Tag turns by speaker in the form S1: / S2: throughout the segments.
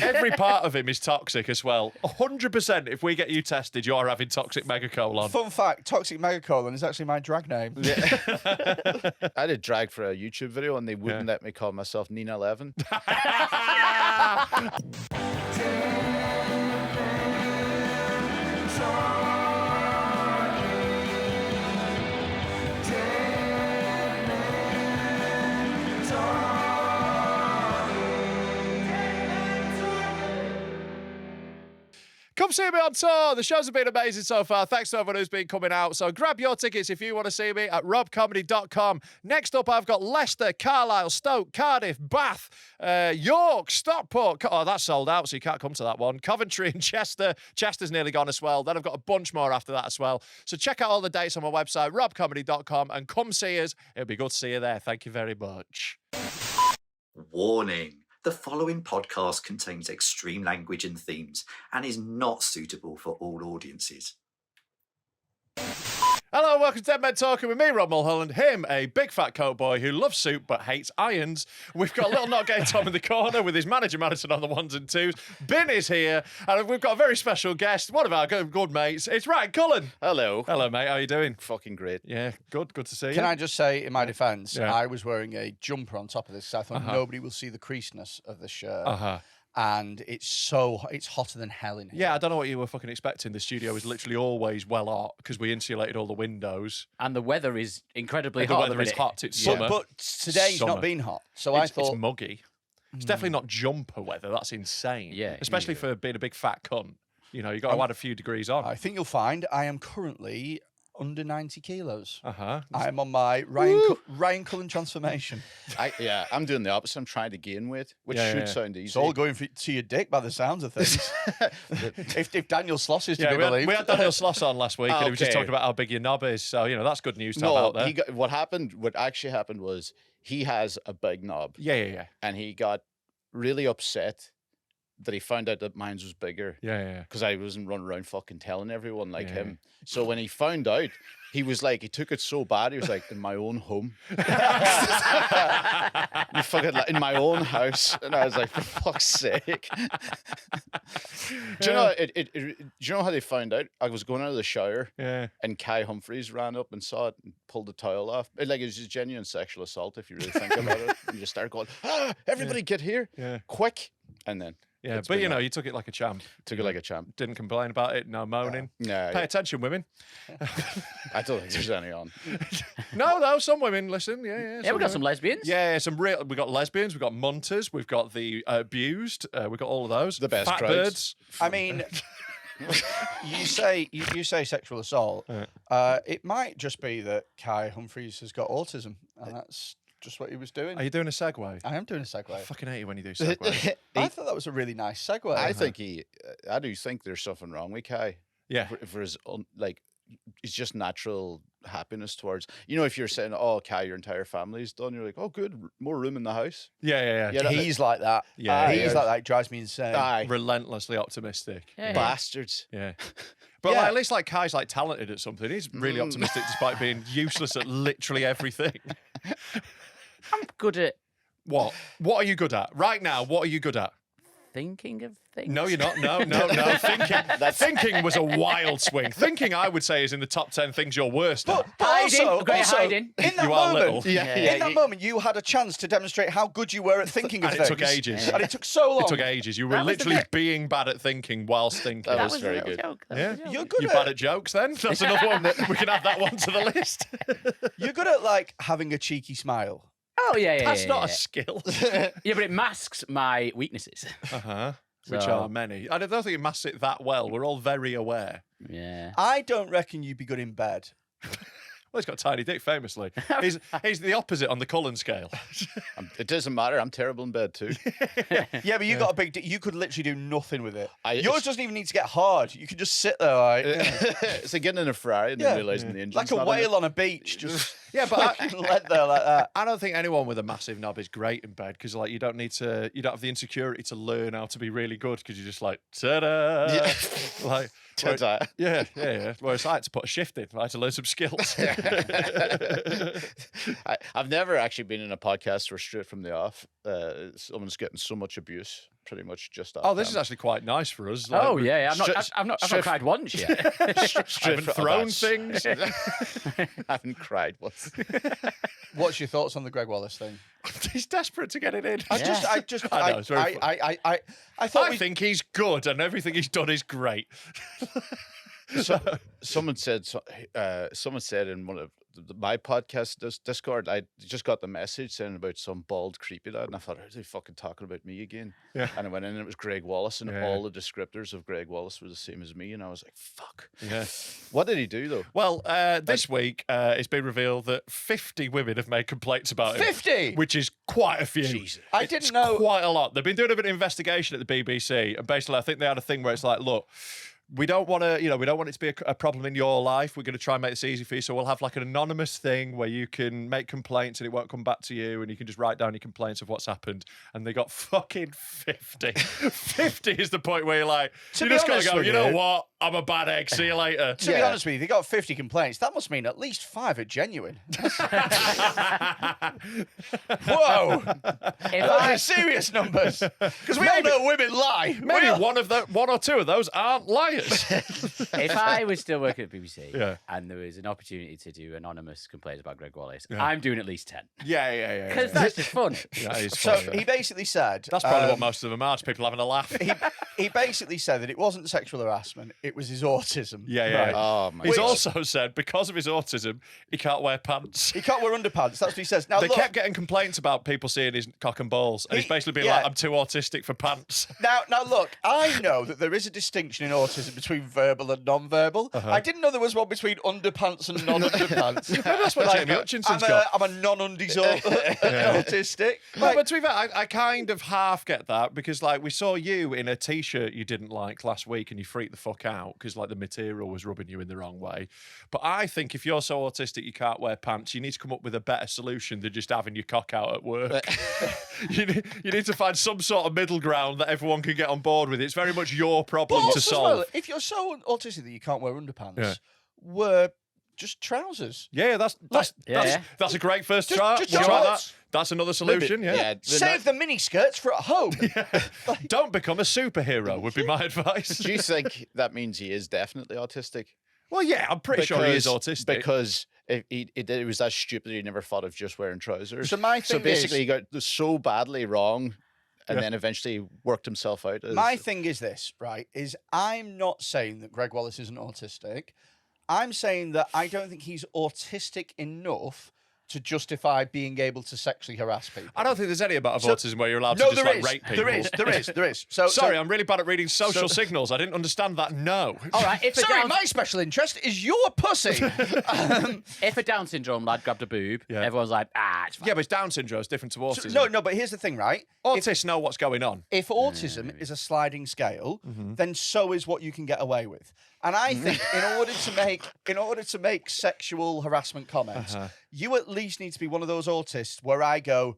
S1: Every part of him is toxic as well. 100%. If we get you tested, you're having toxic megacolon.
S2: Fun fact: toxic megacolon is actually my drag name.
S3: I did drag for a YouTube video and they wouldn't let me call myself Nina 11.
S1: Come see me on tour. The shows have been amazing so far. Thanks to everyone who's been coming out. So grab your tickets if you want to see me at robcomedy.com. Next up, I've got Leicester, Carlisle, Stoke, Cardiff, Bath, York, Stockport. Oh, that's sold out, so you can't come to that one. Coventry and Chester. Chester's nearly gone as well. Then I've got a bunch more after that as well. So check out all the dates on my website, robcomedy.com, and come see us. It'll be good to see you there. Thank you very much.
S4: Warning. The following podcast contains extreme language and themes and is not suitable for all audiences.
S1: Hello, welcome to Dead Men Talking with me, Rob Mulholland. Him, a big fat coat boy who loves soup but hates irons. We've got little not gay Tom in the corner with his manager Madison on the ones and twos. Bin is here, and we've got a very special guest, one of our good mates. It's Ryan Cullen.
S3: Hello.
S1: Hello, mate. How you doing?
S3: Fucking great.
S1: Yeah, good. Good to see you.
S2: Can I just say, in my defence,
S1: Yeah.
S2: I was wearing a jumper on top of this, so I thought nobody will see the creaseness of the shirt. And it's hotter than hell in here.
S1: Yeah, I don't know what you were fucking expecting. The studio is literally always well hot because we insulated all the windows.
S5: And the weather is incredibly
S1: The
S5: hot.
S1: weather is hot. It's summer.
S2: But today's
S1: Summer.
S2: not been hot, so I
S1: It's
S2: thought
S1: muggy. It's definitely not jumper weather. That's insane.
S5: Yeah.
S1: Especially for being a big fat cunt. You know, you got to add a few degrees on.
S2: I think you'll find I am currently under 90 kilos.
S1: Uh-huh.
S2: I'm on my Ryan Cullen transformation.
S3: I'm doing the opposite. I'm trying to gain weight, which
S1: Yeah,
S3: should
S1: yeah.
S3: sound easy.
S2: It's all going to your dick by the sounds of things. if Daniel Sloss is to
S1: Yeah,
S2: be believed.
S1: we had Daniel Sloss on last week, and he was just
S3: Okay.
S1: talking about how big your knob is. So, you know, that's good news to have out there.
S3: What actually happened was he has a big knob.
S1: Yeah.
S3: And he got really upset that he found out that mine was bigger.
S1: Yeah.
S3: Because I wasn't running around fucking telling everyone like
S1: Yeah.
S3: him. So when he found out, he was like, he took it so bad, he was like, in my own home. You fucking, in my own house. And I was like, for fuck's sake. Do you know, do you know how they found out? I was going out of the shower
S1: Yeah.
S3: and Kai Humphreys ran up and saw it and pulled the towel off. It was just genuine sexual assault if you really think about it. You just start going, everybody get here,
S1: Yeah.
S3: quick. And then
S1: Yeah.
S3: it's
S1: But,
S3: been
S1: you know,
S3: like-
S1: you took it like a champ.
S3: took it like a champ.
S1: Didn't complain about it. No moaning.
S3: Yeah,
S1: Pay attention, women.
S3: I don't think there's any on.
S1: No, some women listen. Yeah.
S5: Yeah, we
S1: women.
S5: got some lesbians.
S1: Yeah, some real. We got lesbians, we got munters, we've got the abused, we got all of those.
S3: The best
S1: fat
S3: crowds.
S1: birds.
S2: I mean, you say sexual assault. It might just be that Kai Humphreys has got autism, and that's just what he was doing.
S1: Are you doing a segue?
S2: I am doing a segue.
S1: I fucking hate you when you do segues.
S2: I thought that was a really nice segue.
S3: I think I do think there's something wrong with Kai.
S1: Yeah.
S3: For his it's just natural happiness towards, you know, if you're saying, oh, Kai, your entire family's done, you're like, oh, good, more room in the house.
S1: Yeah.
S3: Yeah,
S2: he's like that.
S1: Yeah,
S2: he's
S1: yeah.
S2: like that. It drives me insane.
S3: Aye.
S1: Relentlessly optimistic.
S5: Yeah.
S3: Bastards.
S1: Yeah. But
S2: Yeah.
S1: like, at least like Kai's like talented at something. He's really optimistic despite being useless at literally everything.
S5: I'm good at
S1: What? What are you good at? Right now, what are you good at?
S5: thinking of things.
S1: No, you're not. No. Thinking was a wild swing. Thinking, I would say, is in the top 10 things you're worst at.
S2: But
S5: Hiding.
S2: also,
S5: We're going
S2: also
S5: hiding.
S2: in that
S1: You are
S2: moment,
S1: little.
S2: in that moment, you had a chance to demonstrate how good you were at thinking of
S1: And it
S2: things.
S1: took ages.
S2: And it took so long.
S1: It took ages. You were
S5: That was the
S1: literally
S5: bit.
S1: being bad at thinking whilst thinking.
S3: That
S5: That
S3: was
S5: was
S3: very
S5: a little
S3: good.
S5: joke. That
S1: Yeah.
S5: was a joke.
S2: You're good
S1: You're
S2: at
S1: bad at jokes then? That's another one. We can add that one to the list.
S2: You're good at like having a cheeky smile.
S5: Oh, yeah.
S1: That's not a skill.
S5: Yeah, but it masks my weaknesses.
S1: Uh-huh. Which
S5: So-
S1: are many. I don't think it masks it that well. We're all very aware.
S5: Yeah.
S2: I don't reckon you'd be good in bed.
S1: Well, he's got a tiny dick, famously. He's the opposite on the Cullen scale.
S3: It doesn't matter. I'm terrible in bed too.
S2: Yeah, but you got a big dick. You could literally do nothing with it. Yours
S3: it's-
S2: doesn't even need to get hard. You can just sit there like,
S3: It's like getting in a Ferrari and then
S2: Yeah.
S3: realizing the engine's
S2: like a
S3: not in it.
S2: whale on a beach. Just
S1: Yeah, but
S2: fucking let there like that.
S1: I don't think anyone with a massive knob is great in bed because, like, you don't have the insecurity to learn how to be really good because you're just like, ta-da!
S3: Yeah.
S1: Like,
S3: Ta-da.
S1: yeah. Whereas I had to put a shift in. I had to learn some skills.
S3: I've never actually been in a podcast where straight from the off, someone's getting so much abuse. pretty much just.
S1: Oh, this is actually quite nice for us.
S5: Oh yeah,
S3: Straight-
S5: I've not
S3: straight-
S5: cried once yet.
S1: I haven't thrown things.
S3: I haven't cried once.
S2: What's your thoughts on the Gregg Wallace thing?
S1: He's desperate to get it in.
S2: I
S5: Yeah.
S2: I
S1: know, it's very funny.
S2: I thought
S1: I think he's good, and everything he's done is great.
S3: Someone said in one of my podcast Discord, I just got the message saying about some bald creepy lad, and I thought, are they fucking talking about me again?
S1: Yeah.
S3: And I went in and it was Gregg Wallace, and
S1: Yeah.
S3: all the descriptors of Gregg Wallace were the same as me, and I was like, fuck.
S1: Yeah.
S3: What did he do though?
S1: Well, this week it's been revealed that 50 women have made complaints about him.
S2: 50?
S1: Which is quite a few.
S3: Jesus.
S2: I
S1: It's
S2: didn't know.
S1: quite a lot. They've been doing a bit of investigation at the BBC, and basically, I think they had a thing where it's like, look, we don't want to, we don't want it to be a problem in your life. We're going to try and make this easy for you. So we'll have like an anonymous thing where you can make complaints and it won't come back to you, and you can just write down your complaints of what's happened. And they got fucking 50. 50 is the point where you're like,
S2: To
S1: you
S2: be
S1: just got to
S2: honest
S1: go,
S2: with
S1: you know
S2: you-
S1: what? I'm a bad egg. See you later.
S2: To be honest with you, they got 50 complaints. That must mean at least 5 are genuine. Whoa!
S5: If
S2: Those
S5: I,
S2: are serious numbers. Because we all know women lie.
S1: Maybe
S2: We all-
S1: one or two of those aren't liars.
S5: if I was still working at BBC
S1: Yeah.
S5: and there was an opportunity to do anonymous complaints about Gregg Wallace, I'm doing at least 10.
S1: yeah.
S5: Because that's just fun.
S1: That is
S2: So
S1: funny.
S2: he basically said...
S1: That's probably what most of them are, just people having a laugh.
S2: he basically said that it wasn't sexual harassment, it was his autism.
S1: Yeah.
S2: Right.
S3: Oh my
S1: He's
S3: God.
S1: also said because of his autism, he can't wear pants.
S2: He can't wear underpants. That's what he says. Now,
S1: They
S2: look,
S1: kept getting complaints about people seeing his cock and balls, and he's
S2: He-
S1: basically been
S2: yeah.
S1: like, "I'm too autistic for pants."
S2: now, look, I know that there is a distinction in autism between verbal and non-verbal. I didn't know there was one between underpants and non-underpants.
S1: That's what Jamie Hutchinson's got.
S2: I'm a non-undies autistic.
S1: No,
S2: Like,
S1: but to be fair, I kind of half get that because, like, we saw you in a T-shirt you didn't like last week, and you freaked the fuck out because, like, the material was rubbing you in the wrong way. But I think if you're so autistic you can't wear pants, you need to come up with a better solution than just having your cock out at work. you need to find some sort of middle ground that everyone can get on board with. It's very much your
S2: but
S1: problem
S2: also
S1: to
S2: as
S1: solve.
S2: well, if you're so autistic that you can't wear underpants,
S1: Yeah.
S2: wear just trousers.
S1: Yeah, that's a great first
S2: Just-
S1: try.
S2: just
S1: We'll try that.
S2: shorts.
S1: That's another solution. Yeah.
S2: Save the mini skirts for at home.
S1: Don't become a superhero would be my advice.
S3: Do you think that means he is definitely autistic?
S1: Well, yeah, I'm pretty sure he is autistic.
S3: Because if he was that stupid, he never thought of just wearing trousers.
S2: So my
S3: So
S2: thing
S3: basically,
S2: is-
S3: he got this so badly wrong, and then eventually worked himself out. As,
S2: My thing is this, right? Is I'm not saying that Gregg Wallace isn't autistic. I'm saying that I don't think he's autistic enough to justify being able to sexually harass people.
S1: I don't think there's any amount of
S2: So-
S1: autism where you're allowed
S2: No,
S1: to just
S2: there
S1: like
S2: is.
S1: rape people.
S2: There is. So
S1: Sorry,
S2: so-
S1: I'm really bad at reading social signals. I didn't understand that. No.
S5: All right, if a,
S2: Sorry,
S5: Down,
S2: my special interest is your pussy.
S5: if a Down syndrome lad grabbed a boob,
S1: Yeah.
S5: everyone's like, it's fine.
S1: Yeah, but it's Down syndrome. It's different to autism.
S2: No, but here's the thing, right?
S1: Autists know what's going on.
S2: If autism is a sliding scale, then so is what you can get away with. And I think in order to make sexual harassment comments, you at least need to be one of those autists where I go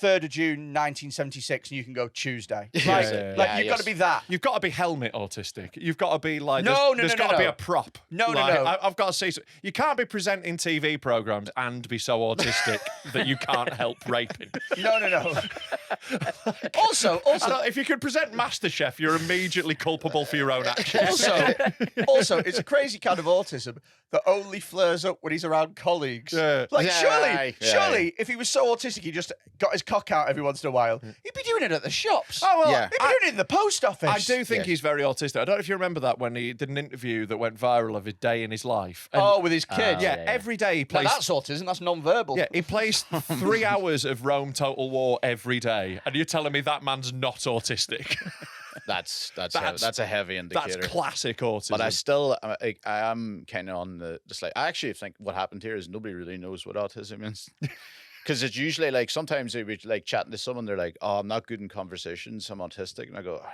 S2: 3rd of June 1976 and you can go Tuesday. Right?
S1: yeah,
S2: Like
S3: yeah,
S2: you've got to
S3: yes.
S2: be that.
S1: You've got to be helmet autistic. You've got to be like,
S2: No,
S1: there's
S2: no,
S1: got to
S2: no.
S1: be a prop.
S2: No, no,
S1: Like,
S2: no.
S1: I've got to see. You can't be presenting TV programs and be so autistic that you can't help raping.
S2: No. Also,
S1: If you could present MasterChef, you're immediately culpable for your own actions.
S2: also, it's a crazy kind of autism that only flares up when he's around colleagues.
S1: Yeah.
S2: Like,
S3: Yeah,
S2: surely, if he was so autistic, he just got his cock out every once in a while, he'd be doing it at the shops.
S1: Oh, well,
S3: Yeah.
S2: He'd be doing it in the post office.
S1: I do think
S3: Yeah.
S1: he's very autistic. I don't know if you remember that when he did an interview that went viral of his day in his life. And
S2: Oh, with his kid.
S1: yeah,
S5: yeah.
S1: every day he
S2: Now,
S1: plays.
S2: that's autism. That's non-verbal.
S1: Yeah, he plays 3 hours of Rome Total War every day, and you're telling me that man's not autistic?
S3: that's
S1: That's-
S3: a heavy indicator.
S1: That's classic autism.
S3: But I am kind of on the just like I actually think what happened here is nobody really knows what autism is. Because it's usually like sometimes they be like chatting to someone, they're like, "Oh, I'm not good in conversations. I'm autistic," and I go,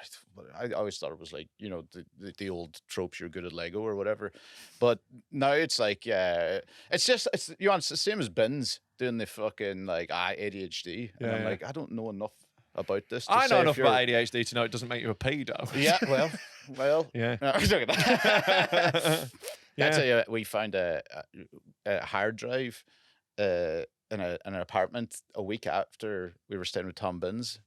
S3: "I always thought it was like the old tropes. You're good at Lego or whatever." But now it's like, yeah, it's it's the same as Bins doing the fucking like ADHD, and I'm
S1: Yeah.
S3: like, I don't know enough about this. To
S1: I
S3: say
S1: know
S3: if
S1: enough
S3: you're-
S1: about ADHD to know it doesn't make you a pedo.
S3: Yeah, well,
S1: Yeah.
S3: No, look at that.
S1: Yeah.
S3: I tell you, we found a hard drive in an apartment a week after we were staying with Tom Binns.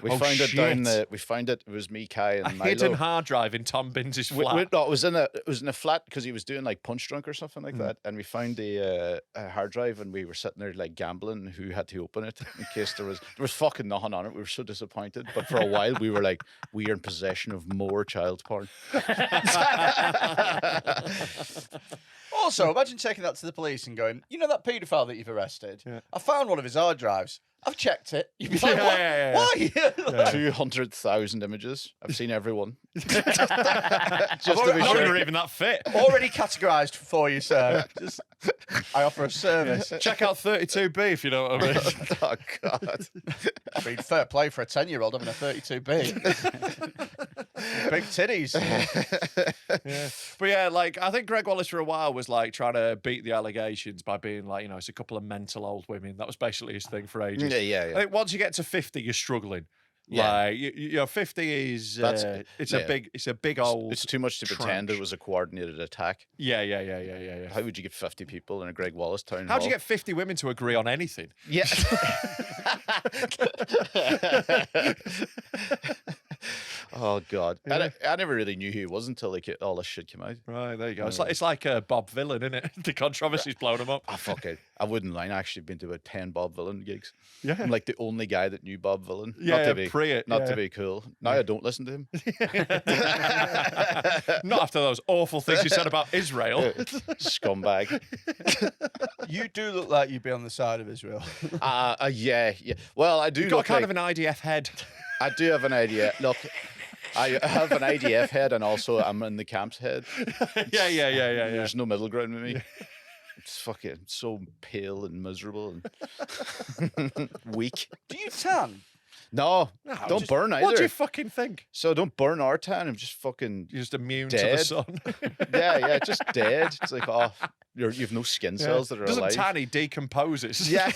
S3: We
S1: Oh,
S3: found it down
S1: shit.
S3: we found it. It was me, Kai, and
S1: A
S3: Milo.
S1: hidden hard drive in Tom Binns' flat.
S3: No, it was in a flat because he was doing like Punch Drunk or something like that, and we found a hard drive, and we were sitting there like gambling who had to open it in case there was fucking nothing on it. We were so disappointed, but for a while we were like, we are in possession of more child porn.
S2: Also, imagine taking that to the police and going, you know that paedophile that you've arrested?
S1: Yeah.
S2: I found one of his hard drives. I've checked it. You'd be like,
S1: Yeah,
S2: what?
S1: yeah, yeah.
S2: Why?
S3: 200,000 images. I've seen everyone. Just
S1: I
S3: to be
S1: thought you
S3: sure.
S1: were even that fit.
S2: Already categorised for you, sir. Just, I offer a service.
S1: Check out 32B if you know what I mean.
S3: Oh God.
S2: I mean, fair play for a 10-year-old having a 32B. Big titties.
S1: Yeah. But yeah, like I think Gregg Wallace for a while was like trying to beat the allegations by being like, you know, it's a couple of mental old women. That was basically his thing for ages.
S3: Yeah.
S1: I think once you get to 50, you're struggling.
S3: Yeah.
S1: Like you know, 50 is it's a big old.
S3: It's too much to pretend
S1: tranche.
S3: it was a coordinated attack.
S1: Yeah.
S3: How would you get 50 people in a Gregg Wallace town
S1: How'd you
S3: hall?
S1: get 50 women to agree on anything?
S3: Yeah. Oh God. I never really knew who he was until like all this shit came out.
S1: Right, there you go. It's like Bob Villain, isn't it? The controversy's blown him up.
S3: Ah, fuck it. I wouldn't lie. I actually been to about 10 Bob Villain gigs.
S1: Yeah.
S3: I'm like the only guy that knew Bob Villain.
S1: Yeah,
S3: not to be
S1: pre it,
S3: not
S1: yeah.
S3: to be cool. Now I don't listen to him.
S1: Not after those awful things you said about Israel.
S3: Scumbag.
S2: You do look like you'd be on the side of Israel.
S3: Yeah. Well, I do
S1: You've got
S3: look
S1: kind
S3: like,
S1: of an IDF head.
S3: I do have an idea. Look, I have an IDF head and also I'm in the camp's head.
S1: Yeah.
S3: There's no middle ground with me. It's fucking so pale and miserable and weak.
S2: Do you tan?
S3: No, don't
S2: just-
S3: burn either.
S1: What do you fucking think?
S3: So don't burn our tan. I'm just fucking
S1: You're just immune to the
S3: Dead.
S1: sun.
S3: yeah, just dead. It's like you've no skin cells that are
S1: Doesn't
S3: alive.
S1: tan, he decomposes.
S3: Yeah.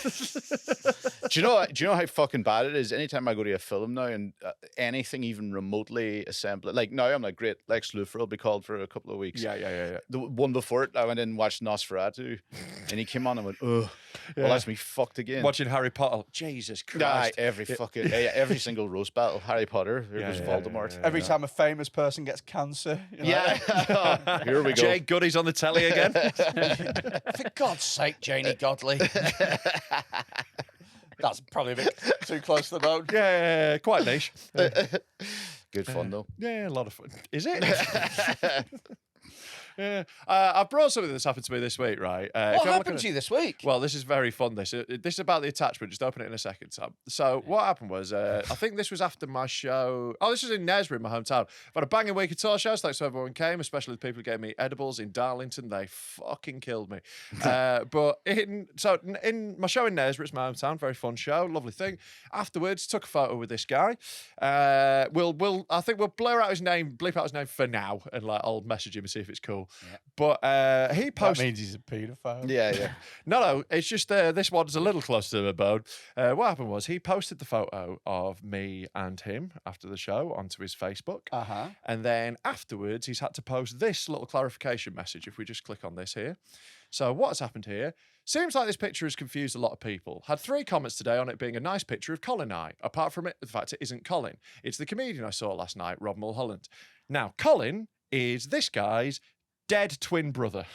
S3: Do you know how fucking bad it is? Anytime I go to a film now and anything even remotely assembled, like now I'm like, great, Lex Luthor will be called for a couple of weeks.
S1: Yeah.
S3: The one before it, I went in and watched Nosferatu, and he came on and went, ugh. Well, that's me fucked again.
S1: Watching Harry Potter. Jesus Christ.
S3: Every single roast battle, Harry Potter, it was Voldemort.
S2: Every time a famous person gets cancer. You know?
S3: Yeah. Here we go.
S1: Jay Goody's on the telly again.
S2: For God's sake, Janie Godley. That's probably a bit too close to the bone.
S1: Yeah, quite niche.
S3: Good fun though.
S1: Yeah, a lot of fun. Is it? Yeah. I brought something that's happened to me this week, right?
S2: What happened to you this week?
S1: Well, this is very fun. This is about the attachment. Just open it in a second, Tom. So what happened was, I think this was after my show. Oh, this was in Nesbury, my hometown. I've had a banging week of tour shows. Thanks to everyone who came, especially the people who gave me edibles in Darlington. They fucking killed me. But in my show in Nesbury, it's my hometown. Very fun show, lovely thing. Afterwards, took a photo with this guy. I think we'll blur out his name, bleep out his name for now, and like I'll message him and see if it's cool. Yeah. But he
S2: That
S1: posted.
S2: means he's a paedophile.
S3: Yeah.
S1: No, it's just this one's a little closer to the bone. What happened was he posted the photo of me and him after the show onto his Facebook.
S2: Uh-huh.
S1: And then afterwards, he's had to post this little clarification message. If we just click on this here. So what has happened here? Seems like this picture has confused a lot of people. Had 3 comments today on it being a nice picture of Cullen and I. Apart from it, the fact it isn't Colin. It's the comedian I saw last night, Rob Mulholland. Now, Colin is this guy's dead twin brother.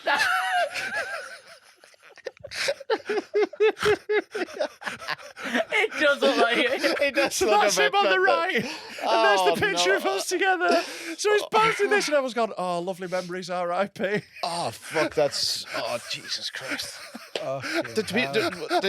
S5: It does look like it.
S3: It does
S1: So
S3: look
S1: that's
S3: a
S1: him
S3: bit
S1: on the
S3: better.
S1: right. And
S3: Oh,
S1: there's the picture
S3: no.
S1: of us together. So he's posted this and everyone's gone, oh, lovely memories, R.I.P.
S3: Oh fuck! Oh Jesus Christ!
S2: Oh,
S3: Did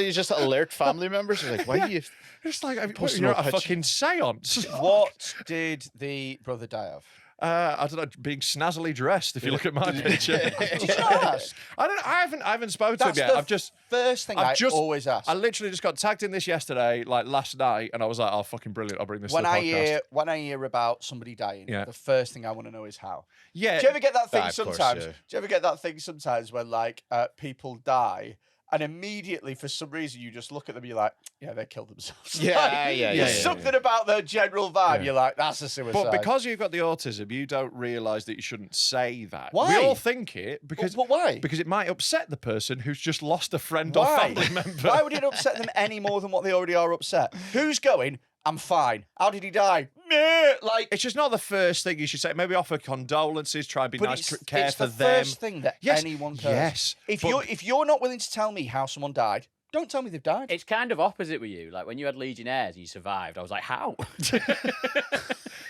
S3: you just alert family members? You're like, why do you?
S1: It's like,
S3: Posting
S1: you're
S3: up
S1: at a
S3: picture.
S1: fucking seance.
S2: What did the brother die of?
S1: I don't know, being snazzily dressed. If you look at my picture,
S2: Did you not ask?
S1: I haven't spoken to him
S2: That's
S1: yet.
S2: the
S1: I've just
S2: first thing
S1: I've
S2: I
S1: just-
S2: always ask.
S1: I literally just got tagged in this yesterday, like last night, and I was like, "Oh, fucking brilliant! I'll bring this
S2: when
S1: to the
S2: I
S1: podcast."
S2: when I hear about somebody dying,
S1: Yeah.
S2: the first thing I want to know is how.
S1: Yeah,
S2: Do you ever get that thing
S3: of course,
S2: sometimes?
S3: yeah.
S2: Do you ever get that thing sometimes when like people die and immediately for some reason you just look at them and you're like, yeah, they killed themselves.
S3: Yeah,
S2: Like,
S3: yeah,
S2: there's
S3: yeah.
S2: something about their general vibe.
S1: Yeah.
S2: You're like, that's a suicide.
S1: but because you've got the autism, you don't realise that you shouldn't say that.
S2: Why?
S1: We all think it because
S2: but why?
S1: because it might upset the person who's just lost a friend
S2: Why?
S1: or family member.
S2: Why would it upset them any more than what they already are upset? Who's going, I'm fine. How did he die? Meh. Like,
S1: It's just not the first thing you should say. Maybe offer condolences, try and be
S2: but
S1: nice,
S2: it's,
S1: care
S2: it's
S1: for
S2: the
S1: them.
S2: first thing that
S1: Yes,
S2: anyone cares.
S1: yes,
S2: If
S1: but-
S2: you're not willing to tell me how someone died, don't tell me they've died.
S5: It's kind of opposite with you. Like when you had Legionnaires and you survived, I was like, how?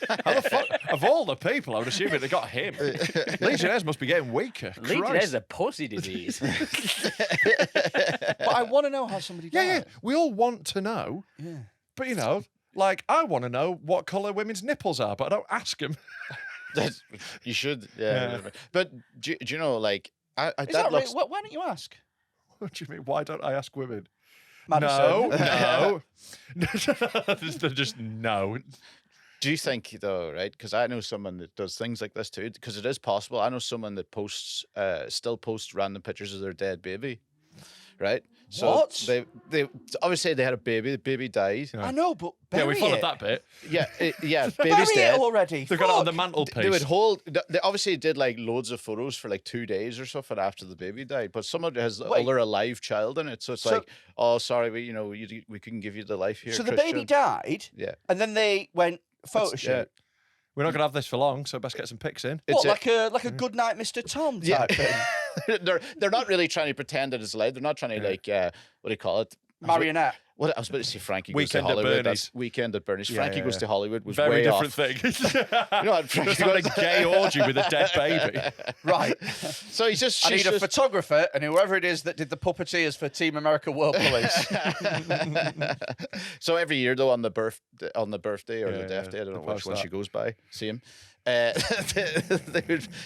S1: How the fuck? Of all the people, I would assume they got him. Legionnaires must be getting weaker.
S5: Legionnaires
S1: Christ.
S5: is a pussy disease.
S2: But I want to know how somebody died.
S1: Yeah. We all want to know.
S2: Yeah.
S1: But, you know, like, I want to know what colour women's nipples are, but I don't ask them.
S3: You should, yeah. But do you know, like,
S2: Is
S3: that
S2: that
S3: looks.
S2: right? Why don't you ask?
S1: What do you mean? Why don't I ask women?
S2: Madison?
S1: No. They're just no.
S3: Do you think though, right? Because I know someone that does things like this too. Because it is possible. I know someone that still posts random pictures of their dead baby, right? So
S2: What?
S3: they obviously they had a baby. The baby died.
S2: I know, but bury
S1: Yeah, we followed
S2: it.
S1: that bit.
S3: Yeah,
S2: Bury
S3: baby's
S2: it
S3: dead.
S2: already.
S1: They've got it on the
S2: Fuck.
S1: mantelpiece.
S3: They would hold. They obviously did like loads of photos for like 2 days or something after the baby died. But someone has
S2: Wait.
S3: other alive child in it, so it's
S2: So-
S3: like, oh, sorry, we couldn't give you the life here.
S2: So the
S3: Christian.
S2: baby died,
S3: Yeah.
S2: and then they went photo
S3: It's-
S2: shoot.
S3: yeah.
S1: We're not going to have this for long, so best get some pics in.
S2: What,
S3: It's
S2: like a good night, Mr. Tom type thing?
S3: they're not really trying to pretend that it's live. They're not trying to like what do you call it?
S2: Marionette.
S3: What I was about to say, Frankie
S1: Weekend
S3: goes
S1: at
S3: to Hollywood.
S1: Bernie's.
S3: That's Weekend at Bernie's.
S1: Yeah,
S3: Frankie
S1: yeah,
S3: goes
S1: yeah.
S3: to Hollywood was
S1: Very
S3: way
S1: different
S3: off.
S1: thing.
S3: You know what? Frankie
S1: Just had a
S3: goes,
S1: gay orgy with a dead baby.
S2: Right.
S3: so he's just.
S2: I
S3: she's
S2: need a
S3: just-
S2: photographer and whoever it is that did the puppeteers for Team America World Police.
S3: So every year though, on the birthday or
S1: Yeah,
S3: the death
S1: yeah,
S3: day, I don't
S1: they
S3: know which
S1: post
S3: one
S1: that.
S3: she goes by. See him.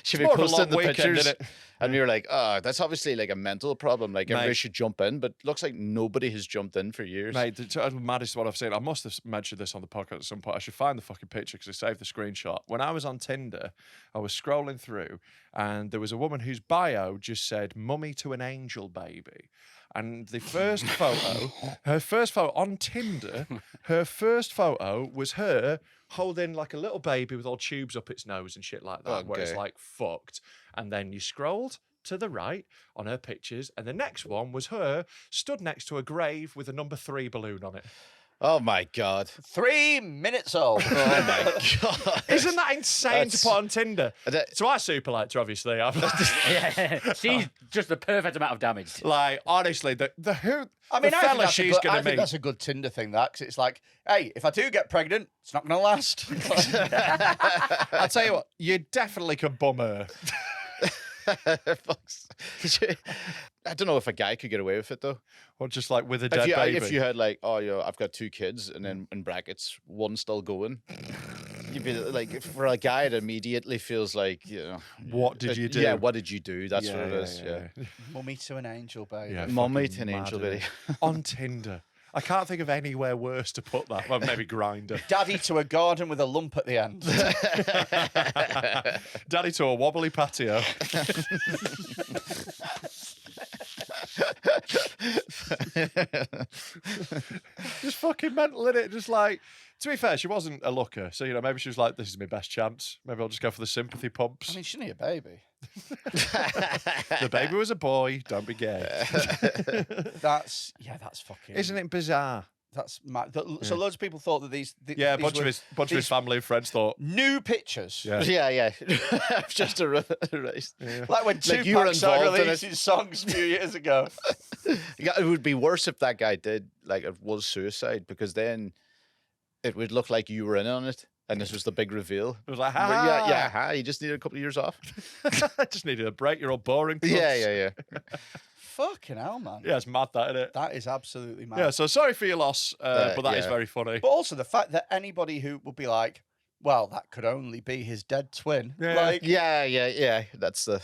S3: She'd be
S1: more of a
S3: posting
S1: long
S3: the
S1: weekend,
S3: pictures,
S1: innit?
S3: and we were like, "Oh, that's obviously like a mental problem. Like everybody
S1: Mate.
S3: should jump in, but looks like nobody has jumped in for years."
S1: Mate, the maddest one I've seen. I must have mentioned this on the podcast at some point. I should find the fucking picture because I saved the screenshot. When I was on Tinder, I was scrolling through and there was a woman whose bio just said "mummy to an angel baby." And the first photo, her first photo on Tinder, her first photo was her holding like a little baby with all tubes up its nose and shit like that, where it's
S3: Okay.
S1: like fucked. And then you scrolled to the right on her pictures, and the next one was her stood next to a grave with a number 3 balloon on it.
S3: Oh my god!
S2: 3 minutes old.
S3: Oh my god!
S1: Isn't that insane to
S3: That's-
S1: put on Tinder?
S3: That-
S1: So I super liked her, obviously. I'm
S5: Yeah, she's just the perfect amount of damage.
S1: like, honestly, the who
S2: I mean,
S1: the
S2: I
S1: fella
S2: think, that's a
S1: she's
S2: good,
S1: gonna
S2: I think
S1: meet.
S2: that's a good Tinder thing, that, because it's like, hey, if I do get pregnant, it's not going to last.
S1: I'll tell you what, you definitely could bum her.
S3: I don't know if a guy could get away with it though.
S1: Or just like with a dead baby.
S3: If you had like, oh, I've got 2 kids, and then in brackets, one still going. You'd be like, for a guy, it immediately feels like,
S1: What did you do?
S3: Yeah, what did you do? That's what it is. Yeah.
S2: Mummy to an angel, baby.
S1: Yeah,
S3: Mummy
S1: fucking
S3: to an
S1: mad,
S3: angel,
S1: innit?
S3: baby.
S1: On Tinder. I can't think of anywhere worse to put that. Well, maybe Grinder.
S2: Daddy to a garden with a lump at the end.
S1: Daddy to a wobbly patio. Just fucking mental, innit? Just like, to be fair, she wasn't a looker. So, maybe she was like, this is my best chance. Maybe I'll just go for the sympathy pumps.
S2: I mean, she need a baby.
S1: The baby was a boy. Don't be gay.
S2: That's fucking.
S1: Isn't it bizarre?
S2: That's mad. So loads of people thought that these.
S1: Yeah, a
S2: these
S1: bunch of
S2: were
S1: his
S2: these
S1: family and friends thought,
S2: new pictures.
S1: yeah.
S3: Yeah. Just a right.
S2: Like when
S3: Like you were
S2: Tupac started
S3: involved in
S2: releasing his songs a few years ago.
S3: Yeah, it would be worse if that guy did like it was suicide, because then it would look like you were in on it, and this was the big reveal.
S1: It was like,
S3: But
S1: ha!
S3: yeah. You just needed a couple of years off.
S1: I just needed a break. You're all boring. cunts.
S3: Yeah.
S2: Fucking hell, man.
S1: Yeah, it's mad, that, isn't it?
S2: That is absolutely mad.
S1: Yeah, so sorry for your loss, but that is
S3: yeah.
S1: very funny.
S2: But also the fact that anybody who would be like, well, that could only be his dead twin.
S1: Yeah.
S2: Like,
S3: Yeah. That's the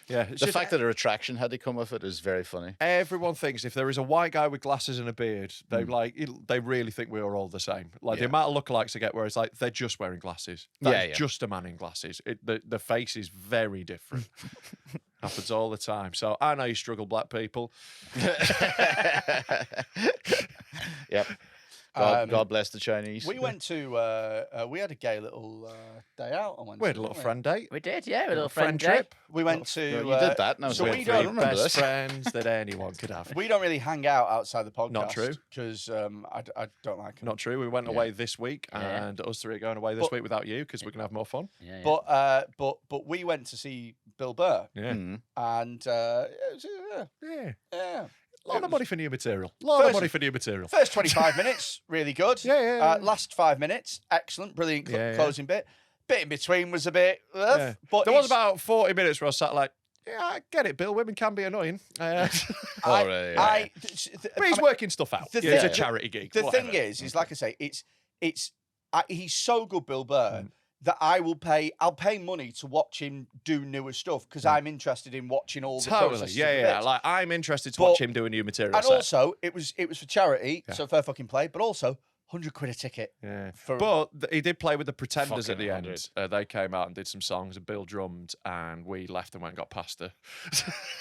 S1: Yeah,
S3: the fact that a retraction had to come with it is very funny.
S1: everyone thinks if there is a white guy with glasses and a beard, they
S3: Hmm.
S1: they really think we are all the same. Like the
S3: Yeah.
S1: amount of lookalikes I get where it's like they're just wearing glasses.
S3: Yeah,
S1: That's
S3: yeah.
S1: just a man in glasses. The face is very different. Happens all the time. So I know you struggle, black people.
S3: Yep. God bless the Chinese.
S2: We went to we had a gay little day out on Wednesday.
S1: We had a little
S2: didn't
S1: friend date.
S5: We did, yeah, a little
S1: friend
S5: friend day.
S1: trip.
S2: We went to.
S3: You did that. No,
S2: so
S3: so
S2: we
S3: I
S2: don't
S3: remember
S1: Best
S3: this.
S1: friends that anyone could have.
S2: We don't really hang out outside the podcast.
S1: Not true.
S2: Because I don't like 'em.
S1: Not true. We went away this week,
S5: Yeah.
S1: and us three are going away this week without you because we can have more fun.
S5: Yeah, yeah.
S2: But we went to see Bill Burr,
S1: Yeah.
S2: and it was,
S1: Yeah.
S2: yeah.
S1: A lot
S2: It
S1: of
S2: was-
S1: money for new material. A lot of
S2: First-
S1: money for new material.
S2: First 25 minutes, really good.
S1: Yeah.
S2: Last 5 minutes, excellent, brilliant
S1: Yeah, yeah.
S2: closing bit. Bit in between was a bit,
S1: Yeah.
S2: but
S1: There was
S2: he's-
S1: about 40 minutes where I sat like, yeah, I get it, Bill. Women can be annoying. But he's working stuff out.
S2: the
S1: Yeah, it's a
S2: thing-
S1: charity gig.
S2: The
S1: whatever.
S2: thing is like I say, he's so good, Bill Burr,
S1: Mm.
S2: that I'll pay money to watch him do newer stuff because I'm interested in watching all the
S1: Totally.
S2: processes
S1: Yeah,
S2: of the
S1: yeah.
S2: bits.
S1: Like, I'm interested to
S2: But-
S1: watch him do a new material
S2: And
S1: set.
S2: also, it was for charity,
S1: Yeah.
S2: so fair fucking play. But also, £100 a ticket.
S1: Yeah.
S2: For,
S1: But he did play with the Pretenders at
S3: Fucking
S1: the end.
S3: 100.
S1: They came out and did some songs, and Bill drummed, and we left and went and got pasta.
S5: I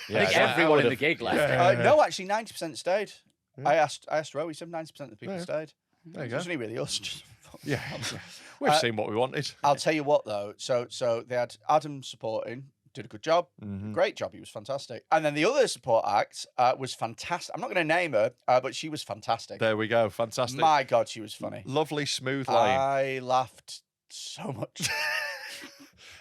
S5: think everyone in the gig left.
S2: no, actually, 90% stayed.
S1: Yeah.
S2: I asked Ro. He said 90% of the people
S1: Yeah.
S2: stayed.
S1: There you
S2: It
S1: go.
S2: wasn't really us.
S1: Yeah. We've seen what we wanted.
S2: I'll tell you what though. So they had Adam supporting, did a good job,
S1: Mhm.
S2: great job. He was fantastic. And then the other support act was fantastic. I'm not going to name her, but she was fantastic.
S1: There we go. Fantastic.
S2: My God, she was funny.
S1: Lovely, smooth lane.
S2: I laughed so much.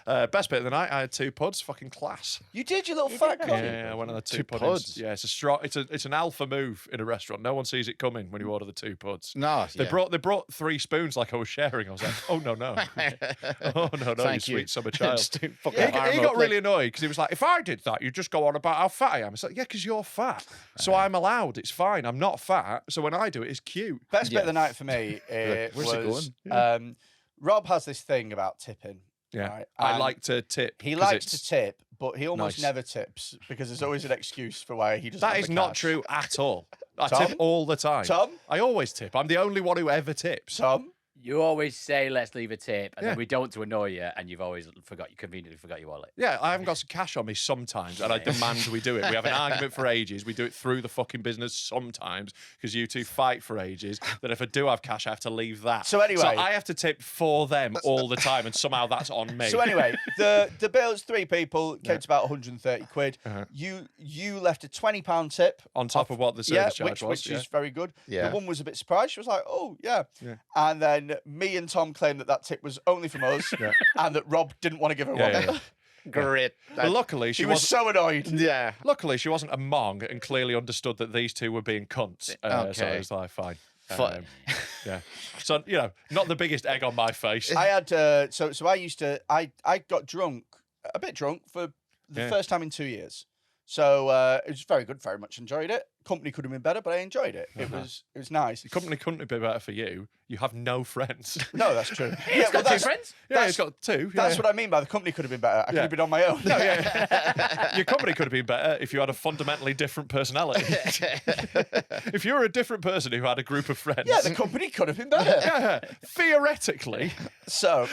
S1: Best bit of the night, I had 2 puds. Fucking class.
S2: You did, you little fat cock.
S1: Yeah, I went on the 2
S3: 2
S1: puddings.
S3: puds?
S1: Yeah, it's a strong. It's an alpha move in a restaurant. No one sees it coming when you order the 2 puds.
S3: No,
S1: They brought 3 spoons like I was sharing. I was like, oh no, oh no, you
S3: Thank you,
S1: sweet summer child.
S3: Fucking
S1: He
S3: arm
S1: got
S3: up,
S1: really annoyed because he was like, if I did that, you'd just go on about how fat I am. It's like, yeah, because you're fat. So I'm allowed. It's fine. I'm not fat. So when I do it, it's cute.
S2: Best bit
S3: Yeah.
S2: of the night for me
S3: Where's it
S2: was
S3: going?
S2: Rob has this thing about tipping.
S1: Yeah.
S2: Right?
S1: I
S2: And
S1: like to tip.
S2: He
S1: 'cause
S2: likes
S1: it's-
S2: to tip, but he almost
S1: nice.
S2: never tips because there's always an excuse for why he doesn't.
S1: That
S2: have
S1: is
S2: the
S1: not
S2: cash.
S1: true at all. I
S2: Tom?
S1: tip all the time.
S2: Tom?
S1: I always tip. I'm the only one who ever tips.
S2: Tom?
S5: You always say, let's leave a tip, and
S1: Yeah.
S5: then we don't to annoy you, and you've always conveniently forgot your wallet.
S1: Yeah, I haven't got some cash on me sometimes, and I demand we do it. We have an argument for ages. We do it through the fucking business sometimes because you two fight for ages. That if I do have cash, I have to leave that.
S2: So anyway-
S1: I have to tip for them all the time, and somehow that's on me.
S2: So anyway, the bill's 3 people, came to about 130 quid.
S1: Uh-huh.
S2: You left a £20 tip
S1: on top of what the service charge was,
S2: which is very good.
S3: Yeah.
S2: The one was a bit surprised. She was like, "Oh yeah,"
S1: Yeah.
S2: and then me and Tom claimed that tip was only from us, and that Rob didn't want to give her
S1: Yeah,
S2: one.
S1: yeah.
S3: Great.
S1: But luckily,
S2: She
S1: she
S2: was
S1: wasn't.
S2: so annoyed.
S3: Yeah.
S1: Luckily, she wasn't a mong and clearly understood that these two were being cunts. So
S3: Okay.
S1: it's like fine.
S3: Fine.
S1: Yeah. So not the biggest egg on my face.
S2: I had so I used to I got drunk, a bit drunk for the
S1: Yeah.
S2: first time in 2 years. So it was very good, very much enjoyed it. Company could have been better, but I enjoyed it. It was nice.
S1: The company couldn't be better for you. You have no friends.
S2: No, that's true.
S5: He's got 2 friends.
S1: Yeah, he's got 2.
S2: That's
S1: yeah.
S2: what I mean by the company could have been better. I could
S1: Yeah.
S2: have been on my own.
S1: No, yeah. Your company could have been better if you had a fundamentally different personality. If you were a different person who had a group of friends.
S2: Yeah, the company could have been better.
S1: Yeah, theoretically.
S2: So,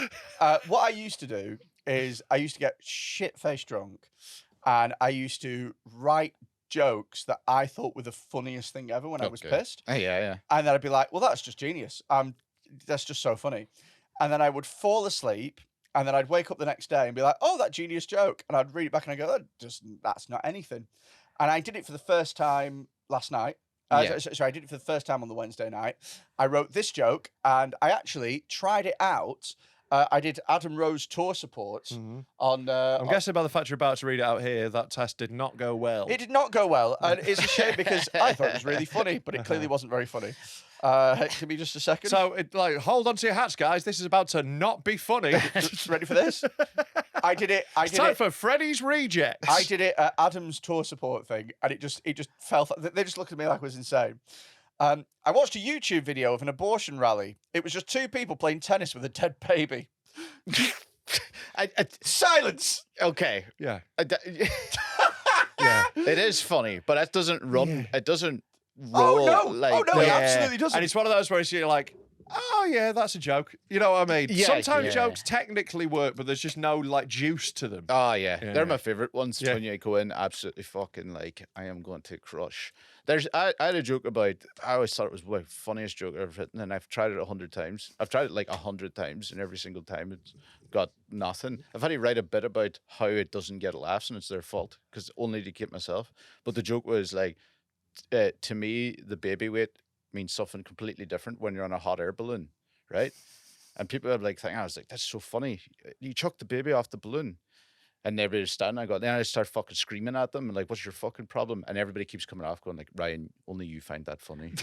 S2: what I used to do is I used to get shit-faced drunk, and I used to write jokes that I thought were the funniest thing ever when I was
S3: Okay.
S2: pissed.
S3: Oh, yeah.
S2: And then I'd be like, well, that's just genius. That's just so funny. And then I would fall asleep, and then I'd wake up the next day and be like, oh, that genius joke. And I'd read it back and I'd go, that's not anything. And I did it for the first time last night.
S3: Yeah.
S2: Sorry, I did it for the first time on the Wednesday night. I wrote this joke, and I actually tried it out. I did Adam Rose tour support on.
S1: I'm guessing by the fact you're about to read it out here, that test did not go well.
S2: It did not go well, and it's a shame because I thought it was really funny, but it clearly wasn't very funny. Give me just a second.
S1: So, hold on to your hats, guys. This is about to not be funny.
S2: Ready for this? I did it.
S1: It's time for Freddy's Rejects.
S2: I did it at Adam's tour support thing, and it just fell. They just looked at me like I was insane. I watched a YouTube video of an abortion rally. It was just 2 people playing tennis with a dead baby. Silence.
S3: Okay.
S1: Yeah.
S3: Yeah. It is funny, but it doesn't run.
S1: Yeah.
S3: It doesn't roll.
S2: Oh no!
S3: Like,
S2: Oh no! It absolutely doesn't.
S1: And it's one of those where you're like, oh yeah, that's a joke. You know what I mean?
S3: Yeah,
S1: Sometimes
S5: yeah.
S1: jokes technically work, but there's just no like juice to them.
S3: Oh yeah,
S1: Yeah.
S3: they're my favorite ones.
S1: Yeah.
S3: When you go in, absolutely fucking like, I am going to crush. I had a joke about. I always thought it was the funniest joke I've ever written, and I've tried it 100 times. I've tried it like 100 times, and every single time it's got nothing. I've had to write a bit about how it doesn't get laughs, and it's their fault because only to keep myself. But the joke was like, to me, the baby weight means something completely different when you're on a hot air balloon, right? And people are like, I was like, that's so funny. You chucked the baby off the balloon. And everybody was standing. Then I start fucking screaming at them and like, what's your fucking problem? And everybody keeps coming off going like, Ryan, only you find that funny.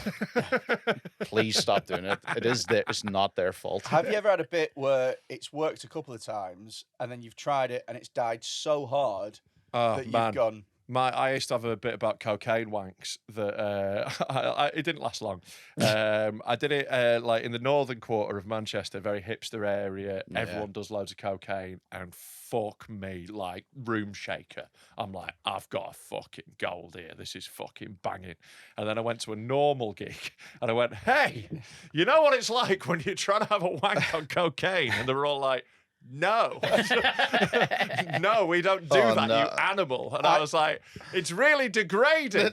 S3: Please stop doing it. It's not their fault.
S2: Have you ever had a bit where it's worked a couple of times and then you've tried it and it's died so hard that you've gone,
S1: I used to have a bit about cocaine wanks that it didn't last long. I did it like in the northern quarter of Manchester, very hipster area.
S3: Yeah.
S1: Everyone does loads of cocaine, and fuck me, like room shaker. I'm like, I've got a fucking gold here. This is fucking banging. And then I went to a normal gig, and I went, hey, you know what it's like when you're trying to have a wank on cocaine? And they were all like, no, no, we don't do that,
S3: no.
S1: you animal. And I was like, it's really degrading.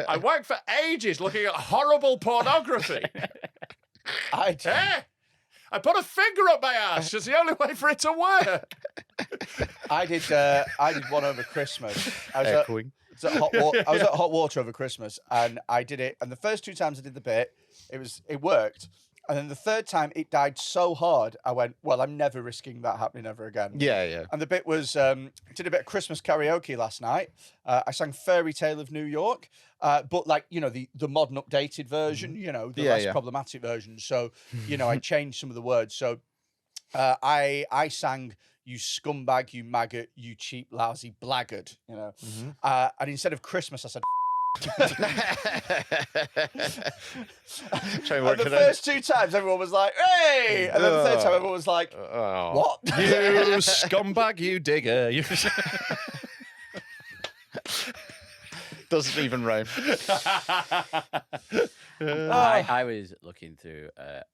S1: I worked for ages looking at horrible pornography.
S2: I
S1: put a finger up my ass. It's the only way for it to work.
S2: I did one over Christmas. I was
S3: Echoing.
S2: I was at Hot Water over Christmas, and I did it. And the first 2 times I did the bit, it worked. And then the third time, it died so hard, I went, well, I'm never risking that happening ever again.
S3: Yeah.
S2: And the bit was, did a bit of Christmas karaoke last night. I sang Fairy Tale of New York, but like, you know, the modern updated version, you know, the less problematic version. So, you know, I changed some of the words. So I sang, you scumbag, you maggot, you cheap, lousy blackguard, you know. And instead of Christmas, I said,
S3: Try and work
S2: and the
S3: it out.
S2: first 2 times, everyone was like, hey! And then the third time, everyone was like, what?
S1: You scumbag, you digger. You...
S3: Doesn't even rhyme.
S5: I was looking through a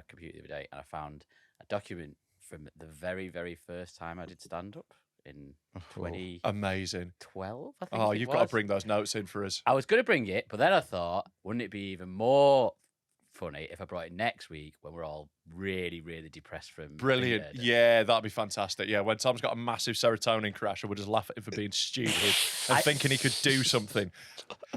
S5: computer the other day, and I found a document from the very, very first time I did stand-up in 2012,
S1: Amazing.
S5: I think.
S1: Oh, you've got to bring those notes in for us.
S5: I was going to bring it, but then I thought, wouldn't it be even more funny if I brought it next week when we're all really, really depressed from
S1: Brilliant.
S5: being
S1: Yeah, that'd be fantastic. Yeah, when Tom's got a massive serotonin crash, I would just laugh at him for being stupid and thinking he could do something.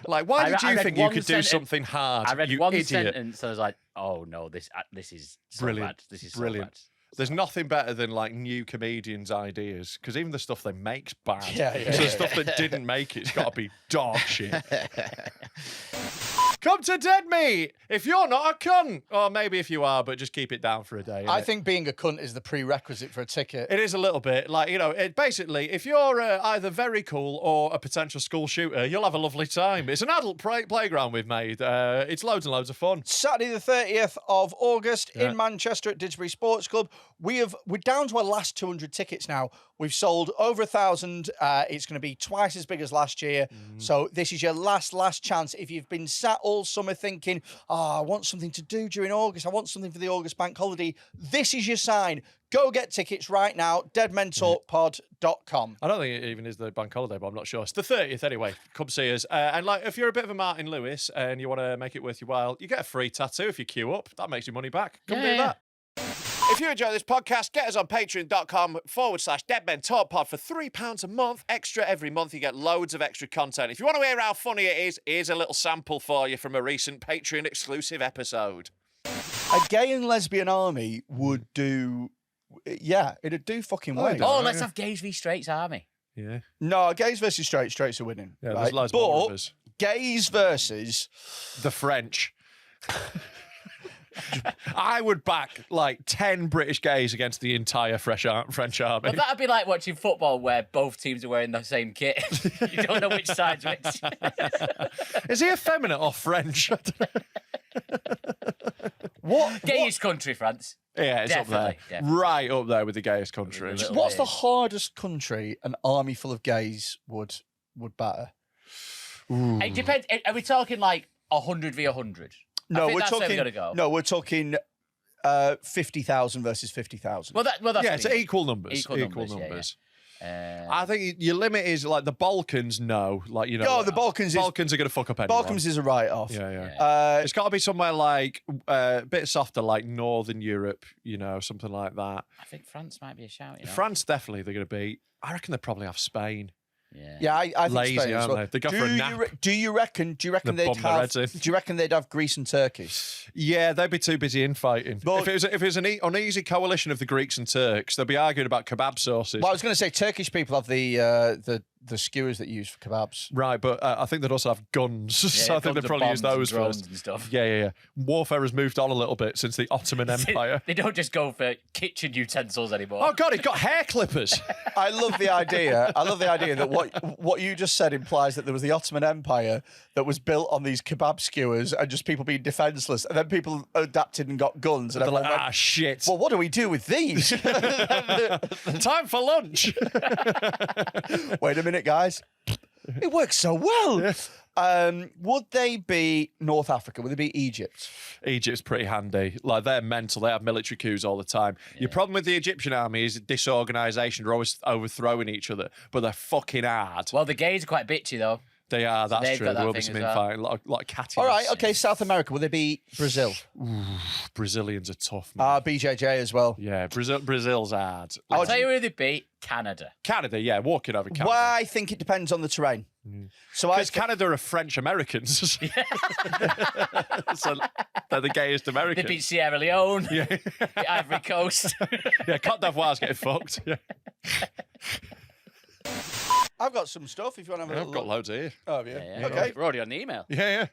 S1: Like, why did you think you could do something hard?
S5: I read
S1: you
S5: one
S1: idiot.
S5: sentence, and I was like, oh no, this is so
S1: Brilliant.
S5: bad. This is
S1: Brilliant.
S5: So bad.
S1: There's nothing better than like new comedians' ideas, because even the stuff they make's bad.
S2: Yeah,
S1: So the stuff that didn't make it's got to be dog shit. Come to Dead Meat if you're not a cunt, or maybe if you are, but just keep it down for a day.
S2: I
S1: innit?
S2: think being a cunt is the prerequisite for a ticket.
S1: It is a little bit like, you know, basically, if you're either very cool or a potential school shooter, you'll have a lovely time. It's an adult playground we've made. It's loads and loads of fun.
S2: Saturday the 30th of August in Manchester at Didsbury Sports Club. We're down to our last 200 tickets now. We've sold over 1,000. It's going to be twice as big as last year. So this is your last chance. If you've been sat all summer thinking, I want something to do during August, I want something for the August bank holiday, this is your sign. Go get tickets right now, deadmentalkpod.com.
S1: I don't think it even is the bank holiday, but I'm not sure. It's the 30th anyway. Come see us. And like, if you're a bit of a Martin Lewis and you want to make it worth your while, you get a free tattoo if you queue up. That makes your money back. Come do that. If you enjoy this podcast, get us on patreon.com/deadmentalkpod for £3 a month. Extra every month. You get loads of extra content. If you want to hear how funny it is, here's a little sample for you from a recent Patreon exclusive episode.
S2: A gay and lesbian army would do, it'd do fucking well.
S5: Oh, let's have gays v straights army.
S1: Yeah.
S2: No, gays versus straights are winning.
S1: Yeah,
S2: right?
S1: there's loads more of
S2: But
S1: us.
S2: gays versus
S1: The French. I would back like 10 British gays against the entire French army.
S5: But that'd be like watching football where both teams are wearing the same kit. You don't know which side's which.
S1: Is he effeminate or French?
S2: what?
S5: Gayest country, France.
S1: Yeah, it's up there.
S5: Definitely.
S1: Right up there with the gayest country.
S5: Little
S2: What's the
S5: bit.
S2: hardest country an army full of gays would batter?
S5: It depends. Are we talking like 100 v 100?
S2: No,
S5: think
S2: we're
S5: that's where
S2: talking.
S5: we're gonna go.
S2: No, we're talking 50,000 versus 50,000.
S5: Well, that's
S1: Yeah,
S5: what
S1: it's
S5: I mean.
S1: equal numbers.
S5: Equal numbers, yeah,
S1: numbers.
S5: yeah.
S1: I think your limit is like the Balkans. No, like
S2: the Balkans
S1: are going to fuck up anyone.
S2: Balkans is a write-off.
S1: Yeah. It's got to be somewhere like a bit softer, like Northern Europe. Something like that.
S5: I think France might be a shout.
S1: France definitely they're going to beat. I reckon they probably have Spain.
S2: Yeah, I think
S1: Lazy,
S2: Spain as well.
S1: aren't they? They go for a nap.
S2: Do you reckon
S1: They
S2: they'd
S1: bum their
S2: have?
S1: heads in.
S2: Do you reckon they'd have Greece and Turkey?
S1: Yeah, they'd be too busy infighting.
S2: But-
S1: if it was an uneasy coalition of the Greeks and Turks, they'd be arguing about kebab sauces.
S2: Well, I was going to say Turkish people have the skewers that you use for kebabs.
S1: Right, but I think they'd also have guns, so I think
S5: guns
S1: they'd probably
S5: and
S1: use
S5: bombs and
S1: those
S5: drones
S1: first.
S5: and stuff.
S1: Yeah. Warfare has moved on a little bit since the Ottoman Empire.
S5: They don't just go for kitchen utensils anymore.
S1: Oh God, he got hair clippers.
S2: I love the idea. That what you just said implies that there was the Ottoman Empire that was built on these kebab skewers and just people being defenseless, and then people adapted and got guns. And
S1: They're
S2: everyone
S1: like,
S2: went,
S1: shit.
S2: well, what do we do with these?
S1: Time for lunch.
S2: Wait a minute, guys. It works so well. Would they be North Africa? Would they be Egypt?
S1: Egypt's pretty handy. Like, they're mental. They have military coups all the time. Your problem with the Egyptian army is disorganisation. They're always overthrowing each other, but they're fucking hard.
S5: Well, the gays are quite bitchy though.
S1: They are, that's
S5: they've
S1: true.
S5: got
S1: There
S5: that
S1: will be
S5: thing
S1: some
S5: as well.
S1: infighting, a lot of cattiness.
S2: All right, okay. South America. Would they be Brazil?
S1: Brazilians are tough, man.
S2: BJJ as well.
S1: Yeah, Brazil's hard.
S5: I'll tell you who they'd beat. Canada.
S1: Canada, yeah, walking over Canada.
S2: Well, I think it depends on the terrain. So
S1: Because Canada are French Americans. So they're the gayest
S5: They
S1: Americans.
S5: beat Sierra Leone.
S1: Yeah.
S5: The Ivory Coast.
S1: Yeah, Cote d'Ivoire's getting fucked. Yeah.
S2: I've got some stuff if you want to have a
S1: I've
S2: little
S1: got
S2: look.
S1: loads here.
S2: Oh, yeah.
S5: Yeah,
S2: Okay.
S5: We're already on the email.
S1: Yeah.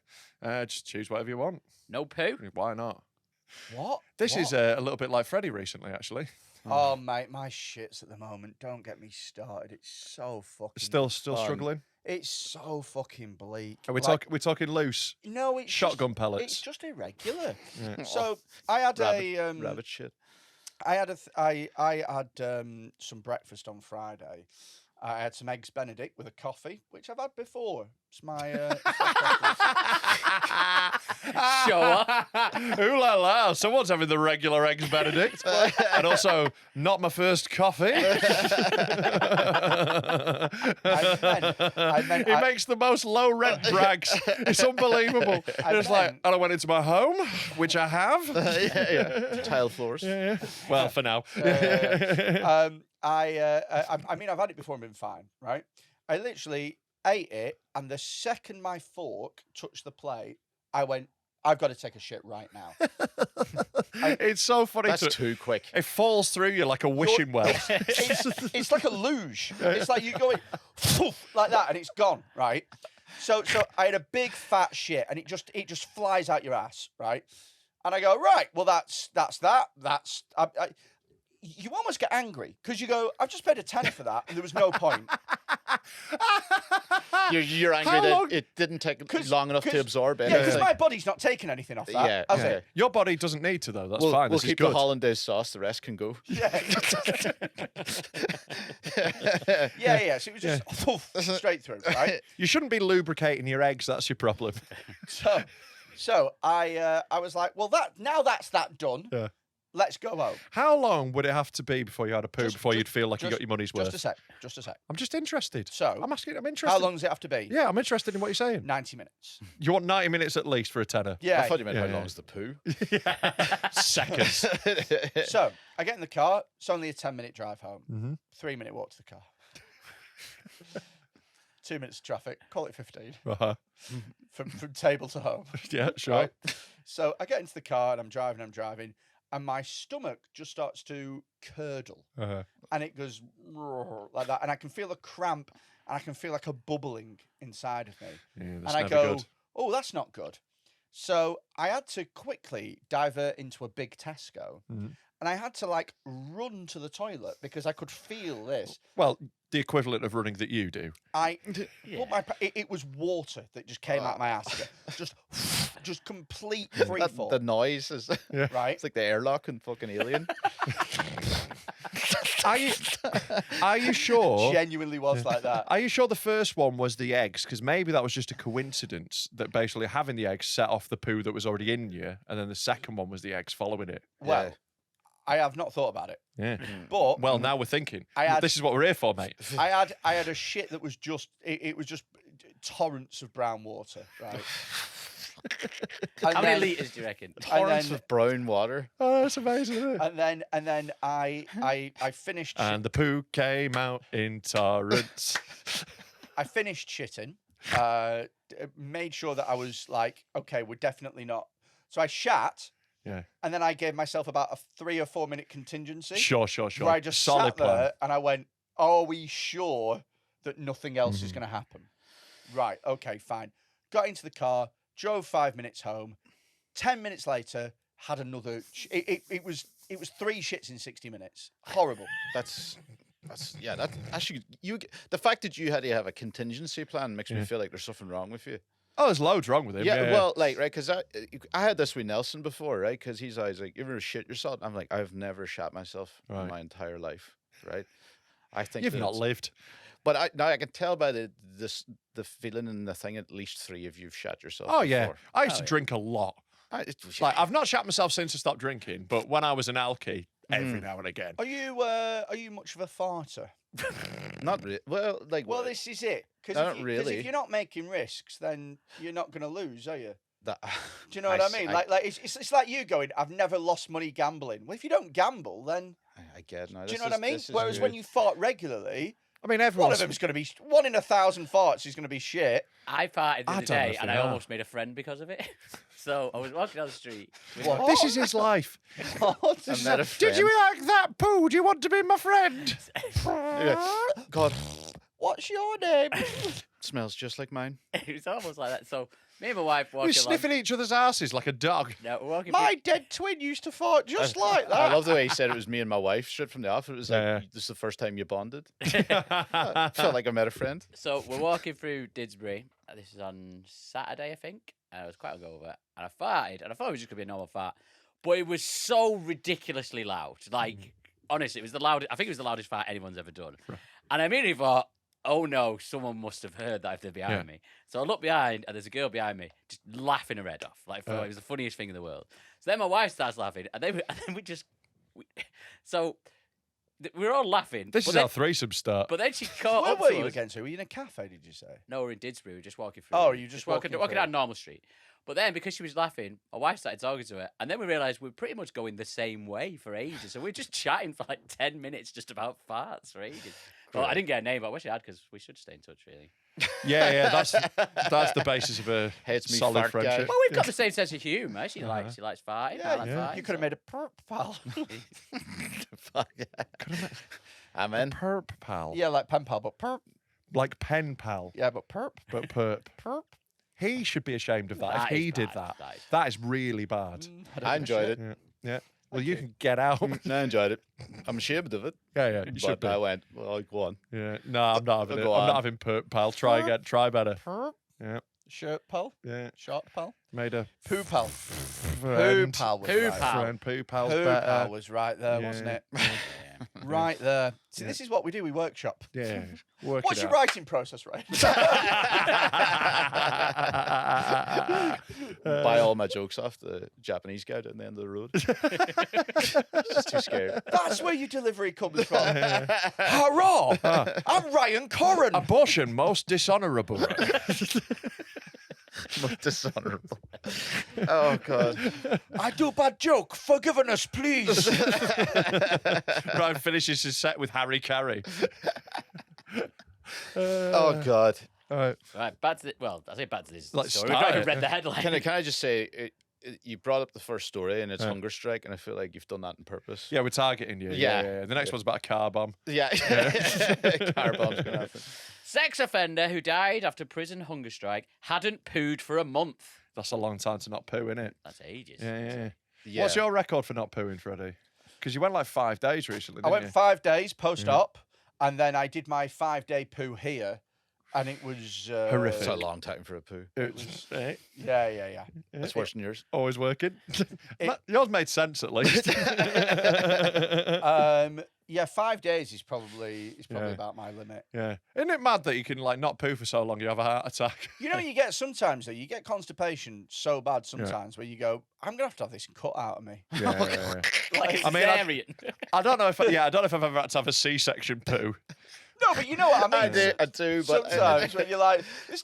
S1: Just choose whatever you want.
S5: No poo.
S1: Why not?
S2: What?
S1: This
S2: What?
S1: is a little bit like Freddy recently, actually.
S2: Oh, mate, my shits at the moment. Don't get me started. It's so fucking.
S1: Still
S2: fun.
S1: struggling.
S2: It's so fucking bleak.
S1: Are we
S2: Like,
S1: we're talking loose?
S2: No, it's
S1: Shotgun
S2: just,
S1: pellets.
S2: It's just irregular.
S1: Yeah.
S2: So I had
S3: Rabbit shit.
S2: I had some breakfast on Friday. I had some eggs Benedict with a coffee, which I've had before. It's my
S5: Show up.
S1: Ooh la la! Someone's having the regular eggs Benedict, and also not my first coffee.
S2: I meant
S1: He makes the most low rent brags. It's unbelievable. It's like,
S2: meant-
S1: and I went into my home, which I have.
S3: Yeah. Tile floors.
S1: Yeah. Well, for now.
S2: I mean, I've had it before and been fine, right? I literally ate it, and the second my fork touched the plate, I went, I've got to take a shit right now.
S1: It's so funny.
S3: That's too quick.
S1: It falls through you like a wishing well.
S2: It's like a luge. It's like you go in like that, and it's gone, right? So I had a big fat shit, and it just flies out your ass, right? And I go, right, well that's that. You almost get angry because you go, I've just paid a tenner for that, and there was no point.
S3: You're angry
S1: How
S3: that
S1: long-
S3: it didn't take long enough to absorb
S2: Yeah,
S3: anything.
S2: because my body's not taking anything off that.
S3: Yeah,
S2: has
S3: okay.
S2: it?
S1: Your body doesn't need to, though. That's
S3: We'll,
S1: fine.
S3: we'll
S1: This is
S3: keep
S1: good.
S3: the hollandaise sauce. The rest can go.
S2: Yeah. yeah. So it was just straight through, right?
S1: You shouldn't be lubricating your eggs. That's your problem.
S2: So I was like, well, that's that done.
S1: Yeah.
S2: Let's go home.
S1: How long would it have to be before you had a poo before you'd feel like you
S2: just-
S1: got your money's
S2: Just
S1: worth?
S2: a sec.
S1: I'm just interested.
S2: So,
S1: I'm interested.
S2: how long does it have to be?
S1: Yeah, I'm interested in what you're saying.
S2: 90 minutes.
S1: You want 90 minutes at least for a tenner?
S2: Yeah.
S3: I thought you meant
S1: Yeah,
S3: how
S1: yeah.
S3: long is the poo?
S1: Seconds.
S2: So I get in the car. It's only a 10-minute drive home.
S1: Mhm.
S2: 3-minute walk to the car. 2 minutes of traffic. Call it 15
S1: Uh-huh.
S2: from table to home.
S1: Yeah, sure.
S2: Right? So I get into the car and I'm driving, and my stomach just starts to curdle,
S1: Uh-huh.
S2: and it goes like that, and I can feel a cramp, and I can feel like a bubbling inside of me,
S1: Yeah,
S2: and
S1: that's
S2: I
S1: never
S2: go,
S1: good.
S2: "Oh, that's not good." So I had to quickly divert into a big Tesco,
S1: Mhm.
S2: and I had to like run to the toilet because I could feel this.
S1: Well, the equivalent of running that you do.
S2: It was water that just came out my ass, again. just complete free
S3: That-
S2: fall,
S3: the noise is
S2: right?
S3: it's like the airlock in fucking Alien.
S1: Are you sure?
S2: Genuinely was like that.
S1: Are you sure the first one was the eggs? Because maybe that was just a coincidence that basically having the eggs set off the poo that was already in you, and then the second one was the eggs following it.
S2: Well, I have not thought about it.
S1: Yeah.
S2: But
S1: Well, now we're thinking.
S2: I had-
S1: This is what we're here for, mate.
S2: I had a shit that was just it was just torrents of brown water, right?
S5: How many litres do you reckon?
S3: Torrents of brown water.
S1: Oh, that's amazing, isn't it?
S2: And then I finished.
S1: And the poo came out in torrents.
S2: I finished shitting. Made sure that I was like, okay, we're definitely not. So I shat.
S1: Yeah.
S2: And then I gave myself about a 3 or 4 minute contingency.
S1: Sure.
S2: Where I just
S1: Solid
S2: sat
S1: plan.
S2: there and I went, are we sure that nothing else is going to happen? Right. Okay, fine. Got into the car, drove 5 minutes home. 10 minutes later, had another. It was 3 shits in 60 minutes. Horrible.
S3: That's actually the fact that you had to have a contingency plan makes me feel like there's something wrong with you.
S1: Oh, there's loads wrong with him.
S3: Yeah, well, like, right, because I had this with Nelson before, right? Because he's always like, you ever shit yourself? I'm like, I've never shat myself in my entire life, right? I think
S1: You've not lived.
S3: But now I can tell by the feeling and the thing. At least 3 of you've shat yourself.
S1: Oh, yeah.
S3: before.
S1: I used to drink a lot. Like, I've not shat myself since I stopped drinking, but when I was an alky, every now and again.
S2: Are you much of a farter?
S3: Not really. Well, like,
S2: Well, this is it.
S3: Not
S2: Because
S3: really.
S2: if you're not making risks, then you're not going to lose, are you?
S3: that,
S2: Do you know what I mean? Like it's like you going, I've never lost money gambling. Well, if you don't gamble, then
S3: I get it now.
S2: do you know what I mean? Whereas when you fart regularly,
S1: I mean,
S2: one
S1: everyone's...
S2: of them's going to be 1 in 1,000 farts is going to be shit.
S5: I farted the
S1: I
S5: other
S1: don't know
S5: day
S1: if
S5: and
S1: they
S5: I
S1: are.
S5: almost made a friend because of it. So I was walking down the street. with
S2: What?
S5: my-
S1: This is his life.
S3: I'm not a
S1: Did you like that poo? Do you want to be my friend?
S3: God,
S2: What's your name?
S3: smells just like mine.
S5: It was almost like that. So me and my wife
S1: We're
S5: walking along.
S1: sniffing each other's asses like a dog.
S5: No, we're walking.
S2: My dead twin used to fart just like that.
S3: I love the way he said it was me and my wife straight from the off. It was like,
S1: Yeah.
S3: this is the first time you bonded. I felt like I met a friend.
S5: So we're walking through Didsbury. This is on Saturday, I think. And I was quite hungover. And I farted. And I thought it was just going to be a normal fart. But it was so ridiculously loud. Like, honestly, it was the loudest. I think it was the loudest fart anyone's ever done. And I immediately thought, oh no, someone must have heard that if they're behind me. So I look behind and there's a girl behind me just laughing her head off. Like, it was the funniest thing in the world. So then my wife starts laughing. And then we were all laughing.
S1: This
S5: but
S1: is
S5: then,
S1: how threesomes start.
S5: But then she caught
S2: Where
S5: up
S2: were
S5: to
S2: you
S5: us.
S2: again? So were you in a cafe? Did you say?
S5: No, we're in Didsbury. We were just walking through.
S2: Oh, you just
S5: walking
S2: walking
S5: down
S2: through.
S5: normal street. But then, because she was laughing, my wife started talking to her, and then we realised we're pretty much going the same way for ages. So we're just chatting for like 10 minutes just about farts for ages. Well, I didn't get a name, but I wish I had because we should stay in touch, really.
S1: Yeah, that's the basis of a
S3: Hey, it's me,
S1: solid
S3: fart guy.
S1: friendship.
S5: Well, we've got the same sense of humour. She likes farting. I like farting.
S2: You could have made a perp pal.
S3: Fuck yeah. I'm in.
S1: Perp pal.
S2: Yeah, like pen pal, but perp.
S1: Like pen pal,
S2: Yeah, but perp.
S1: but perp.
S2: Perp.
S1: He should be ashamed of that.
S5: That
S1: If
S5: is
S1: he did
S5: bad.
S1: that,
S5: That is
S1: that is really bad.
S3: I enjoyed it.
S1: Yeah. Well, you can get out.
S3: No, I enjoyed it. I'm ashamed of it.
S1: Yeah, you should
S3: But I
S1: be.
S3: went, well, go on.
S1: Yeah. No, I'm not having it.
S3: Go
S1: I'm
S3: on.
S1: not having perp pal. Try again. Try better.
S2: Perp.
S1: Yeah.
S2: Shirt pal.
S1: Yeah.
S2: Short pal.
S1: Made a
S2: Poo pal. Poo
S1: friend.
S2: pal was
S5: Poo
S2: right.
S5: pal.
S1: Friend. Poo pal's
S2: Poo
S1: better.
S2: pal was right there, wasn't it? Right there. See, this is what we do. We workshop.
S1: Yeah. Work
S2: What's
S1: it
S2: your
S1: out.
S2: writing process, right?
S3: Buy all my jokes off the Japanese guy down the end of the road. Just too scared.
S2: That's where your delivery comes from. Hurrah! I'm Ryan Corran.
S1: Abortion most dishonourable.
S3: Most dishonourable. Oh, God.
S2: I do bad joke. Forgiven us, please.
S1: Ryan finishes his set with Harry Carey.
S3: Oh, God.
S1: All right.
S5: Right, back to I say back to this
S1: Let's
S5: story.
S1: start
S5: We've not
S1: it.
S5: even read the headline.
S3: Can I just say, you brought up the first story and it's hunger strike, and I feel like you've done that on purpose.
S1: Yeah, we're targeting you.
S3: Yeah.
S1: The next one's about a car bomb.
S3: Yeah. Car bomb's going to happen.
S5: Sex offender who died after prison hunger strike hadn't pooed for a month.
S1: That's a long time to not poo, innit?
S5: That's ages.
S1: Yeah.
S3: Yeah.
S1: What's your record for not pooing, Freddie? Because you went like 5 days recently,
S2: I
S1: didn't
S2: went
S1: you?
S2: 5 days post-op, and then I did my 5-day poo here. and it was
S1: Horrific.
S3: It's a long time for a poo.
S1: It was,
S2: Yeah.
S3: That's worse than yours.
S1: always working. Yours made sense at least.
S2: Yeah, 5 days is probably about my limit.
S1: Yeah. Isn't it mad that you can like not poo for so long you have a heart attack?
S2: You know, you get sometimes though, you get constipation so bad sometimes where you go, I'm gonna have to have this cut out of me.
S1: Yeah.
S5: Like
S1: I mean,
S5: cesarean.
S1: I don't know if I don't know if I've ever had to have a C-section poo.
S2: No, but you know what I mean.
S3: I do, but
S2: Sometimes when you're like, this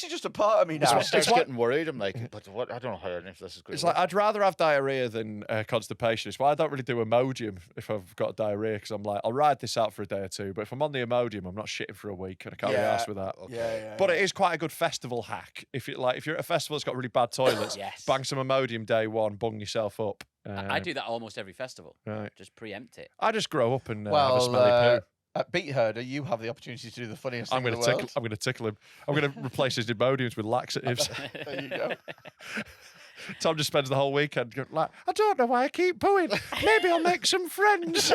S2: is just a part of me now.
S3: I start getting worried. I'm like, but what? I don't know how if this is good.
S1: It's like I'd rather have diarrhea than constipation. It's why I don't really do Imodium if I've got diarrhea because I'm like, I'll ride this out for a day or two. But if I'm on the Imodium, I'm not shitting for a week and I can't be arsed with that.
S2: Yeah.
S1: But it is quite a good festival hack. If you're at a festival that's got really bad toilets,
S5: Yes.
S1: bang some Imodium day one, bung yourself up.
S5: I do that almost every festival.
S1: Right.
S5: Just preempt it.
S1: I just grow up and have a smelly poo.
S2: At Beat Herder, you have the opportunity to do the funniest
S1: I'm
S2: thing
S1: going
S2: in the world.
S1: to tickle him. I'm going to replace his Imodiums with laxatives.
S2: There you go.
S1: Tom just spends the whole weekend going like, I don't know why I keep pooing. Maybe I'll make some friends.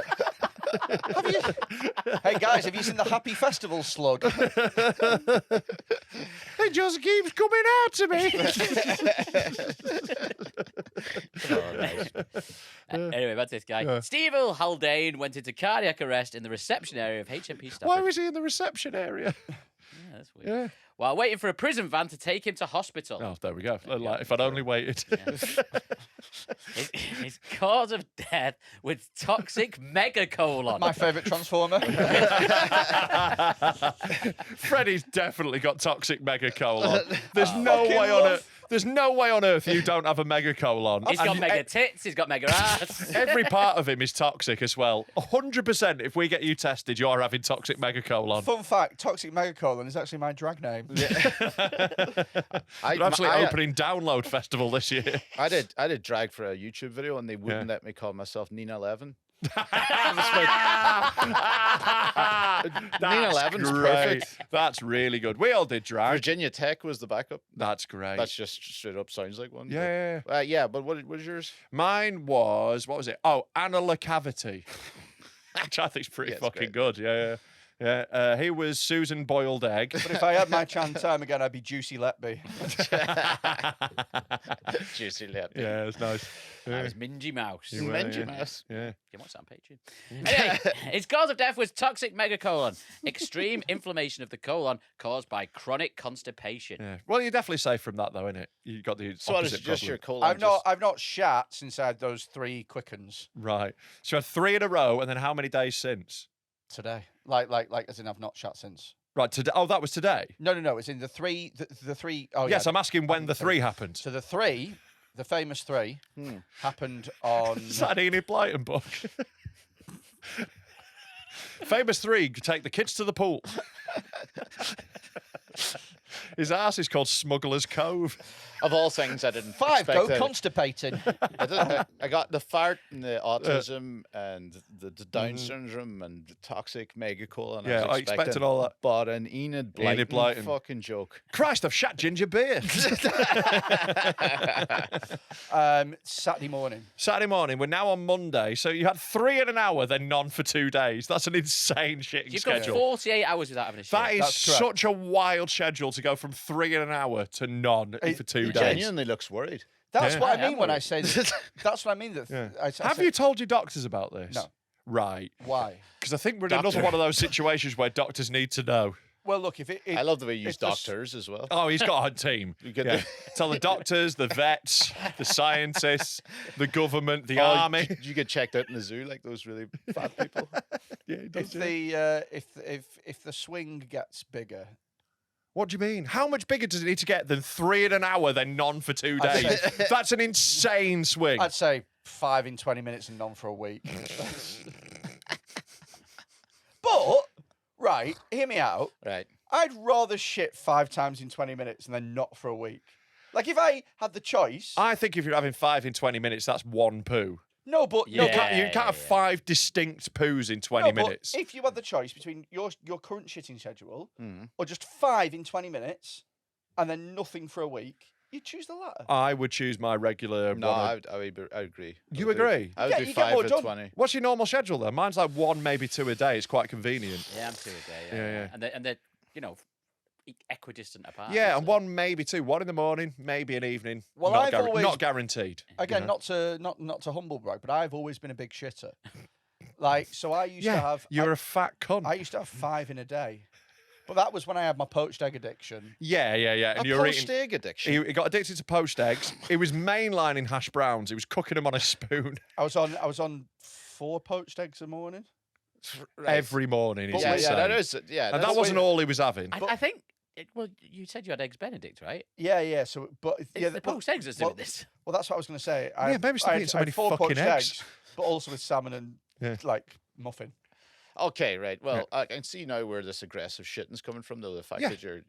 S2: Hey guys, have you seen the Happy Festival slug?
S1: It just keeps coming out to me.
S5: Anyway, back to this guy. Steve Haldane went into cardiac arrest in the reception area of HMP Stafford.
S1: Why was he in the reception area?
S5: Yeah, that's weird.
S1: Yeah.
S5: While waiting for a prison van to take him to hospital.
S1: Oh, there we go. Like, if I'd only waited.
S5: His cause of death was toxic megacolon.
S2: My favourite Transformer.
S1: Freddy's definitely got toxic megacolon. There's There's no way on earth you don't have a megacolon.
S5: He's got mega tits, he's got mega ass.
S1: Every part of him is toxic as well. 100%, if we get you tested, you're having toxic megacolon.
S2: Fun fact, toxic megacolon is actually my drag name.
S1: They're actually opening Download Festival this year.
S3: I did drag for a YouTube video and they wouldn't let me call myself Nina 11. Nina 11's perfect.
S1: That's really good. We all did drag.
S3: Virginia Tech was the backup.
S1: That's great.
S3: That's just straight up sounds like one.
S1: Yeah.
S3: But what was yours?
S1: Mine was, what was it? Oh, annular cavity. Which I think's pretty fucking good. Yeah. He was Susan Boiled Egg.
S2: But if I had my time again, I'd be Juicy Letby.
S3: Juicy Letby.
S1: Yeah, it's nice.
S5: That was Mingy Mouse.
S3: Mingy Mouse.
S1: Yeah.
S5: You can watch that on Patreon. Anyway, his cause of death was toxic megacolon, extreme inflammation of the colon caused by chronic constipation.
S1: Yeah. Well, you're definitely safe from that, though, innit? You got the
S3: So it's
S1: opposite
S3: just
S1: problem.
S3: your colon.
S2: I've not shat since I had those 3 quickens
S1: Right. So you had 3 in a row, and then how many days since?
S2: today. Like as in I've not shat since.
S1: Right. Today. Oh, that was today.
S2: No. It's in the 3. The 3. Oh
S1: Yes,
S2: yeah.
S1: I'm asking when the 3 happened.
S2: So the 3, the famous 3, happened on.
S1: Is that an Enid Blyton book? Famous 3, take the kids to the pool. His ass is called Smuggler's Cove.
S3: Of all things, I didn't
S2: 5
S3: expect
S2: go
S3: that.
S2: constipating.
S3: I got the fart and the autism and the Down syndrome and the toxic megacolon.
S1: Yeah, I expected all that.
S3: But an Enid Blyton fucking joke.
S1: Christ, I've shat ginger beer.
S2: Saturday morning.
S1: Saturday morning, we're now on Monday, so you had 3 in an hour, then none for 2 days. That's an insane shitting
S5: You've got
S1: schedule.
S5: 48 hours without having a shit.
S1: That is
S2: That's correct.
S1: such a wild schedule to go from 3 in an hour to none for 2 days.
S3: Genuinely looks worried.
S2: That's
S1: Yeah.
S2: what
S5: I
S2: I mean
S5: am
S2: when I
S5: worried.
S2: say that's what I mean. That I
S1: Have
S2: say,
S1: you told your doctors about this?
S2: No.
S1: Right.
S2: Why?
S1: Because I think we're in another one of those situations where doctors need to know.
S2: Well, look, if it
S3: I love the way you use
S2: if there's-
S3: doctors as well.
S1: Oh, he's got a team.
S3: You get
S1: Yeah.
S3: the-
S1: Tell the doctors, the vets, the scientists, the government, the army.
S3: You get checked out in the zoo like those really fat people.
S1: Yeah, he does,
S2: if
S1: yeah.
S2: the if the swing gets bigger,
S1: What do you mean? How much bigger does it need to get than 3 in an hour, then none for 2
S2: I'd
S1: days?
S2: say-
S1: That's an insane swing.
S2: I'd say 5 in 20 minutes and none for a week. But right, hear me out.
S3: Right.
S2: I'd rather shit 5 times in 20 minutes and then not for a week. Like if I had the choice.
S1: I think if you're having 5 in 20 minutes, that's one poo.
S2: No, but
S1: You
S5: Yeah.
S1: can't have 5 distinct poos in 20
S2: no, but
S1: minutes.
S2: if you had the choice between your current shitting schedule or just 5 in 20 minutes and then nothing for a week, you'd choose the latter.
S1: I would choose my regular.
S3: No, I agree.
S1: You agree?
S3: I would
S2: Yeah,
S3: do
S2: you get
S3: 5
S2: more
S3: at
S2: done.
S3: 20.
S1: What's your normal schedule then? Mine's like 1, maybe 2 a day. It's quite convenient.
S5: Yeah, I'm 2 a day.
S1: Yeah.
S5: And they, you know, equidistant apart.
S1: Yeah, and
S5: usually.
S1: one, maybe two. One in the morning, maybe an evening.
S2: Well,
S1: not,
S2: I've always-
S1: not guaranteed.
S2: Again,
S1: you know?
S2: not to humble brag, but I've always been a big shitter. Like, so I used to have.
S1: You're a fat cunt.
S2: I used to have 5 in a day, but that was when I had my poached egg addiction.
S1: yeah. And
S3: A
S1: you're
S3: poached
S1: eating.
S3: egg addiction.
S1: He got addicted to poached eggs. He was mainlining hash browns. He was cooking them on a spoon
S2: I was on 4 poached eggs a morning.
S3: Right.
S1: every morning. He's
S3: yeah,
S1: insane.
S3: that is. Yeah,
S1: And that
S3: that's-
S1: wasn't all he was having.
S5: I think. Well, you said you had eggs Benedict, right?
S2: Yeah. So, but
S5: It's
S2: yeah,
S5: the
S2: but-
S5: poached eggs that's doing this.
S2: Well, that's what I was going to say.
S1: Yeah, maybe stop eating so many
S2: 4
S1: fucking
S2: poached
S1: eggs.
S2: but also with salmon and
S1: Yeah.
S2: like muffin.
S3: Okay, right. Well, I can see now where this aggressive shitting's coming from, though. The fact
S1: Yeah.
S3: that you're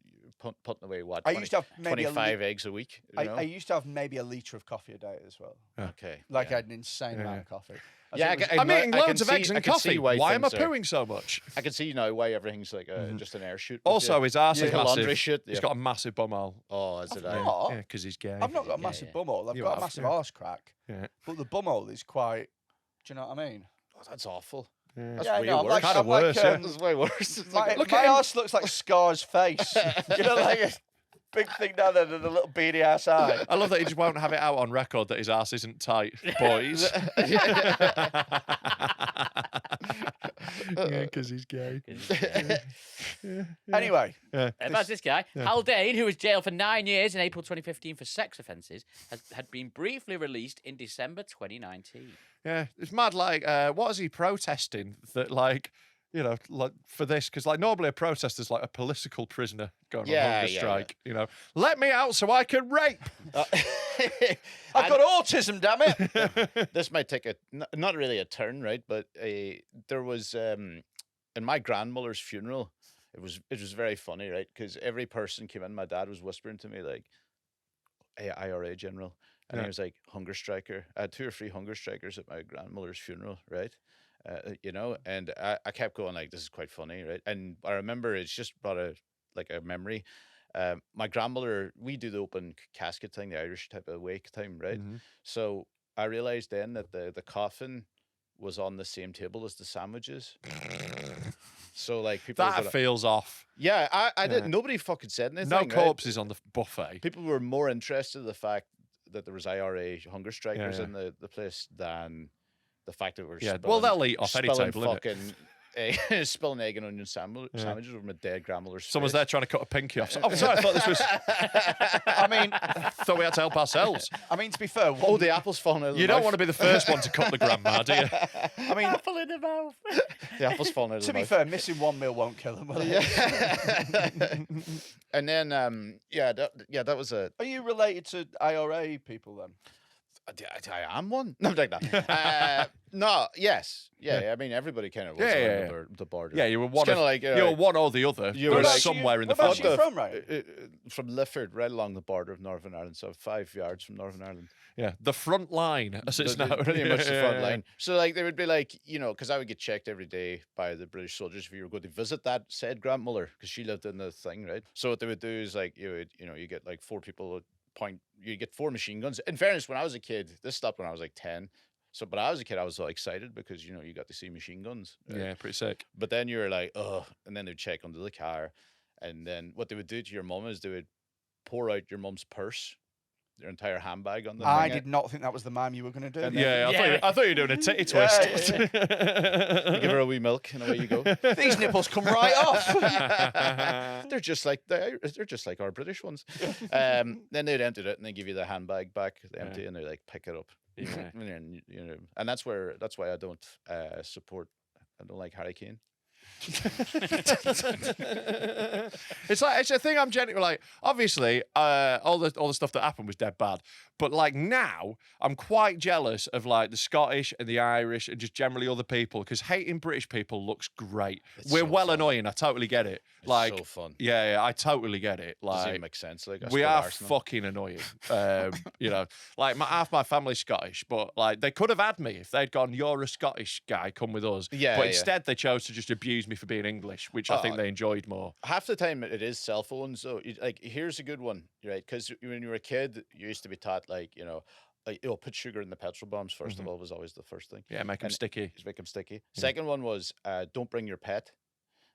S3: putting away what
S2: I used to have maybe
S3: 25 eggs a week. You know?
S2: I used to have maybe a litre of coffee a day as well.
S3: Okay.
S2: Like
S3: yeah.
S2: I had an insane amount of coffee.
S3: Yeah,
S2: it was-
S1: I'm
S3: I
S1: eating
S3: can
S1: loads of
S3: see-
S1: eggs
S3: I
S1: and
S3: can see
S1: coffee.
S3: why
S1: Why am I
S3: things are-
S1: pooing so much?
S3: I can see now why everything's like just an air shoot. with
S1: Also,
S3: you.
S1: his arse is
S3: Yeah. Laundry
S1: massive.
S3: shit,
S1: He's
S3: yeah.
S1: got a massive bumhole.
S3: Oh, is it?
S2: I've
S3: I?
S2: not.
S1: Yeah, because he's gay.
S2: I've not got a
S5: Yeah,
S2: massive
S5: yeah.
S2: bumhole. I've
S1: You
S2: got
S1: have,
S2: a massive
S1: yeah.
S2: arse crack.
S1: Yeah.
S2: But the bumhole is quite. Do you know what I mean?
S3: Oh, that's awful.
S1: Yeah.
S3: That's
S2: Yeah, I
S3: way
S2: know, I'm
S3: worse.
S2: like-
S1: Kinda
S2: I'm like,
S1: worse, yeah.
S3: This is way worse. It's
S2: My,
S3: like,
S1: look
S2: my
S1: at him.
S2: arse looks like Scar's face. You know, like a big thing down there and a little beady ass eye.
S1: I love that he just won't have it out on record that his ass isn't tight, boys. Yeah, because he's gay.
S2: Anyway,
S5: That's this guy. Haldane, who was jailed for 9 years in April 2015 for sex offences, had been briefly released in December 2019.
S1: Yeah, it's mad. Like, what is he protesting? That, like, you know, like for this, because like normally a protest is like a political prisoner going on
S3: Yeah,
S1: hunger
S3: yeah,
S1: strike. You know, let me out so I can rape.
S2: I've got autism, damn it.
S3: This might take a not really a turn, right? But there was in my grandmother's funeral. It was very funny, right? Because every person came in. My dad was whispering to me like, "Hey, IRA general," and he was like, "Hunger striker." I had 2 or 3 hunger strikers at my grandmother's funeral, right? You know, and I kept going like, "This is quite funny," right? And I remember it's just brought a memory. My grandmother, we do the open casket thing, the Irish type of wake time, right?
S1: Mhm.
S3: So I realized then that the coffin was on the same table as the sandwiches. So like people,
S1: That feels off.
S3: yeah, I
S1: Yeah.
S3: didn't. Nobody fucking said anything.
S1: No
S3: right?
S1: corpses on the buffet.
S3: People were more interested in the fact that there was IRA hunger strikers
S1: yeah.
S3: in the place than the fact that we're
S1: Yeah, well,
S3: spilling-
S1: they'll eat off any
S3: spilling
S1: table, innit?
S3: fucking spilling egg and onion sandwiches over my dead grandmother's
S1: Someone's
S3: face.
S1: there trying to cut a pinky off. Oh, sorry, I thought this was.
S2: I mean,
S1: thought we had to help ourselves.
S2: to be fair,
S3: Oh, the apple's falling out of the
S1: You don't
S3: mouth.
S1: want to be the first one to cut the grandma, do you?
S2: I mean,
S5: Apple in the mouth.
S3: The apple's falling out of
S2: to
S3: the
S2: be
S3: mouth.
S2: fair, missing 1 meal won't kill him. Will it?
S3: And then that was a
S2: Are you related to IRA people then?
S3: I am one. No, like that. No, yes, yeah. I mean, everybody kind of was
S1: Yeah,
S3: around
S1: yeah,
S3: the border.
S1: Yeah, you were
S3: It's
S1: one.
S3: kinda
S1: Of,
S3: like,
S1: you were one or the other.
S3: you
S1: There
S3: were
S1: was
S3: like-
S1: somewhere in the
S2: Whereabouts
S1: front.
S2: you from, right?
S3: From Lifford, right along the border of Northern Ireland, so 5 yards from Northern Ireland.
S1: Yeah, the front line, as it's known.
S3: Pretty much the front
S1: Yeah.
S3: line. So like they would be like, you know, because I would get checked every day by the British soldiers if you were going to visit that said grandmother, because she lived in the thing, right? So what they would do is like you get like 4 people point, you get 4 machine guns. In fairness, when I was a kid, this stopped when I was like 10. So, but I was a kid, I was so excited because you got to see machine guns. right?
S1: Yeah, pretty sick.
S3: But then you were like, oh, and then they'd check under the car, and then what they would do to your mum is they would pour out your mum's purse, their entire handbag on the
S2: I
S3: thing.
S2: did not think that was the mime you were going to do.
S3: And
S1: Yeah,
S5: Yeah.
S1: I thought you were doing a titty
S2: Yeah,
S1: twist.
S3: You give her a wee milk, and away you go.
S2: These nipples come right off.
S3: They're just like they're just like our British ones. Then they'd empty it, and they give you the handbag back, empty, and they like pick it up.
S1: Yeah.
S3: And, and that's why I don't support. I don't like Harry Kane.
S1: It's a thing I'm genuinely like. Obviously, all the stuff that happened was dead bad. But like now, I'm quite jealous of like the Scottish and the Irish and just generally other people because hating British people looks great.
S3: It's
S1: We're
S3: so
S1: well
S3: fun.
S1: annoying. I totally get it.
S3: It's
S1: Like,
S3: so fun.
S1: yeah, I totally get it.
S3: Doesn't
S1: Like,
S3: even make sense. Like I
S1: we
S3: support
S1: are
S3: Arsenal.
S1: fucking annoying. Like half my family's Scottish, but like they could have had me if they'd gone, "You're a Scottish guy, come with us."
S3: Yeah,
S1: but
S3: yeah.
S1: instead they chose to just abuse me for being English, which I think
S3: Oh,
S1: they enjoyed more.
S3: Half the time it is cell phones. So like, here's a good one, right? Because when you were a kid, you used to be taught like, put sugar in the petrol bombs 1st of all was always the first thing.
S1: Yeah, make them
S3: And-
S1: sticky.
S3: Just make them sticky. Second one was don't bring your pet.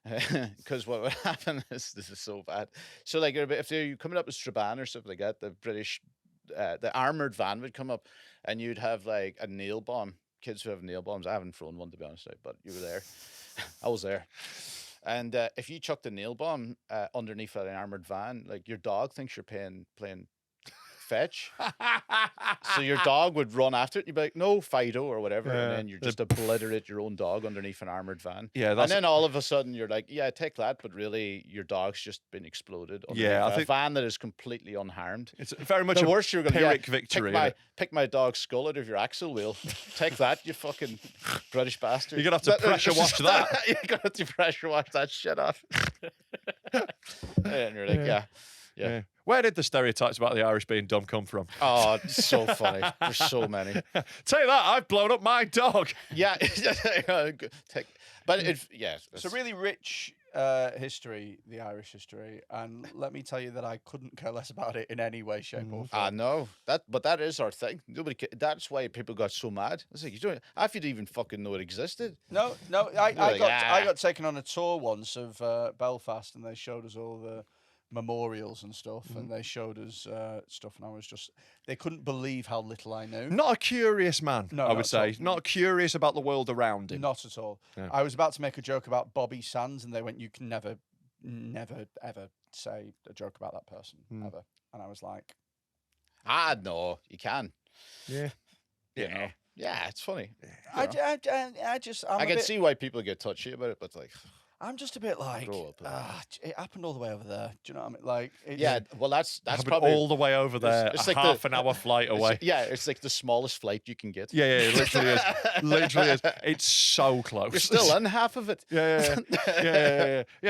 S3: Because what would happen is this is so bad. So like if you're coming up with Strabane or something like that, the British, the armored van would come up, and you'd have like a nail bomb. Kids who have nail bombs. I haven't thrown one to be honest, but you were there. I was there. And if you chucked a nail bomb underneath an armored van, like your dog thinks you're playing fetch. So your dog would run after it. You'd be like, no, Fido or whatever. And then you just obliterate your own dog underneath an armored van.
S1: Yeah,
S3: and then all of a sudden you're like, yeah, take that. But really, your dog's just been exploded underneath
S1: I
S3: a
S1: think
S3: van that is completely unharmed.
S1: it's very much
S3: The
S1: a
S3: worst you're going to
S1: Pyrrhic victory.
S3: Pick my dog's skull out of your axle wheel. Take that, you fucking British bastard.
S1: You're going to have to pressure wash that.
S3: You're going to have to pressure wash that shit off. And you're like, yeah.
S1: Where did the stereotypes about the Irish being dumb come from?
S3: Oh, it's so funny. There's so many.
S1: Tell you that, I've blown up my dog.
S3: Yeah. But
S2: it's a really rich history, the Irish history, and let me tell you that I couldn't care less about it in any way, shape, or form.
S3: I know but that is our thing. That's why people got so mad. It's like, you don't. I didn't even fucking know it existed.
S2: No, I got taken on a tour once of Belfast, and they showed us all the memorials and stuff, and they showed us stuff, and I was just, they couldn't believe how little I knew.
S1: Not a curious man,
S2: No,
S1: I
S2: not
S1: would
S2: at
S1: say.
S2: all.
S1: Not curious about the world around him.
S2: Not at all.
S1: Yeah.
S2: I was about to make a joke about Bobby Sands, and they went, you can never, ever say a joke about that person, ever. And I was like,
S3: No, you can.
S1: Yeah.
S3: You know. Yeah, it's funny.
S2: I can
S3: see why people get touchy about it, but like,
S2: I'm just a bit like,
S3: grow up.
S2: it happened all the way over there. Do you know what I mean? Like,
S3: well, that's
S1: Happened
S3: probably
S1: all the way over there,
S3: it's
S1: a
S3: like
S1: half an hour flight away.
S3: It's like the smallest flight you can get.
S1: Yeah, it literally is. Literally is. It's so close.
S3: You're still in half of it.
S1: Yeah.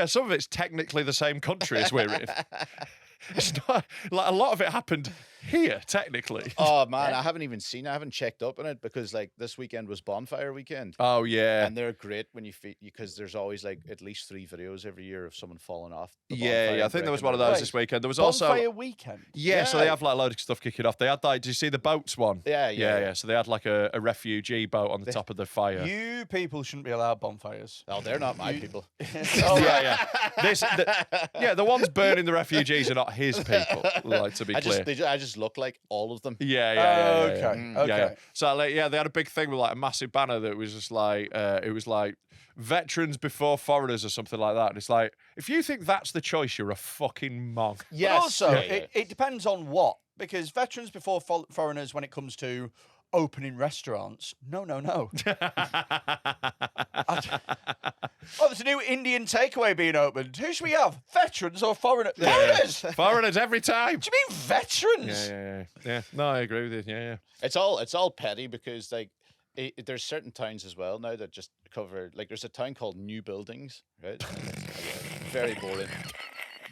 S1: Some of it's technically the same country as we're in. It's not like a lot of it happened here, technically.
S3: Oh man, I haven't checked up on it because like this weekend was bonfire weekend.
S1: Oh yeah,
S3: and they're great when you because there's always like at least 3 videos every year of someone falling off.
S1: Yeah. I think there was one of those this weekend. There was also
S2: bonfire weekend.
S1: Yeah, so they have like a load of stuff kicking off. They had like, did you see the boats one? Yeah. So they had like a refugee boat on the top of the fire.
S2: You people shouldn't be allowed bonfires.
S3: Oh, they're not my people.
S1: Yeah. The ones burning the refugees are not his people. Like, to be clear,
S3: I just look like all of them.
S2: Okay.
S1: So like, they had a big thing with like a massive banner that was just like it was like veterans before foreigners or something like that. And it's like, if you think that's the choice, you're a fucking monk.
S2: Yes. But also, it depends on what, because veterans before foreigners, when it comes to opening restaurants, no. There's a new Indian takeaway being opened. Who should we have? Veterans or foreigners? Foreigners!
S1: Foreigners every time.
S2: Do you mean veterans?
S1: Yeah. No, I agree with you. Yeah.
S3: It's all petty because like there's certain towns as well now that just cover, like there's a town called New Buildings, right? Very boring.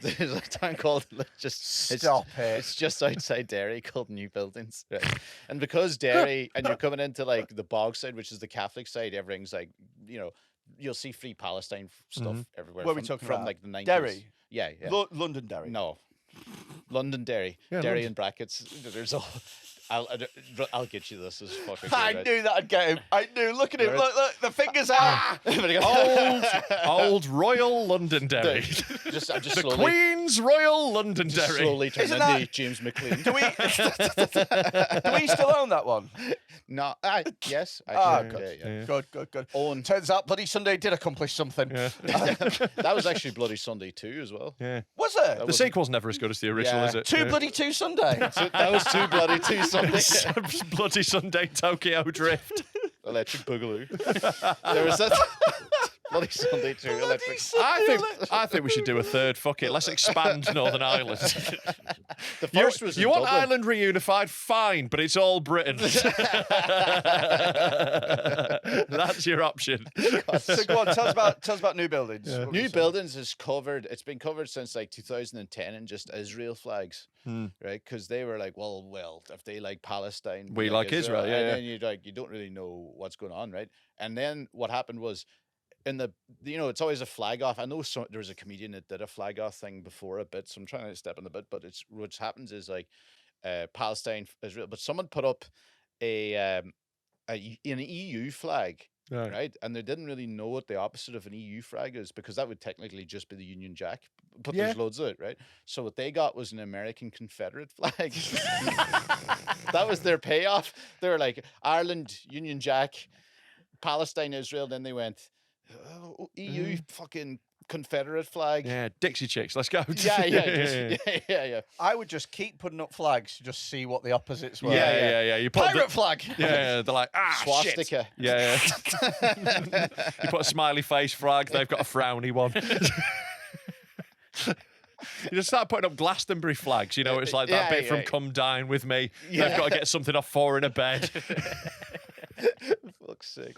S3: There's a town called it's just outside Derry called New Buildings, right? And because Derry, and you're coming into like the Bog side, which is the Catholic side, everything's like, you'll see Free Palestine stuff everywhere.
S2: What are we talking
S3: from
S2: about?
S3: like the 90s.
S2: Derry.
S3: Yeah.
S2: London Derry.
S3: No, London Derry.
S1: Yeah,
S3: Derry
S1: London.
S3: in brackets. There's all. I'll get you this. This is fucking.
S2: I knew that I'd get him. I knew. Look at him. Look, the fingers out.
S1: Old Royal Londonderry.
S3: Just
S1: The
S3: slowly,
S1: Queen's Royal Londonderry.
S3: slowly turn
S2: Isn't
S3: into
S2: that-
S3: James McLean.
S2: Do we still own that one?
S3: No, yes.
S2: Good.
S3: Yeah.
S2: Good.
S3: Owen.
S2: Turns out Bloody Sunday did accomplish something.
S1: Yeah.
S3: That was actually Bloody Sunday 2 as well.
S1: Yeah.
S2: Was it?
S1: The sequel's never as good as the original,
S3: Yeah.
S1: is it?
S2: Two Sunday.
S3: So that was 2 Bloody 2 Sundays.
S1: Bloody Sunday Tokyo Drift.
S3: Electric Boogaloo. There was that. Bloody Sunday 2 Electric.
S1: I think we should do a third. Fuck it. Let's expand Northern Ireland.
S3: The first was in
S1: you want
S3: Dublin.
S1: Ireland reunified? Fine, but it's all Britain. That's your option.
S2: So go on, tell us about New Buildings. What were you
S3: New
S2: saying?
S3: Buildings is covered. It's been covered since like 2010 in just Israel flags, right? Because they were like, well, if they like Palestine,
S1: We like Israel, yeah,
S3: And
S1: yeah.
S3: then you don't really know what's going on, right? And then what happened was, it's always a flag off. I know there was a comedian that did a flag off thing before a bit, so I'm trying to step on the bit. But what happens is like Palestine, Israel, but someone put up an EU flag
S1: Right.
S3: right? And they didn't really know what the opposite of an EU flag is, because that would technically just be the Union Jack, but
S1: Yeah.
S3: there's loads of it, right? So what they got was an American Confederate flag. That was their payoff. They were like, Ireland, Union Jack, Palestine, Israel. Then they went, EU fucking Confederate flag.
S1: Yeah, Dixie Chicks, let's go.
S3: Yeah.
S2: I would just keep putting up flags to just see what the opposites were.
S1: Yeah. You put
S2: Pirate flag.
S1: Yeah, they're like,
S3: Swastika.
S1: shit. Yeah. You put a smiley face flag, they've got a frowny one. You just start putting up Glastonbury flags, you know, it's like that bit from Come Dine With Me. They've got to get something off 4 in a bed.
S3: Fuck's sake.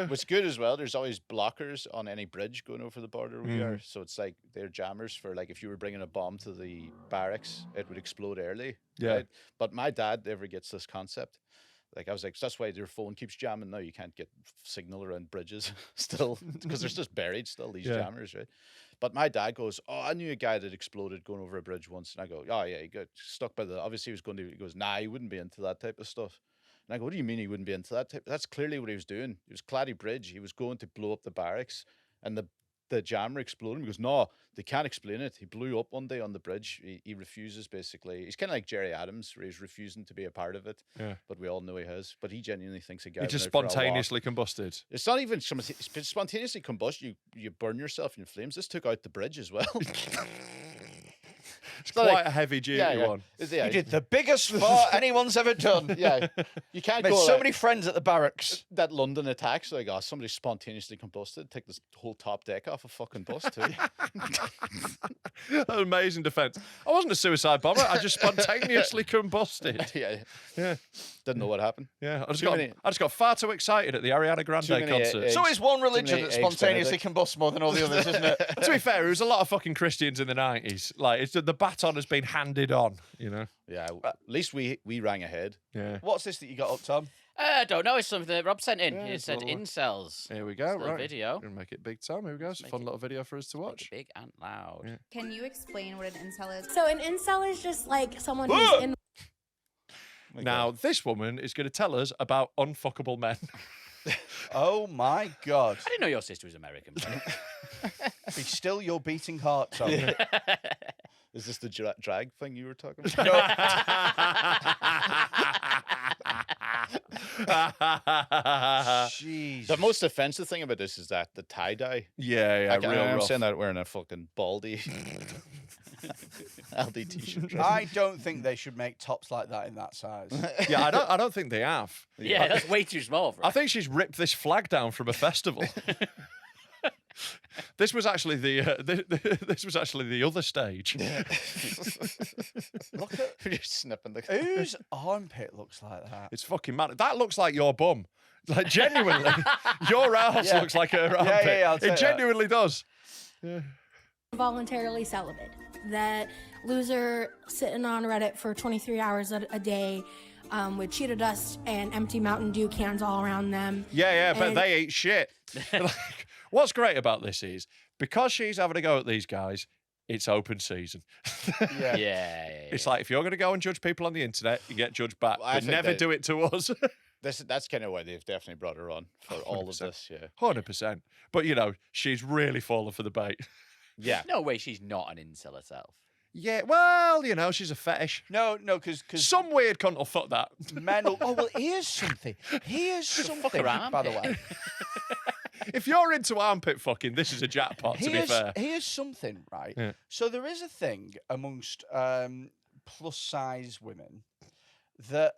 S3: What's good as well, there's always blockers on any bridge going over the border we are. So it's like they're jammers for, like, if you were bringing a bomb to the barracks, it would explode early.
S1: Yeah.
S3: Right? But my dad never gets this concept. Like, I was like, that's why your phone keeps jamming now. You can't get signal around bridges still, because there's just buried still, these jammers, right? But my dad goes, oh, I knew a guy that exploded going over a bridge once. And I go, oh, yeah, he got stuck by the, obviously he was going to, he goes, nah, he wouldn't be into that type of stuff. And I go, what do you mean he wouldn't be into that type? That's clearly what he was doing. It was Claddy Bridge. He was going to blow up the barracks, and the jammer exploded. He goes, no, they can't explain it. He blew up one day on the bridge. He refuses, basically. He's kind of like Jerry Adams, where he's refusing to be a part of it. Yeah. But we all know he has. But he genuinely thinks a guy.
S1: He just spontaneously combusted.
S3: It's not even spontaneously combust. You burn yourself in flames. This took out the bridge as well.
S1: It's quite a heavy duty one.
S2: You did the biggest fart anyone's ever done.
S3: Yeah, you can't
S2: Made
S3: go.
S2: so
S3: like,
S2: many friends at the barracks.
S3: that London attack, so like, oh, somebody spontaneously combusted, take this whole top deck off a fucking bus too.
S1: An amazing defense. I wasn't a suicide bomber. I just spontaneously combusted.
S3: Yeah. Didn't know what happened.
S1: Yeah, I just got far too excited at the Ariana Grande concert.
S2: So it's one religion that spontaneously combusts more than all the others, isn't it?
S1: To be fair, it was a lot of fucking Christians in the 90s. Like, it's the baton has been handed on, you know?
S3: Yeah, at least we rang ahead.
S1: Yeah.
S2: What's this that you got up, Tom?
S5: I don't know. It's something that Rob sent in.
S1: Yeah,
S5: It said incels.
S1: Here we go.
S5: It's a
S1: Right.
S5: video.
S1: We're going to make it big time. Here we go. It's a fun little video for us to watch.
S5: Big and loud.
S1: Yeah.
S6: Can you explain what an incel is?
S7: So an incel is just like someone who's in.
S1: Now, this woman is going to tell us about unfuckable men.
S2: Oh my God.
S5: I didn't know your sister was American.
S2: Be still your beating heart, Tom.
S3: Is this the drag thing you were talking about?
S2: Jeez.
S3: The most offensive thing about this is that the tie-dye.
S1: Yeah, real
S3: I'm
S1: rough.
S3: saying that wearing a fucking baldy LD t-shirt.
S2: I don't think they should make tops like that in that size.
S1: Yeah, I don't think they have.
S5: Yeah, that's way too small for
S1: I
S5: it.
S1: think she's ripped this flag down from a festival. This was actually this was actually the other stage.
S2: Look at
S3: You're snipping the.
S2: whose armpit looks like that.
S1: It's fucking mad. That looks like your bum. Like, genuinely, your ass looks like her armpit.
S2: I'll take
S1: It genuinely does.
S7: Voluntarily celibate. That loser sitting on Reddit for 23 hours a day with Cheetah dust and empty Mountain Dew cans all around them.
S1: Yeah, but
S7: And-
S1: they eat shit. Like, what's great about this is, because she's having a go at these guys, it's open season.
S5: Yeah.
S1: It's like, if you're going to go and judge people on the internet, you get judged back.
S3: Well, I
S1: But
S3: think
S1: never
S3: that-
S1: do it to us.
S3: That's kind of why they've definitely brought her on for all of
S1: 100%.
S3: this. Yeah.
S1: 100%. But, you know, she's really fallen for the bait.
S3: Yeah.
S5: No way she's not an incel herself.
S1: Yeah, well, you know, she's a fetish.
S2: No, because
S1: Some weird cunt will fuck that.
S2: men. Oh well, here's something. Here's something.
S5: her
S2: By the
S5: armpit.
S2: way,
S1: If you're into armpit fucking, this is a jackpot, to be fair.
S2: here's something, right?
S1: Yeah.
S2: So there is a thing amongst plus size women that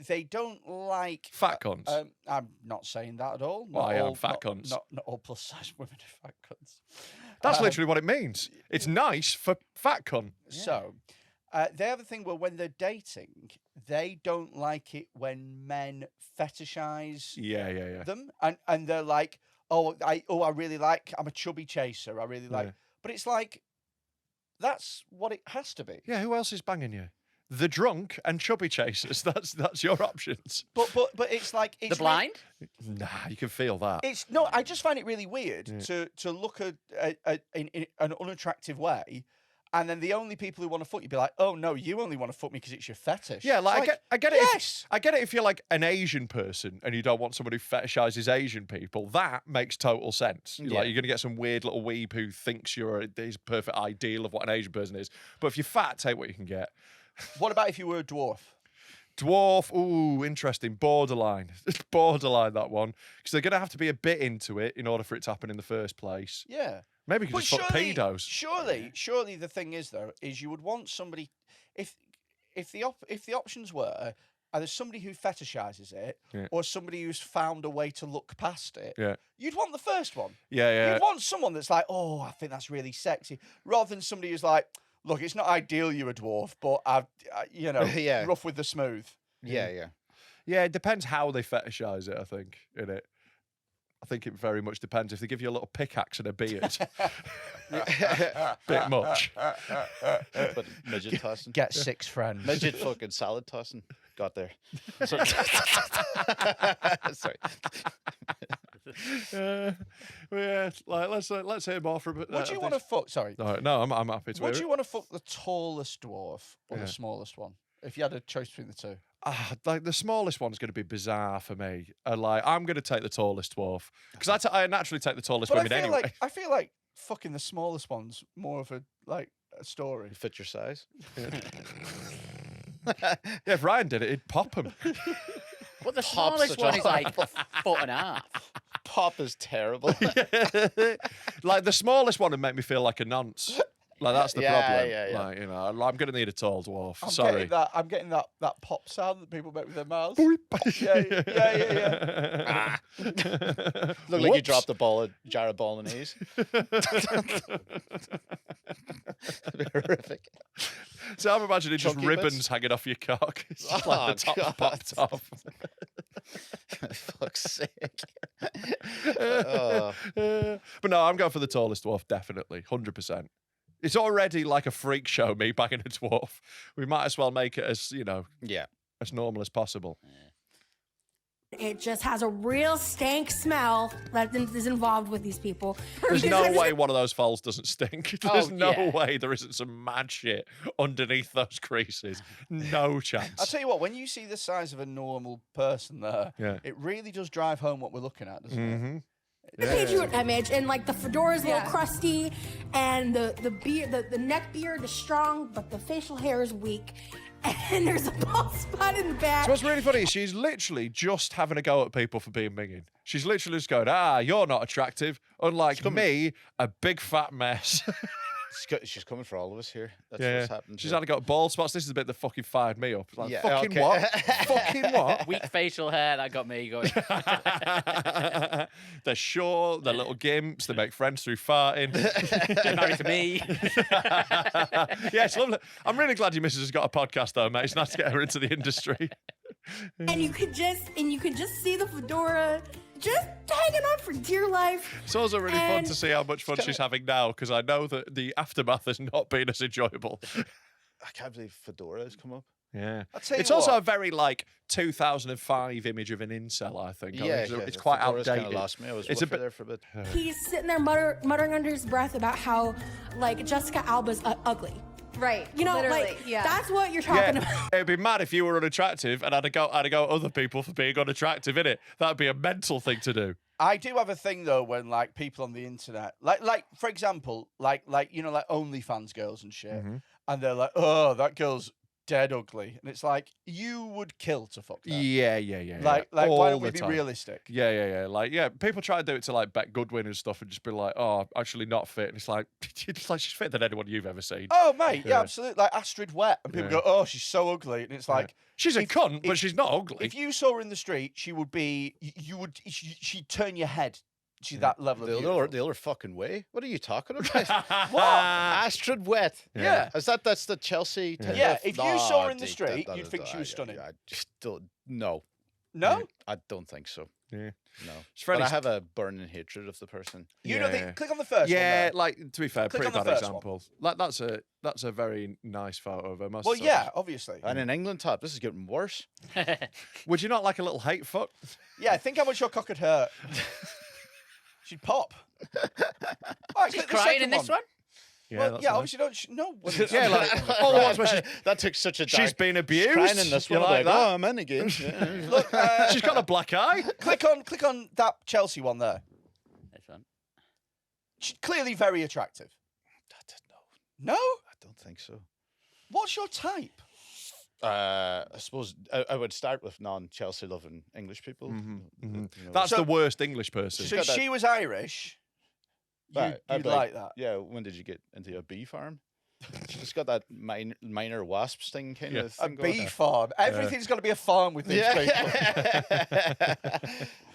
S2: they don't like
S1: Fat cunts.
S2: I'm not saying that at all.
S1: Well,
S2: Not
S1: I am
S2: all-
S1: fat
S2: not-
S1: cunts.
S2: Not all plus size women are fat cunts.
S1: That's literally what it means. It's nice for fat cunt.
S2: So they have a thing where when they're dating, they don't like it when men fetishize
S1: Yeah.
S2: them, and they're like, I'm a chubby chaser. I really like,
S1: Yeah.
S2: but it's like that's what it has to be.
S1: Yeah, who else is banging you? The drunk and chubby chasers. That's your options.
S2: But it's like it's
S5: The blind?
S1: Nah, you can feel that.
S2: It's no. I just find it really weird to look at in an unattractive way And then the only people who want to fuck you be like, oh no, you only want to fuck me because it's your fetish.
S1: Yeah, like,
S2: It's
S1: I get it.
S2: Yes.
S1: I get it if you're like an Asian person and you don't want someone who fetishizes Asian people. That makes total sense.
S3: Yeah.
S1: Like you're gonna get some weird little weeb who thinks you're his perfect ideal of what an Asian person is. But if you're fat, take what you can get.
S2: What about if you were a dwarf?
S1: Dwarf, ooh, interesting. Borderline. It's borderline, that one. Because they're gonna have to be a bit into it in order for it to happen in the first place.
S2: Yeah.
S1: Maybe you could
S2: But
S1: just fuck pedos.
S2: surely the thing is though, is you would want somebody if the options were either somebody who fetishizes it or somebody who's found a way to look past it.
S1: Yeah.
S2: You'd want the first one.
S1: Yeah.
S2: You'd want someone that's like, oh, I think that's really sexy, rather than somebody who's like, look, it's not ideal you're a dwarf, but
S3: Yeah.
S2: rough with the smooth.
S3: Yeah.
S1: Yeah, it depends how they fetishize it, I think, innit? I think it very much depends. If they give you a little pickaxe and a beard, bit much.
S3: But midget tossing.
S2: Get 6 friends.
S3: Midget fucking salad tossing. Got there. Sorry. Sorry.
S1: Yeah, like let's hear more from.
S2: Would you want to fuck? Sorry.
S1: No, I'm happy to.
S2: Would
S1: hear
S2: you
S1: it.
S2: want to fuck the tallest dwarf or
S1: Yeah.
S2: the smallest one? If you had a choice between the two.
S1: Like the smallest one's going to be bizarre for me. And like I'm going to take the tallest dwarf because I naturally take the tallest
S2: But
S1: women anyway.
S2: I feel like fucking the smallest one's more of a story.
S3: Fit your size.
S1: Yeah, if Ryan did it, he'd pop him.
S5: But the
S3: Pop's
S5: smallest
S3: such a
S5: one is like a foot and a half.
S3: Pop is terrible.
S1: Like the smallest one would make me feel like a nonce. Like that's the
S3: Yeah,
S1: problem.
S3: yeah, yeah.
S1: Like, I'm going to need a tall dwarf.
S2: I'm
S1: Sorry.
S2: getting that pop sound that people make with their mouths.
S1: yeah.
S3: Look like you
S1: Whoops.
S3: dropped a jar of bolognese. That'd be horrific.
S1: So I'm imagining just
S3: Chunky
S1: ribbons
S3: bits?
S1: hanging off your cock. It's just
S3: Oh,
S1: like the top's
S3: God.
S1: popped off.
S3: Fuck's sake. Oh.
S1: But no, I'm going for the tallest dwarf, definitely, 100%. It's already like a freak show, me banging a dwarf. We might as well make it as,
S3: Yeah.
S1: as normal as possible.
S7: It just has a real stank smell that is involved with these people.
S1: There's
S7: Because
S1: no way one of those folds doesn't stink. There's
S5: Oh,
S1: no
S5: yeah.
S1: way there isn't some mad shit underneath those creases. No
S2: I'll
S1: chance.
S2: tell you what, when you see the size of a normal person there,
S1: Yeah.
S2: it really does drive home what we're looking at, doesn't it?
S1: Mm-hmm.
S7: They paid you an image, and like the fedora's a
S6: Yeah.
S7: little crusty, and the beard, the neck beard is strong, but the facial hair is weak, and there's a bald spot in the back.
S1: So what's really funny is she's literally just having a go at people for being minging. She's literally just going, you're not attractive. Unlike me, a big fat mess.
S3: She's coming for all of us here. That's
S1: Yeah,
S3: what's happened.
S1: she's
S3: here.
S1: had got bald spots. This is the bit that fucking fired me up. Like,
S3: Yeah,
S1: fucking
S3: okay.
S1: what? Fucking what?
S5: Weak facial hair, that got me going.
S1: They're short, they're little gimps, they make friends through farting.
S5: They're married to me.
S1: Yeah, it's lovely. I'm really glad your missus has got a podcast though, mate. It's nice to get her into the industry.
S7: And you could just see the fedora just hanging on for dear life.
S1: It's also really fun
S7: And-
S1: to see how much fun she's having now because I know that the aftermath has not been as enjoyable.
S3: I can't believe Fedora has come up.
S1: Yeah.
S2: I'll tell you
S1: It's also
S2: what.
S1: a very like 2005 image of an incel, I think. I mean, it's
S3: the
S1: quite
S3: Fedora's
S1: outdated.
S3: Kinda lost me. I was
S1: It's
S3: with
S1: a
S3: her
S1: bit-
S3: there for a bit.
S7: He's sitting there muttering under his breath about how like Jessica Alba's ugly.
S6: Right.
S7: You know,
S6: literally,
S7: like
S6: yeah.
S7: that's what you're talking
S1: Yeah,
S7: about.
S1: it'd be mad if you were unattractive and I'd go at other people for being unattractive, innit? That'd be a mental thing to do.
S2: I do have a thing though when like people on the internet, like for example, like OnlyFans girls and shit, and they're like, oh, that girl's dead ugly, and it's like you would kill to fuck that.
S1: Yeah.
S2: Like why
S1: All
S2: don't we
S1: the
S2: be
S1: time.
S2: realistic?
S1: Yeah. Like, yeah, people try to do it to like Bette Goodwin and stuff and just be like, oh, actually not fit. And it's like, she's fitter than anyone you've ever seen.
S2: Oh mate, yeah,
S1: Yeah.
S2: absolutely. Like Astrid Wet, and people
S1: Yeah.
S2: go, oh, she's so ugly, and it's like.
S1: She's a
S2: if-
S1: cunt, but
S2: if-
S1: she's not ugly.
S2: If you saw her in the street, she would be. She'd turn your head. She's that level of beautiful.
S3: The other fucking way. What are you talking about?
S2: What?
S3: Astrid Wet.
S2: Yeah.
S3: That's the Chelsea. type
S2: Yeah,
S3: of-
S2: if you saw her in the
S3: that-
S2: street,
S3: that
S2: you'd
S3: is-
S2: think she was
S3: yeah,
S2: stunning.
S3: I just don't. No,
S2: No,
S3: I don't think so.
S1: Yeah.
S3: No,
S1: It's
S3: but I
S1: Freddy's-
S3: have a burning hatred of the person.
S2: you know.
S1: Yeah.
S2: Click on the first
S1: Yeah,
S2: one.
S1: like to be fair,
S2: Click
S1: pretty
S2: on the
S1: bad
S2: first one.
S1: example. Like that's a very nice photo of her.
S2: Well, yeah, obviously.
S3: And in England, top, this is getting worse.
S1: Would you not like a little hate fuck?
S2: Yeah, think how much your cock could hurt. She'd pop. All right,
S5: She's
S2: click the
S5: crying
S2: second
S5: in this one.
S1: Yeah,
S2: well,
S1: that's
S2: yeah,
S1: nice.
S2: obviously don't. No, one
S1: Yeah, like all the ones where
S3: that took such a dark.
S1: she's been abused.
S3: Crying in this
S1: You
S3: one,
S1: like
S3: like,
S1: that?
S3: oh, I'm in again. Yeah.
S2: Look,
S1: She's got a black eye.
S2: click on that Chelsea one there.
S5: This one.
S2: She's clearly very attractive. No?
S3: I don't think so.
S2: What's your type?
S3: I suppose I would start with non-Chelsea loving English people. You know,
S1: That's
S2: So-
S1: the worst English person.
S2: So
S3: got that-
S2: she was Irish.
S3: Right, I'd
S2: You'd
S3: be
S2: like that.
S3: Yeah, when did you get into a bee farm? She's got that minor wasp sting kind
S1: Yeah.
S3: of
S2: A
S3: thing going
S2: bee
S3: on.
S2: farm. Everything's got to be a farm with these people.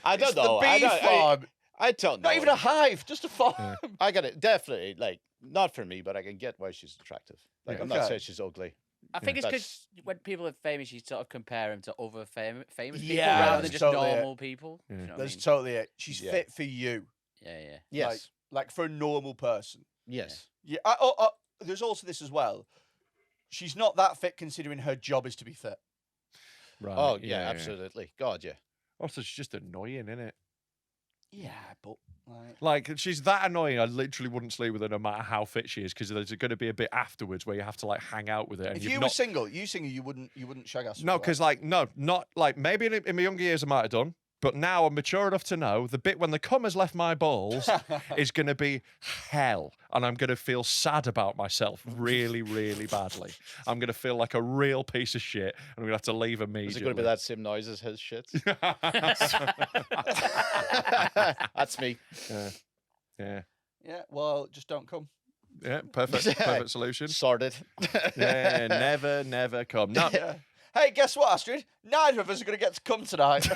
S3: I don't
S2: It's
S3: know.
S2: the bee farm.
S3: I don't know.
S2: Not even a hive, just a farm.
S3: I got it. Definitely, like, not for me, but I can get why she's attractive. Like, I'm not
S2: Okay.
S3: saying she's ugly.
S5: I think it's
S3: That's-
S5: because when people are famous, you sort of compare them to other famous people
S2: Yeah,
S5: rather than
S2: that's
S5: just
S2: totally it.
S5: normal people. You know what I
S2: That's
S5: mean?
S2: totally it. She's
S3: Yeah.
S2: fit for you.
S5: Yeah.
S3: Yes.
S2: Like for a normal person.
S3: Yes.
S2: Yeah. There's also this as well. She's not that fit considering her job is to be fit.
S1: Right.
S3: Oh, yeah, absolutely. God, yeah.
S1: Also, she's just annoying, isn't it?
S2: Yeah, but
S1: Like, she's that annoying. I literally wouldn't sleep with her no matter how fit she is, because there's going to be a bit afterwards where you have to like hang out with her. And
S2: if
S1: you've
S2: you
S1: not...
S2: were single, you wouldn't shag us.
S1: No, because like not like maybe in my younger years I might have done, but now I'm mature enough to know the bit when the cum has left my balls is going to be hell, and I'm going to feel sad about myself really, really badly. I'm going to feel like a real piece of shit, and I'm going to have to leave immediately.
S3: Is it going to be that same noise as his shit? That's me.
S1: Yeah.
S2: Yeah. Well, just don't come.
S1: Yeah. Perfect solution.
S3: Sorted.
S1: Yeah. Never come. No.
S2: Yeah. Hey, guess what, Astrid? Neither of us are going to get to come tonight.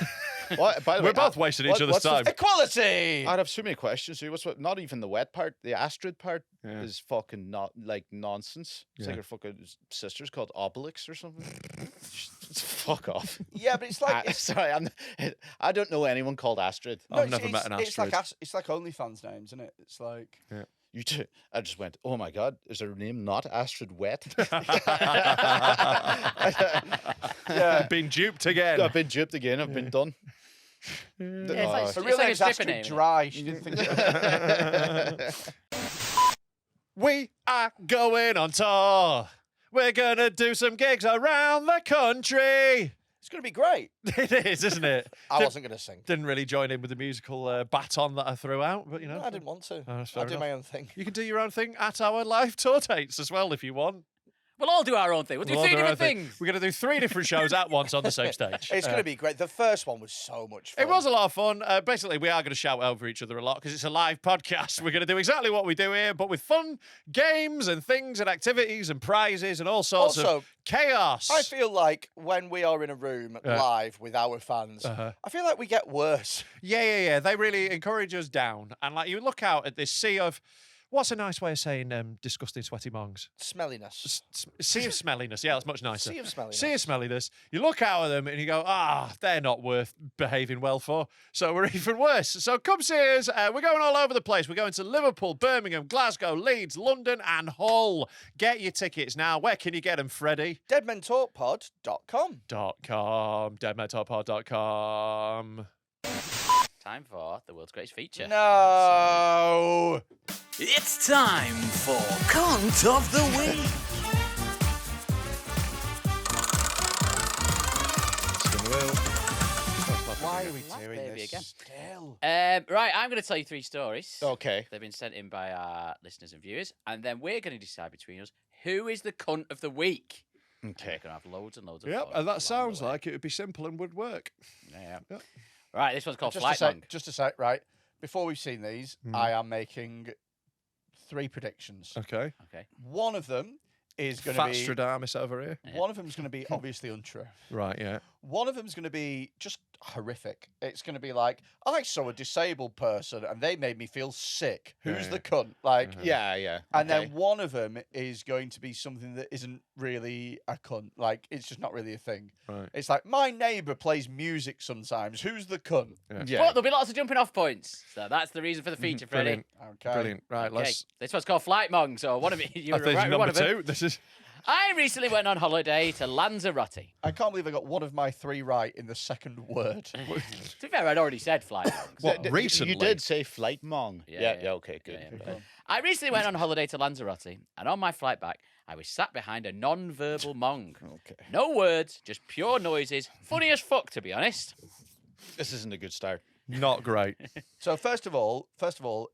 S3: What, by the
S1: We're
S3: way,
S1: both wasting each other's
S3: what's the-
S1: time.
S2: Equality.
S3: I'd have so many questions. So not even the wet part. The Astrid part
S1: Yeah.
S3: is fucking not like nonsense. It's like
S1: Yeah.
S3: her fucking sister's called Obelix or something. Fuck off.
S2: Yeah, but it's like
S3: Sorry, I don't know anyone called Astrid.
S1: I've never met an Astrid.
S2: It's like OnlyFans names, isn't it? It's like
S3: You two, I just went, oh my god, is her name not Astrid Wet?
S2: yeah.
S1: Been duped again.
S3: I've been duped again. I've been done.
S5: Yeah,
S3: Oh,
S5: it's like,
S2: Her
S5: it's
S2: real
S5: like a
S2: name's
S5: stripper
S2: Astrid
S5: name.
S2: Dry. She didn't think.
S1: We are going on tour. We're gonna do some gigs around the country.
S2: It's going to be great.
S1: It is, isn't it?
S2: I wasn't going to sing.
S1: Didn't really join in with the musical baton that I threw out, but you know.
S2: No, I didn't want to.
S1: Oh, that's
S2: I
S1: fair
S2: do
S1: enough.
S2: my own thing.
S1: You can do your own thing at our live tour dates as well if you want.
S5: We'll all do our own thing. We'll do
S1: We'll all
S5: three
S1: our own
S5: different
S1: thing.
S5: things.
S1: We're going to do 3 different shows at once on the same stage.
S2: It's going to be great. The first one was so much fun.
S1: It was a lot of fun. Basically, we are going to shout over each other a lot because it's a live podcast. We're going to do exactly what we do here, but with fun games and things and activities and prizes and all sorts
S2: Also,
S1: of chaos.
S2: I feel like when we are in a room live with our fans, I feel like we get worse.
S1: Yeah. They really encourage us down. And like you look out at this sea of, what's a nice way of saying disgusting, sweaty mongs?
S2: Smelliness.
S1: Sea of smelliness. Yeah, that's much nicer.
S2: Sea of smelliness.
S1: Sea of smelliness. You look out at them and you go, they're not worth behaving well for. So we're even worse. So come see us. We're going all over the place. We're going to Liverpool, Birmingham, Glasgow, Leeds, London, and Hull. Get your tickets now. Where can you get them, Freddie?
S2: Deadmentalkpod.com.
S1: .com.
S5: Time for the world's greatest feature.
S2: No.
S8: It's time for Cunt of the Week.
S2: Why are we
S5: Last
S2: doing
S5: baby
S2: this
S5: again.
S2: still?
S5: Right, I'm going to tell you 3 stories.
S3: Okay.
S5: They've been sent in by our listeners and viewers, and then we're going to decide between us who is the cunt of the week.
S3: Okay.
S5: We're going to have loads and loads of
S1: Yep,
S5: fun
S1: and
S5: along
S1: that
S5: the
S1: sounds
S5: way.
S1: like it would be simple and would work.
S5: Yeah.
S1: Yep.
S5: Right, this one's called
S2: Just
S5: Flight Mong.
S2: a sec, right? Before we've seen these, I am making 3 predictions.
S1: Okay.
S5: Okay.
S2: One of them is going to
S1: Fat
S2: be.
S1: Stradamus over here.
S2: One of them is going to be obviously untrue.
S1: Right, yeah.
S2: One of them is going to be just horrific. It's going to be like, I saw a disabled person and they made me feel sick. Who's
S1: Yeah.
S2: the cunt? Like,
S3: Yeah.
S2: and
S3: okay.
S2: then one of them is going to be something that isn't really a cunt. Like, it's just not really a thing.
S1: Right.
S2: It's like, my neighbour plays music sometimes. Who's the cunt?
S3: Yeah.
S5: But there'll be lots of jumping off points. So that's the reason for the feature, Freddie.
S1: Brilliant.
S2: Okay.
S1: Brilliant. Right,
S5: Okay.
S1: let's.
S5: This one's called Flight Mong. So one of you,
S1: I
S5: you're
S1: think
S5: right with
S1: number
S5: one of them.
S1: 2. This is.
S5: I recently went on holiday to Lanzarote.
S2: I can't believe I got one of my 3 right in the second word.
S5: To be fair, I'd already said flight monks.
S1: What, recently?
S3: You did say flight mong.
S5: Yeah,
S3: Yeah, okay, good.
S5: Yeah, but I recently went on holiday to Lanzarote, and on my flight back, I was sat behind a non-verbal Hmong.
S3: Okay.
S5: No words, just pure noises. Funny as fuck, to be honest.
S3: This isn't a good start.
S1: Not great.
S2: So first of all,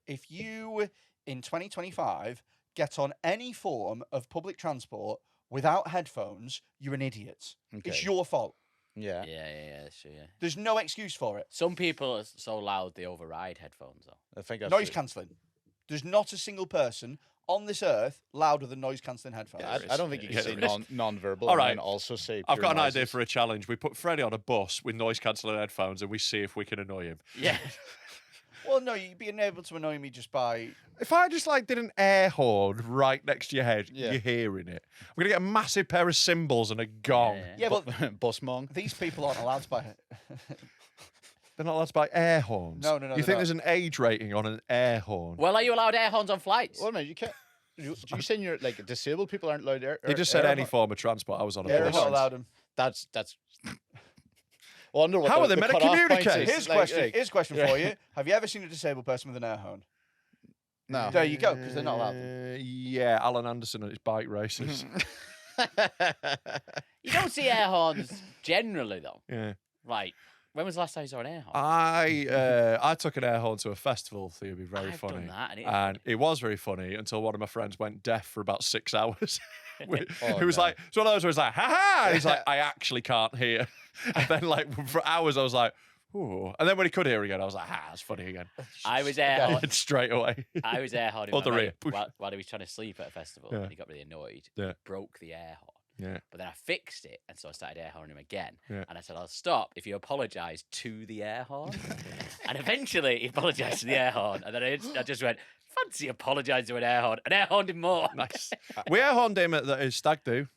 S2: if you in 2025 get on any form of public transport without headphones, you're an idiot. It's
S3: Okay.
S2: your fault.
S3: Yeah.
S5: Yeah, that's true, yeah.
S2: There's no excuse for it.
S5: Some people are so loud they override headphones, though.
S3: I think that's
S2: Noise
S3: it.
S2: cancelling. There's not a single person on this earth louder than noise cancelling headphones.
S3: Yeah, I don't think you can
S1: Yeah,
S3: say
S1: there is.
S3: non-verbal
S1: All right.
S3: and also say
S1: I've
S3: pure
S1: got an idea
S3: noises.
S1: for a challenge. We put Freddie on a bus with noise-cancelling headphones and we see if we can annoy him.
S5: Yeah.
S2: Well, no, you'd be able to annoy me just by.
S1: If I just did an air horn right next to your head,
S3: Yeah.
S1: you're hearing it. We're going to get a massive pair of cymbals and a gong.
S2: Yeah, but
S3: Bus mong.
S2: these people aren't allowed to buy.
S1: They're not allowed to buy air horns.
S2: No,
S1: You
S2: they're
S1: think
S2: not.
S1: there's an age rating on an air horn?
S5: Well, are you allowed air horns on flights?
S3: Wait a minute, you can't. You saying you're disabled people aren't allowed air?
S1: They just said
S3: air
S1: any
S3: horn-
S1: form of transport. I was on a
S2: Yeah,
S3: Air
S2: they're
S1: bus.
S2: not
S3: horns.
S2: allowed them.
S3: That's. I wonder what
S1: How
S3: the,
S1: are they
S3: the
S1: meant to
S3: cutoff point
S1: communicate?
S3: is.
S2: Here's a
S3: Like,
S2: question.
S3: like-
S2: Here's a question for you. Have you ever seen a disabled person with an air horn?
S3: No.
S2: There you go, because they're not allowed them.
S1: Yeah, Alan Anderson at his bike races.
S5: You don't see air horns generally, though.
S1: Yeah.
S5: Right. When was the last time you saw an air horn?
S1: I took an air horn to a festival. So it'd be very
S5: I've
S1: funny.
S5: done that, and it is
S1: and it was very funny until one of my friends went deaf for about 6 hours.
S3: Oh,
S1: It was
S3: no.
S1: like, it's one of those where it's like, ha ha! And he's like, I actually can't hear. And then for hours I was like, ooh. And then when he could hear again, I was like, that's funny again.
S5: I was air horn.
S1: Straight away.
S5: I was air horning
S1: Other
S5: my
S1: ear,
S5: mate
S1: push.
S5: while he was trying to sleep at a festival,
S1: Yeah.
S5: and he got really annoyed.
S1: Yeah.
S5: Broke the air horn.
S1: Yeah.
S5: But then I fixed it, and so I started air horning him again.
S1: Yeah.
S5: And I said, I'll stop if you apologise to the air horn. And eventually he apologised to the air horn, and then I just went, fancy apologising to an air horn, and air horned him more.
S1: Nice. We air horned him at his stag do.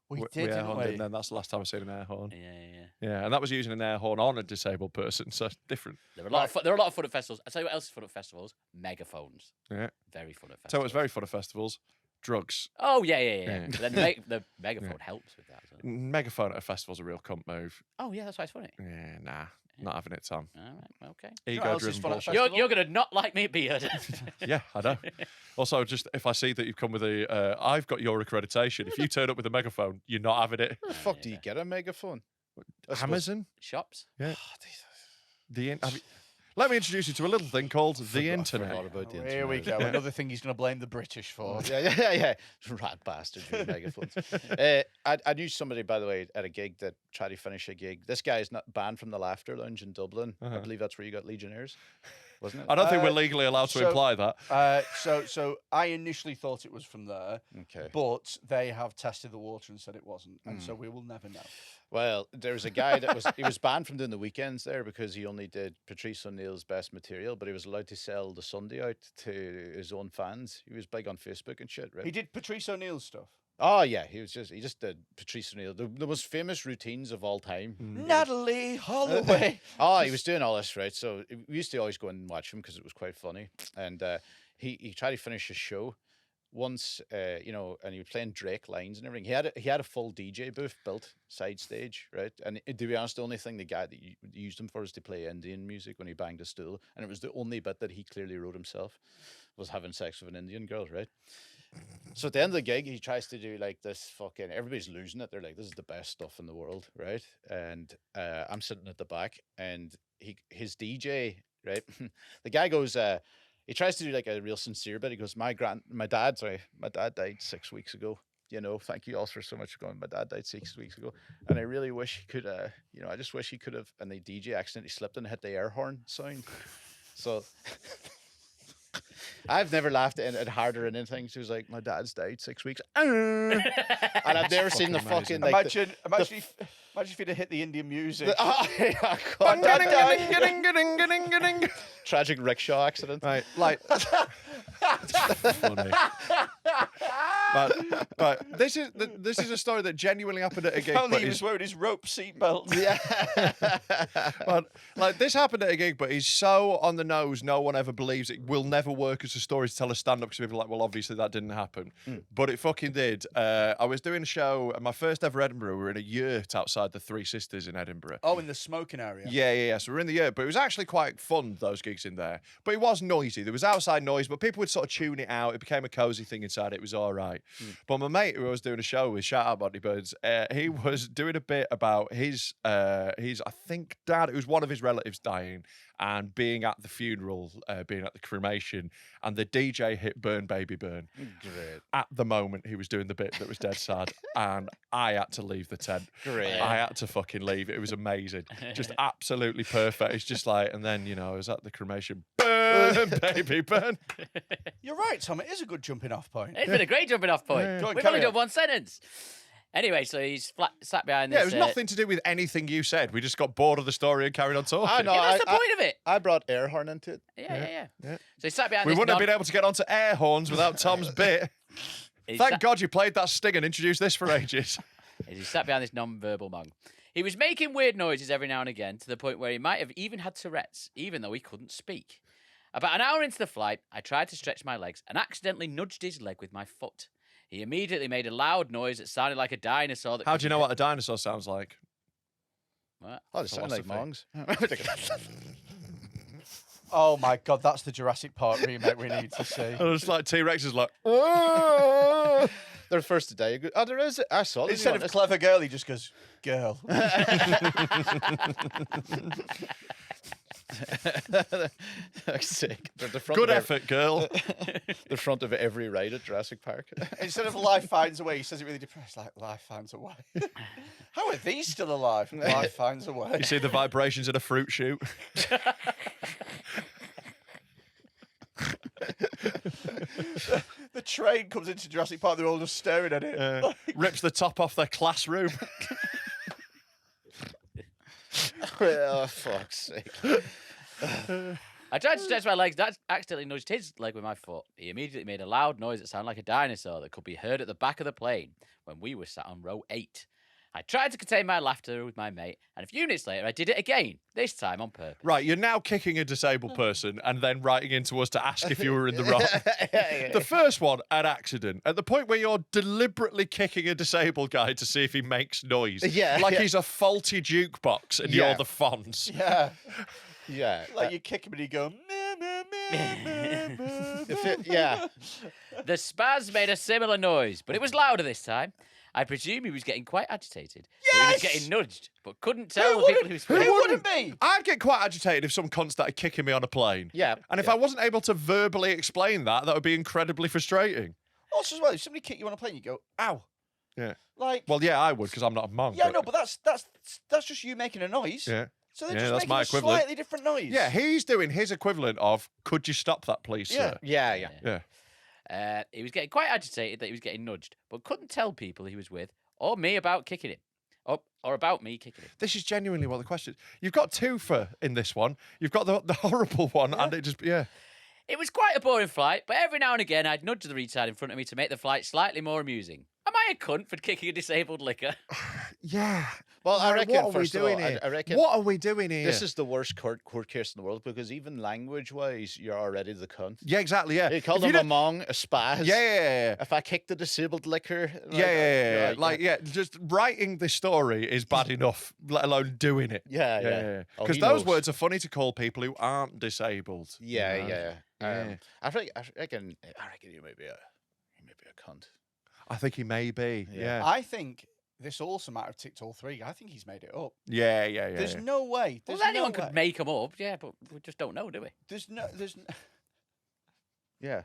S2: We
S1: We
S2: did,
S1: air
S2: didn't
S1: horned
S2: we?
S1: him then. That's the last time I've seen an air horn.
S5: Yeah.
S1: Yeah, and that was using an air horn on a disabled person, so different.
S5: There were a lot of fun at festivals. I'll tell you what else is fun at festivals. Megaphones.
S1: Yeah.
S5: Very fun at festivals.
S1: So it's very fun at festivals. Drugs.
S5: Oh, yeah.
S1: Yeah.
S5: But then the megaphone helps with that. As well.
S1: Megaphone at a festival's a real cunt move.
S5: Oh, yeah, that's why it's funny.
S1: Yeah, nah. Not having it, Tom.
S5: All right, okay.
S2: know what else is
S1: Ego-driven
S2: fun at
S1: bullshit.
S2: festival?
S5: You're going to not like me, Beard.
S1: Yeah, I know. Also, just if I see that you've come with I've got your accreditation. If you turn up with a megaphone, you're not having it.
S3: Where the fuck do you get a megaphone? I suppose-
S1: Amazon?
S5: Shops.
S1: Yeah. Let me introduce you to a little thing called the
S3: I
S1: internet.
S3: forgot about the internet.
S2: Here we go. Another thing he's going to blame the British for.
S3: Yeah. Rat bastards with megaphones. I knew somebody, by the way, at a gig that tried to finish a gig. This guy is not banned from the Laughter Lounge in Dublin. I believe that's where you got Legionnaires, wasn't it?
S1: I don't think we're legally allowed to
S2: so-
S1: imply that.
S2: So I initially thought it was from there,
S3: Okay.
S2: but they have tested the water and said it wasn't, and so we will never know.
S3: Well, there was a guy that he was banned from doing the weekends there because he only did Patrice O'Neill's best material, but he was allowed to sell the Sunday out to his own fans. He was big on Facebook and shit, right?
S2: He did Patrice O'Neill's stuff.
S3: Oh yeah, he just did Patrice O'Neill, the most famous routines of all time.
S2: Natalie Holloway.
S3: Oh, he was doing all this, right? So we used to always go and watch him because it was quite funny. And he tried to finish his show once, and he was playing Drake lines and everything. He had a full DJ booth built side stage, right? And to be honest, the only thing the guy that used him for was to play Indian music when he banged a stool, and it was the only bit that he clearly wrote himself was having sex with an Indian girl, right? So at the end of the gig, he tries to do like this fucking. Everybody's losing it. They're like, "This is the best stuff in the world," right? And I'm sitting at the back, and his DJ, right? The guy goes, he tries to do like a real sincere bit. He goes, "My dad died 6 weeks ago. Thank you all for so much for going. My dad died 6 weeks ago, and I really wish he could. I just wish he could have." And the DJ accidentally slipped and hit the air horn sound. So. I've never laughed at harder than anything. She was like, "My dad's died 6 weeks," and I've never seen the fucking like.
S2: Imagine if he'd have hit the Indian music.
S3: My dad died. Tragic rickshaw accident.
S1: Right, like. Funny. But this is a story that genuinely happened at a gig.
S2: Only
S1: But
S2: he was wearing his rope seatbelt.
S3: Yeah.
S1: but like this happened at a gig, but he's so on the nose, no one ever believes it. Will never work as a story to tell a stand-up because people are like, well, obviously that didn't happen, but it fucking did. I was doing a show at my first ever Edinburgh. We were in a yurt outside the Three Sisters in Edinburgh.
S2: Oh, in the smoking area.
S1: Yeah. So we were in the yurt, but it was actually quite fun, those gigs in there. But it was noisy. There was outside noise, but people would sort of tune it out. It became a cozy thing inside. It was all right. But my mate who I was doing a show with, shout out Body Birds, he was doing a bit about his I think dad, it was one of his relatives dying, and being at the funeral, being at the cremation, and the DJ hit Burn Baby Burn.
S3: Great.
S1: At the moment he was doing the bit that was dead sad, and I had to leave the tent.
S3: Great.
S1: I had to fucking leave. It was amazing. Just absolutely perfect. It's just like, and then, I was at the cremation. Burn, baby, burn.
S2: You're right, Tom. It is a good jumping off point.
S5: It's been a great jumping off point.
S2: Go on,
S5: We've
S2: carry
S5: only
S2: on.
S5: done one sentence. Anyway, so he's sat behind this.
S1: Yeah, it was nothing to do with anything you said. We just got bored of the story and carried on talking.
S3: I know.
S5: Yeah, that's the point of it.
S3: I brought air horn into it.
S5: Yeah. So he sat behind
S1: We
S5: this.
S1: wouldn't have been able to get onto air horns without Tom's bit. Thank God you played that sting and introduced this for ages.
S5: He sat behind this non-verbal monk. He was making weird noises every now and again to the point where he might have even had Tourette's, even though he couldn't speak. About an hour into the flight, I tried to stretch my legs and accidentally nudged his leg with my foot. He immediately made a loud noise that sounded like a dinosaur.
S1: How do you know what a dinosaur sounds like?
S5: What?
S3: Oh, they sound like mongs.
S2: Oh my God, that's the Jurassic Park remake we need to see.
S1: And it's like T-Rex is like,
S3: They're first to die. Oh, there is. I saw it.
S2: Instead of clever girl, he just goes, girl.
S3: Sick. They're the front
S1: good
S3: of
S1: effort, girl.
S3: the front of every ride at Jurassic Park.
S2: Instead of life finds a way, he says it really depressed, like life finds a way. How are these still alive? Life finds a way.
S1: You see the vibrations in a fruit shoot.
S2: The train comes into Jurassic Park, they're all just staring at it.
S1: Rips the top off their classroom.
S3: Oh, fuck's sake.
S5: I tried to stretch my legs. That accidentally nudged his leg with my foot. He immediately made a loud noise that sounded like a dinosaur that could be heard at the back of the plane when we were sat on row 8. I tried to contain my laughter with my mate, and a few minutes later I did it again, this time on purpose.
S1: Right, you're now kicking a disabled person and then writing into us to ask if you were in the wrong. The first one, an accident. At the point where you're deliberately kicking a disabled guy to see if he makes noise.
S3: Yeah,
S1: Like
S3: yeah.
S1: he's a faulty jukebox and you're the Fonz.
S2: Yeah.
S3: Yeah.
S2: Like you kick him and he go, meh, meh, meh, meh, meh, meh.
S3: Yeah.
S5: The spaz made a similar noise, but it was louder this time. I presume he was getting quite agitated. He was getting nudged, but couldn't tell the people he was
S2: Who
S5: with.
S2: wouldn't be?
S1: I'd get quite agitated if some cunt started kicking me on a plane.
S3: Yeah.
S1: And if I wasn't able to verbally explain that, that would be incredibly frustrating.
S2: Also, as well, if somebody kicked you on a plane, you go, ow.
S1: Yeah.
S2: Like,
S1: Well, yeah, I would because I'm not a monk.
S2: yeah, no, but that's just you making a noise.
S1: Yeah.
S2: So they're
S1: Yeah,
S2: just
S1: that's
S2: making
S1: my
S2: a
S1: equivalent.
S2: slightly different noise.
S1: Yeah, he's doing his equivalent of, could you stop that, please,
S2: Yeah.
S1: sir?
S3: Yeah.
S1: Yeah.
S5: He was getting quite agitated that he was getting nudged, but couldn't tell people he was with or me about kicking him. Or about me kicking him.
S1: This is genuinely what the question is. You've got two for in this one. You've got the horrible one, and it just, yeah.
S5: It was quite a boring flight, but every now and again I'd nudge the retard in front of me to make the flight slightly more amusing. Am I a cunt for kicking a disabled licker?
S1: Yeah.
S3: Well, I reckon,
S1: what are we
S3: first of all,
S1: doing here?
S3: I reckon
S1: What are we doing here?
S3: this is the worst court case in the world because even language-wise, you're already the cunt.
S1: Yeah, exactly, yeah.
S3: You called
S1: If you
S3: him a
S1: don't-
S3: mong, a spaz.
S1: Yeah.
S3: If I kicked the disabled licker.
S1: Yeah. Just writing the story is bad enough, let alone doing it.
S3: Yeah. Oh,
S1: Because
S3: he
S1: those
S3: knows.
S1: words are funny to call people who aren't disabled.
S3: Yeah,
S1: you know?
S3: yeah.
S1: Yeah.
S3: I reckon you may be a cunt.
S1: I think he may be. Yeah.
S2: I think this also might have ticked all three. I think he's made it up.
S1: Yeah.
S2: There's no way.
S5: Well,
S2: There's
S5: anyone
S2: no
S5: could
S2: way.
S5: make them up, yeah, but we just don't know, do we?
S2: There's no.
S3: Yeah.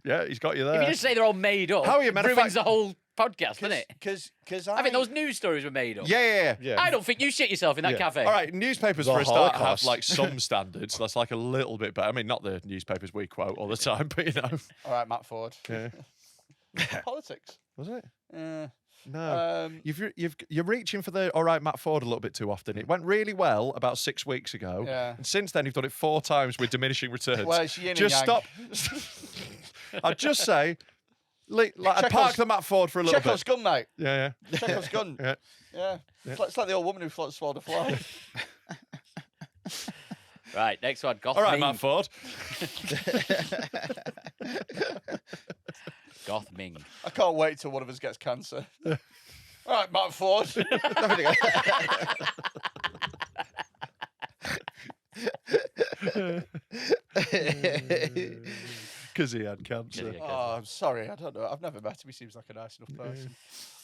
S1: Yeah, he's got you
S5: If
S1: there.
S5: you just say they're all made up,
S1: How are you,
S5: it
S1: matter of
S5: ruins
S1: fact-
S5: the whole podcast, doesn't it?
S2: Because
S5: I think those news stories were made up.
S1: Yeah.
S3: Yeah.
S5: I don't think you shit yourself in that
S3: Yeah.
S5: cafe.
S1: All right, newspapers
S3: The
S1: for a start
S3: Holocaust.
S1: have like some standards. That's like a little bit better. I mean, not the newspapers we quote all the time, but you know.
S2: All right, Matt Ford.
S1: Yeah.
S2: Politics.
S1: Was it?
S2: Uh,
S1: No. You're reaching for the all right, Matt Ford a little bit too often. It went really well about 6 weeks ago,
S2: Yeah.
S1: and since then you've done it 4 times with diminishing returns.
S2: Well, it's yin and
S1: Just
S2: yang.
S1: stop. I'd just say, I'd park them at Ford for a little
S2: Chekhov's
S1: bit.
S2: gun, mate.
S1: Yeah.
S2: Chekhov's gun.
S1: Yeah.
S2: Yeah. It's like the old woman who swallowed a fly.
S5: Right, next one. Goth
S1: All right,
S5: Ming.
S1: Matt Ford.
S5: Goth Ming.
S2: I can't wait till one of us gets cancer. All right, Matt Ford.
S1: Because he had cancer.
S2: Oh, I'm sorry. I don't know. I've never met him. He seems like a nice enough person.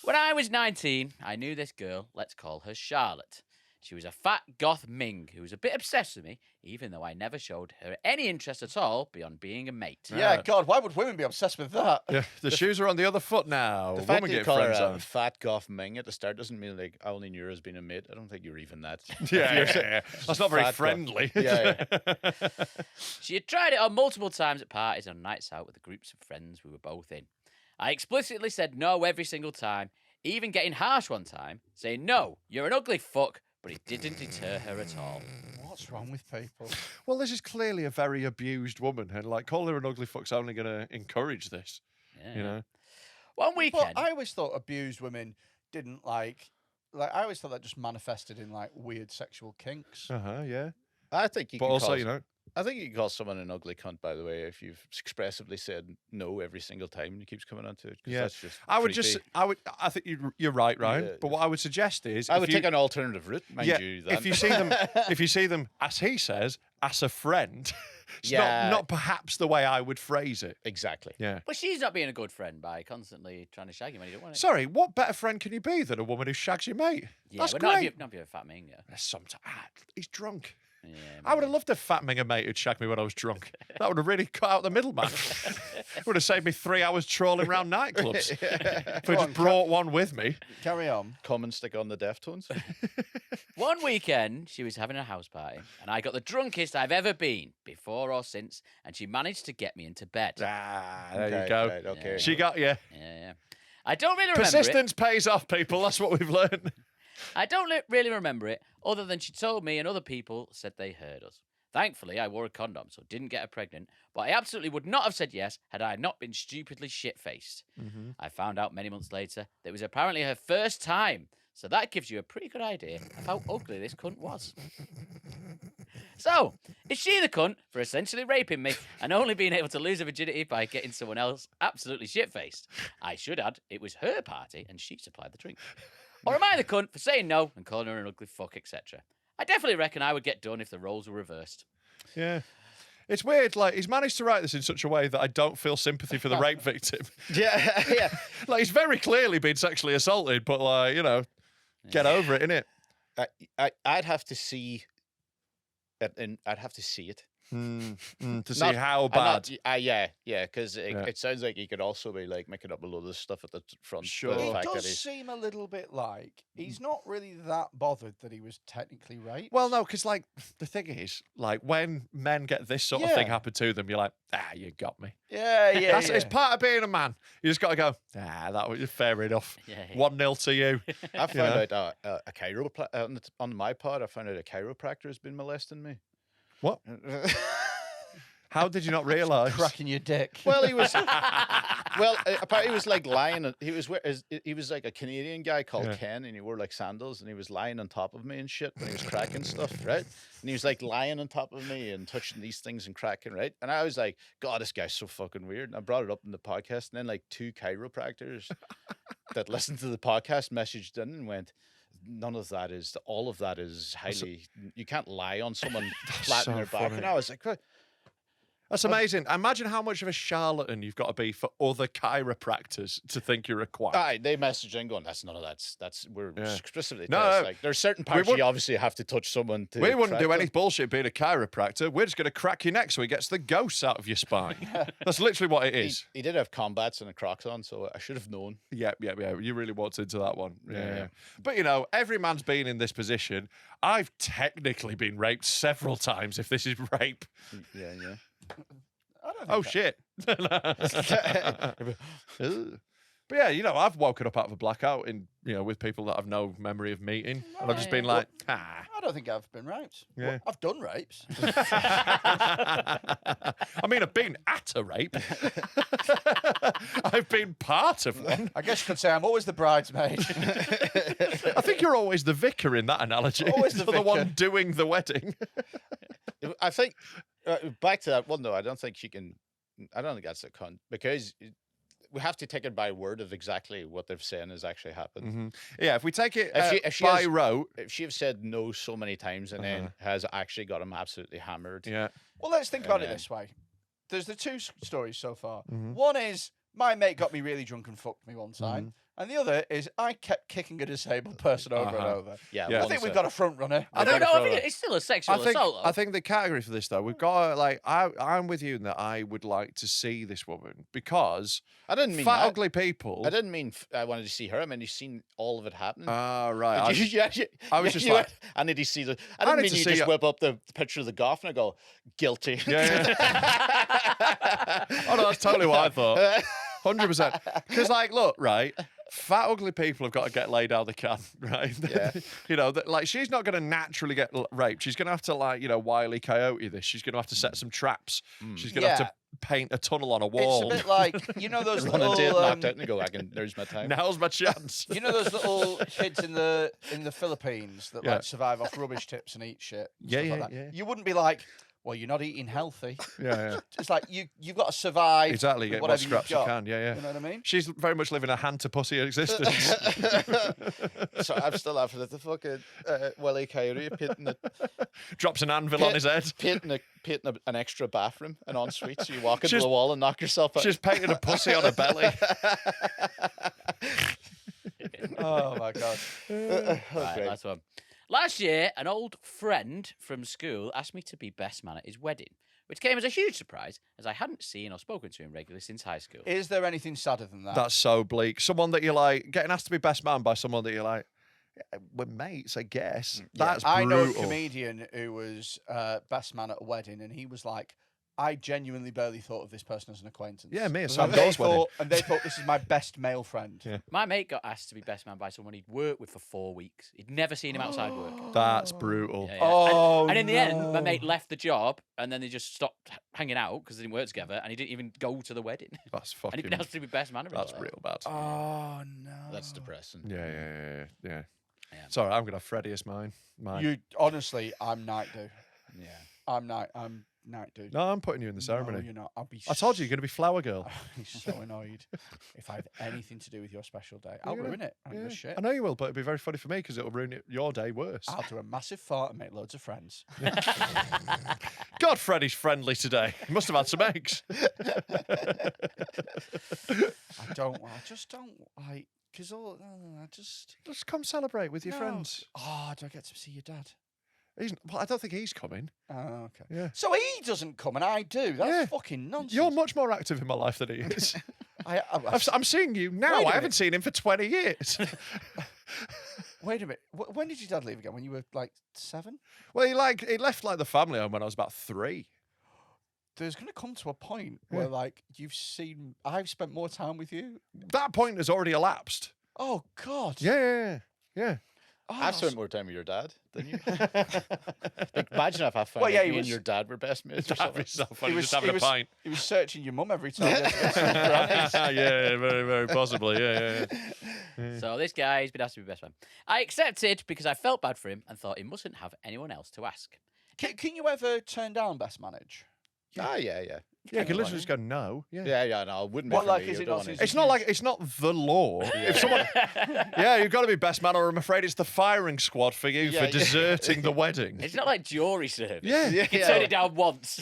S5: When I was 19, I knew this girl. Let's call her Charlotte. She was a fat goth Ming who was a bit obsessed with me, even though I never showed her any interest at all beyond being a mate.
S2: Yeah, God, why would women be obsessed with that?
S1: Yeah, the shoes are on the other foot now.
S3: The fact
S1: Woman
S3: that you
S1: get
S3: call her
S1: friends
S3: a
S1: on.
S3: fat goth Ming at the start doesn't mean like I only knew her as being a mate. I don't think you're even that.
S1: Yeah. That's not very
S3: Fat goth.
S1: friendly.
S3: Yeah.
S5: She had tried it on multiple times at parties and nights out with the groups of friends we were both in. I explicitly said no every single time, even getting harsh one time, saying, "No, you're an ugly fuck," but it didn't deter her at all.
S2: What's wrong with people?
S1: Well, this is clearly a very abused woman, and like calling her an ugly fuck's only going to encourage this.
S5: Yeah.
S1: You know.
S5: One weekend.
S2: But I always thought abused women didn't like I always thought that just manifested in like weird sexual kinks.
S1: Yeah.
S3: I think you
S1: But
S3: can
S1: also,
S3: call,
S1: you know,
S3: I think you can call someone an ugly cunt, by the way, if you've expressively said no every single time and he keeps coming onto it. 'Cause
S1: yeah.
S3: that's just creepy.
S1: I think you're right, Ryan.
S3: Yeah.
S1: But what I would suggest is,
S3: I
S1: if
S3: would
S1: you-
S3: take an alternative route, mind you. Then.
S1: if you see them, as he says, as a friend, it's
S3: Yeah.
S1: not perhaps the way I would phrase it.
S3: Exactly.
S1: Yeah.
S5: But she's not being a good friend by constantly trying to shag him when you don't want it.
S1: Sorry, what better friend can you be than a woman who shags your mate?
S5: Yeah,
S1: That's
S5: but
S1: great.
S5: not if you're a fat Ming.
S1: Sometimes he's drunk.
S5: Yeah,
S1: I would have loved a fat Minger mate who'd shag me when I was drunk. That would have really cut out the middleman. It would have saved me 3 hours trawling around nightclubs. If I just brought one with me.
S2: Carry on.
S3: Come and stick on the Deftones.
S5: One weekend, she was having a house party, and I got the drunkest I've ever been, before or since, and she managed to get me into bed.
S1: Ah, there
S3: Okay,
S1: you go.
S3: right, okay.
S1: She got you.
S5: Yeah. I don't really remember it.
S1: Persistence pays off, people. That's what we've learned.
S5: I don't really remember it, other than she told me and other people said they heard us. Thankfully, I wore a condom, so didn't get her pregnant, but I absolutely would not have said yes had I not been stupidly shit-faced. I found out many months later that it was apparently her first time, so that gives you a pretty good idea of how ugly this cunt was. So, is she the cunt for essentially raping me and only being able to lose her virginity by getting someone else absolutely shit-faced? I should add, it was her party and she supplied the drink. Or am I the cunt for saying no and calling her an ugly fuck, etc.? I definitely reckon I would get done if the roles were reversed.
S1: Yeah. It's weird, like, he's managed to write this in such a way that I don't feel sympathy for the rape victim.
S3: yeah.
S1: Like, he's very clearly been sexually assaulted, but, like, you know, get over it, innit?
S3: I'd have to see it, and I'd have to see it.
S1: To see how bad.
S3: Yeah, because it sounds like he could also be like making up a load of stuff at the front.
S1: Sure.
S3: The
S2: It
S3: fact that
S2: does
S3: he's-
S2: seem a little bit like he's not really that bothered that he was technically raped.
S1: Well, no, because, like, the thing is, like, when men get this sort of thing
S2: Yeah.
S1: happen to them, you're like, you got me.
S2: yeah.
S1: It's part of being a man. You just got to go, that was fair enough.
S5: Yeah.
S1: 1-0 to you.
S3: I found out a chiropractor on my pod. I found out a chiropractor has been molesting me.
S1: What? How did you not realise?
S2: Cracking your dick.
S3: Well, he was. Apparently, he was like lying. He was like a Canadian guy called Ken, and he wore like sandals, and he was lying on top of me and shit when he was cracking stuff, right? And he was like lying on top of me and touching these things and cracking, right? And I was like, God, this guy's so fucking weird. And I brought it up in the podcast, and then like 2 chiropractors that listened to the podcast messaged in and went, none of that is. All of that is highly. You can't lie on someone flat in
S1: so
S3: their back.
S1: funny.
S3: And I was like, what?
S1: That's amazing. Imagine how much of a charlatan you've got to be for other chiropractors to think you're a quack.
S3: Aye, they messaged in going, that's none of that's we're explicitly
S1: No,
S3: test.
S1: no.
S3: Like there's certain parts
S1: wouldn't-
S3: you obviously have to touch someone to.
S1: We wouldn't
S3: crack
S1: do
S3: them.
S1: any bullshit being a chiropractor. We're just going to crack your neck so he gets the ghosts out of your spine. That's literally what it is.
S3: He did have combats and a Crocs on, so I should have known.
S1: Yeah. You really walked into that one.
S3: Yeah.
S1: Yeah. But, you know, every man's been in this position. I've technically been raped several times if this is rape.
S3: Yeah.
S2: I don't think
S1: Oh,
S2: that-
S1: shit. But, But yeah, you know, I've woken up out of a blackout with people that I've no memory of meeting, and I've just been like,
S2: I don't think I've been raped.
S1: Yeah.
S2: Well, I've done rapes.
S1: I mean, I've been at a rape. I've been part of one.
S2: I guess you could say I'm always the bridesmaid.
S1: I think you're always the vicar in that analogy.
S2: Always the
S1: You're the one
S2: vicar.
S1: doing the wedding.
S3: I think back to that one though. I don't think that's a cunt because we have to take it by word of exactly what they're saying has actually happened.
S1: Yeah, if we take it
S3: If she
S1: by
S3: has-
S1: rote.
S3: If she have said no so many times and then has actually got him absolutely hammered,
S1: Yeah.
S2: Well, let's think about it
S3: then-
S2: this way. There's the two stories so far.
S1: Mm-hmm.
S2: One is my mate got me really drunk and fucked me one time.
S1: Mm-hmm.
S2: And the other is I kept kicking a disabled person over and over.
S3: yeah,
S1: Yeah.
S2: I think we've got a front runner.
S5: I don't know. I think it's still a sexual assault.
S1: I think the category for this though, we've got I'm with you in that I would like to see this woman because
S3: I didn't mean
S1: fat
S3: that.
S1: ugly people.
S3: I didn't mean I wanted to see her. I mean, you've seen all of it happening.
S1: Ah, right.
S3: I
S1: was just like-
S3: I need to see the. I
S1: I
S3: didn't
S1: need
S3: mean
S1: to
S3: you
S1: see
S3: just
S1: it.
S3: whip up the picture of the golf and I go guilty.
S1: Yeah. Oh no, that's totally what I thought. 100%. Because look, right. Fat ugly people have got to get laid out the can, right?
S3: Yeah.
S1: She's not going to naturally get raped. She's going to have to Wile E. Coyote this. She's going to have to set some traps. She's going to have
S2: Yeah.
S1: to paint a tunnel on a
S2: It's
S1: wall.
S2: a bit like, those
S3: Run a date,
S2: little...
S3: knocked out and go, there's my time.
S1: Now's my chance.
S2: You know those little kids in the Philippines that
S1: Yeah.
S2: survive off rubbish tips and eat shit? And
S1: Yeah,
S2: stuff
S1: yeah,
S2: like that?
S1: yeah.
S2: You wouldn't be like, well, you're not eating healthy.
S1: Yeah.
S2: It's like you've got to survive.
S1: Exactly.
S2: with
S1: Get what
S2: whatever
S1: scraps
S2: you've
S1: you
S2: got.
S1: can. Yeah.
S2: You know what I mean?
S1: She's very much living a hand to pussy existence.
S3: So I'm still laughing at the fucking Willie Coyote
S1: Drops an anvil on his head.
S3: painting an extra bathroom, an ensuite, so you walk into
S1: She's-
S3: the wall and knock yourself out.
S1: She's painted a pussy on her belly.
S2: Oh my god.
S5: Right, last one. Last year, an old friend from school asked me to be best man at his wedding, which came as a huge surprise, as I hadn't seen or spoken to him regularly since high school.
S2: Is there anything sadder than that?
S1: That's so bleak. Someone that you like, getting asked to be best man by someone that you like, yeah, we're mates, I guess. That's brutal.
S2: I know a comedian who was best man at a wedding, and he was like, I genuinely barely thought of this person as an acquaintance.
S1: Yeah, me at
S2: And
S1: Sam
S2: they
S1: Dawes' wedding.
S2: thought- And they thought this is my best male friend.
S1: Yeah.
S5: My mate got asked to be best man by someone he'd worked with for 4 weeks. He'd never seen him outside work.
S1: That's brutal.
S5: Yeah, yeah.
S2: Oh,
S5: and in the end, my
S2: no.
S5: mate left the job, and then they just stopped hanging out because they didn't work together, and he didn't even go to the wedding.
S1: That's
S5: And he'd
S1: fucking.
S5: been asked to be best man.
S1: That's real bad.
S2: Oh no.
S3: That's depressing.
S1: Yeah.
S5: Yeah.
S1: Sorry, I'm gonna have Freddy as mine.
S2: You honestly, I'm night dude.
S3: Yeah.
S2: I'm night dude.
S1: No, I'm putting you in the
S2: No,
S1: ceremony.
S2: you're not. I'll be.
S1: I told you, you're gonna be flower girl.
S2: I'll be so annoyed if I have anything to do with your special day. I'll
S1: You're gonna-
S2: ruin it. I don't give a shit.
S1: I know you will, but it'll be very funny for me because it'll ruin your day worse.
S2: I'll do a massive fart and make loads of friends.
S1: God, Freddy's friendly today. He must have had some eggs.
S2: I just don't like because I just.
S1: Just come celebrate with your
S2: No.
S1: friends.
S2: Oh, do I get to see your dad?
S1: Well, I don't think he's coming.
S2: Oh, okay.
S1: Yeah.
S2: So he doesn't come and I do. That's
S1: Yeah.
S2: fucking nonsense.
S1: You're much more active in my life than he is.
S2: I
S1: I'm seeing you now.
S2: Wait a
S1: I
S2: minute.
S1: haven't seen him for 20 years.
S2: Wait a minute. When did your dad leave again? When you were like 7?
S1: Well, he left the family home when I was about 3.
S2: There's going to come to a point where I've spent more time with you.
S1: That point has already elapsed.
S2: Oh God.
S1: Yeah.
S2: Oh,
S3: I've spent more time with your dad than you. Like, imagine if I found
S2: Well, yeah,
S3: out
S2: he
S3: you and
S2: was-
S3: your dad were best mates or
S1: That'd be
S3: something.
S1: so funny, just having a pint.
S2: He was searching your mum every time. he had to get some fries.
S1: Yeah, very, very possibly. Yeah.
S5: So this guy's been asked to be best man. I accepted because I felt bad for him and thought he mustn't have anyone else to ask.
S2: Can you ever turn down best manage?
S3: Ah, yeah.
S1: Yeah, you can literally just go, no. Yeah.
S3: Yeah, no, it wouldn't
S2: What,
S3: be for
S2: like,
S3: me.
S2: is
S3: I
S2: it
S3: don't
S2: not
S3: want
S2: his-
S3: to-
S1: It's not the law. If someone, you've got to be best man, or I'm afraid it's the firing squad for you for
S3: Yeah.
S1: deserting the wedding.
S5: It's not like jury service.
S1: Yeah.
S5: You can turn it down once.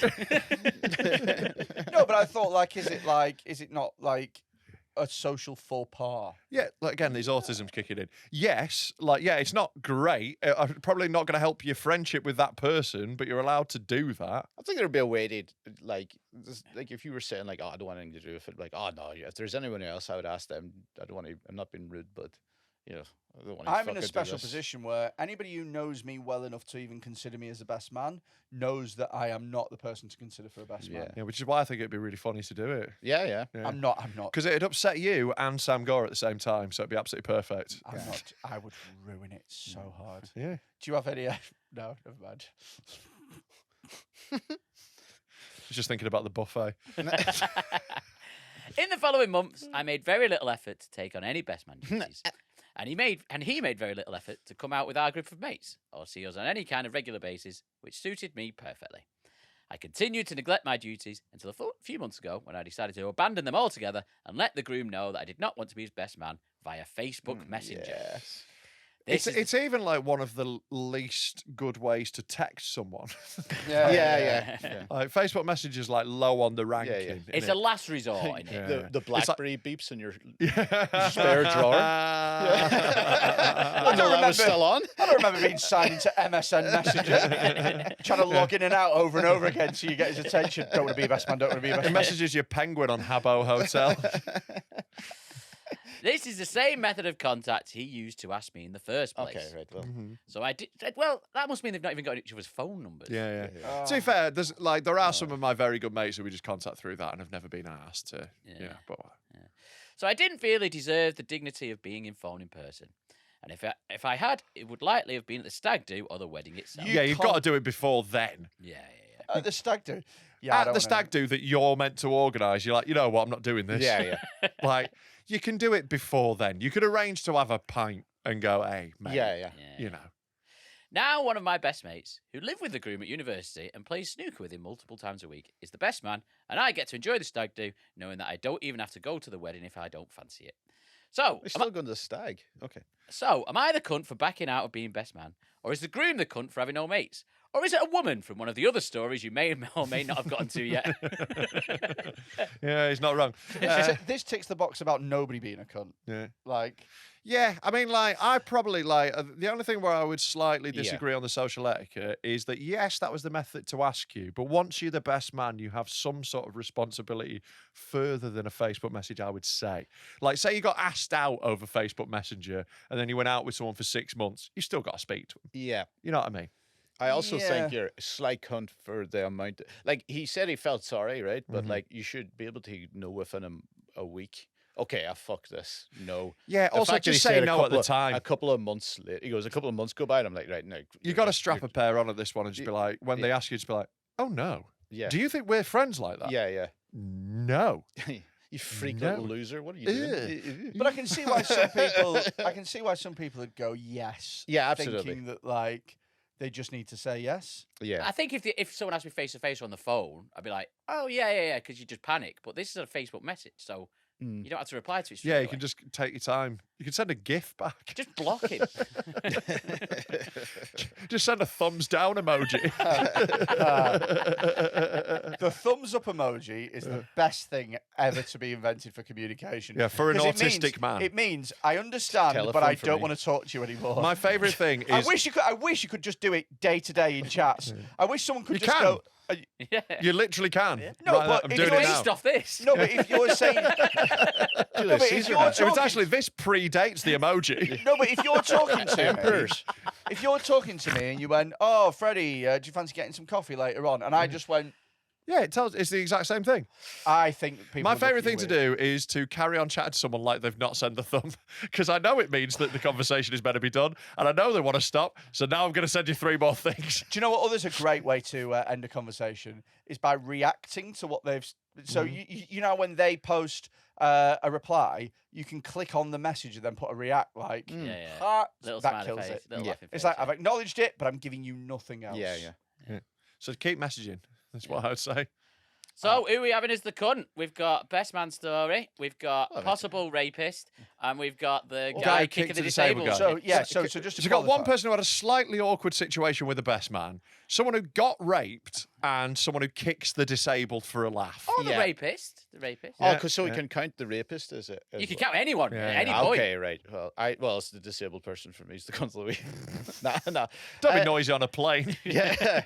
S2: No, but I thought is it not like a social faux pas?
S1: Yeah, again, these autism's kicking in. Yes, it's not great. Probably not going to help your friendship with that person, but you're allowed to do that.
S3: I think there'd be a way to if you were saying I don't want anything to do with it, oh no, if there's anyone else, I would ask them. I don't want to. I'm not being rude, but you know, I don't want to
S2: I'm in a
S3: fucking do
S2: special
S3: this.
S2: position where anybody who knows me well enough to even consider me as a best man knows that I am not the person to consider for a best man.
S1: Yeah, which is why I think it'd be really funny to do it.
S3: Yeah, yeah.
S2: I'm not.
S1: Because it'd upset you and Sam Gore at the same time, so it'd be absolutely perfect.
S2: I'm not. I would ruin it so hard.
S1: Yeah.
S2: Do you have any? No, never mind.
S1: I was just thinking about the buffet.
S5: In the following months, I made very little effort to take on any best man duties. And he made very little effort to come out with our group of mates or see us on any kind of regular basis, which suited me perfectly. I continued to neglect my duties until a few months ago when I decided to abandon them altogether and let the groom know that I did not want to be his best man via Facebook Messenger.
S3: Yes.
S1: It's even like one of the least good ways to text someone.
S2: Yeah.
S1: Like Facebook Messenger's like low on the ranking.
S3: yeah.
S5: It's a last resort, isn't it?
S1: Yeah.
S3: The BlackBerry beeps in your
S1: Yeah.
S3: spare drawer.
S2: I
S3: I know that was still on.
S2: I don't remember being signed into MSN Messenger, trying to log in and out over and over again so you get his attention. Don't want to be a best man. Don't want to be a best
S1: It
S2: man.
S1: messages your penguin on Habbo Hotel.
S5: This is the same method of contact he used to ask me in the first place.
S3: Okay, right. Well,
S5: So I did. Well, that must mean they've not even got each other's phone numbers.
S1: Yeah. To be fair, there are some of my very good mates who we just contact through that and have never been asked to. Yeah, but
S5: So I didn't feel he deserved the dignity of being informed in person. And if I had, it would likely have been at the stag do or the wedding itself.
S1: you've got to do it before then.
S5: Yeah.
S2: At the stag do. Yeah, I
S1: At
S2: don't
S1: the
S2: wanna-
S1: stag do that you're meant to organise, you're like, you know what, I'm not doing this.
S3: yeah.
S1: Like, you can do it before then. You could arrange to have a pint and go, hey, mate.
S3: Yeah.
S1: You know.
S5: Now, one of my best mates, who lived with the groom at university and plays snooker with him multiple times a week, is the best man, and I get to enjoy the stag do, knowing that I don't even have to go to the wedding if I don't fancy it. So,
S3: We're still going to the stag. Okay.
S5: am I the cunt for backing out of being best man, or is the groom the cunt for having no mates? Or is it a woman from one of the other stories you may or may not have gotten to yet?
S1: Yeah, he's not wrong.
S2: This ticks the box about nobody being a cunt.
S1: Yeah.
S2: Like,
S1: Yeah, I mean, like, I probably, like, the only thing where I would slightly disagree on the social etiquette is that, yes, that was the method to ask you, but once you're the best man, you have some sort of responsibility further than a Facebook message, I would say. Like, say you got asked out over Facebook Messenger and then you went out with someone for 6 months, you still got to speak to them.
S3: Yeah.
S1: You know what I mean?
S3: I also
S2: Yeah.
S3: think you're a slight cunt for the amount. Like, he said he felt sorry, right? But, like, you should be able to know within a week. Okay, I fuck this. No.
S1: Yeah,
S3: The
S1: also
S3: fact that
S1: just
S3: he
S1: say
S3: said
S1: no at the time.
S3: A couple of months later, he goes, a couple of months go by, and I'm like, right, no.
S1: You got to strap a pair on at this one and just be like, when they ask you, just be like, oh, no.
S3: Yeah.
S1: Do you think we're friends like that?
S3: Yeah.
S1: No.
S3: You freak
S1: No.
S3: little loser. What are you doing?
S2: but I can see why some people. I can see why some people would go yes.
S3: Yeah, absolutely.
S2: Thinking that like they just need to say yes.
S3: Yeah.
S5: I think if someone asked me face to face or on the phone, I'd be like, oh, yeah, because you just panic. But this is a Facebook message, so you don't have to reply to it straight
S1: Yeah, you
S5: away.
S1: can just take your time. You can send a GIF back.
S5: Just block him.
S1: Just send a thumbs down emoji.
S2: The thumbs up emoji is the best thing ever to be invented for communication.
S1: Yeah, for an
S2: 'Cause
S1: autistic man.
S2: It means I understand, but
S3: Telephone
S2: I
S3: for
S2: don't
S3: me.
S2: want to talk to you anymore.
S1: My favourite thing is
S2: I wish you could just do it day to day in chats. I wish someone could
S1: You
S2: just
S1: can.
S2: go.
S5: Yeah.
S1: you literally can.
S2: No,
S1: Right,
S2: but
S1: I'm
S2: if
S1: doing
S2: you're
S1: it now.
S5: Based off this.
S2: No, but if you're saying, no, but if you're
S1: It was
S2: talking,
S1: actually this predates the emoji.
S2: no, but if you're talking to me,
S3: Emperors.
S2: if you're talking to me and you went, "Oh, Freddie, do you fancy getting some coffee later on?" and I just went,
S1: Yeah, it's the exact same thing.
S2: I think people.
S1: My
S2: would look
S1: favourite
S2: at you
S1: thing to
S2: weird.
S1: do is to carry on chatting to someone like they've not sent the thumb, because I know it means that the conversation is better be done, and I know they want to stop. So now I'm going to send you 3 more things.
S2: Do you know what other's a great way to end a conversation is by reacting to what they've. So you know when they post a reply, you can click on the message and then put a react like
S5: Yeah.
S2: heart.
S5: Little
S2: That
S5: smiley
S2: kills
S5: face.
S2: it.
S5: Little
S3: Yeah.
S5: laughing
S2: It's
S5: face,
S2: like I've acknowledged it, but I'm giving you nothing else.
S3: Yeah.
S1: So keep messaging. That's what I would say.
S5: So, who we having as the cunt? We've got best man story, we've got possible rapist, and we've got the guy kicking the disabled
S1: guy.
S2: So yeah, so just
S1: So
S2: to
S1: you've got one
S2: qualify.
S1: person who had a slightly awkward situation with the best man, someone who got raped, and someone who kicks the disabled for a laugh.
S5: Oh, the
S3: Yeah.
S5: rapist. The rapist.
S3: Oh,
S1: Yeah,
S3: because so we
S1: yeah.
S3: can count the rapist as it.
S5: You can count anyone
S1: Yeah,
S5: at
S1: yeah.
S5: any point.
S3: Okay, right. Well, it's the disabled person for me. It's the cunt of the week. No.
S1: Don't be noisy on a plane.
S3: Yeah.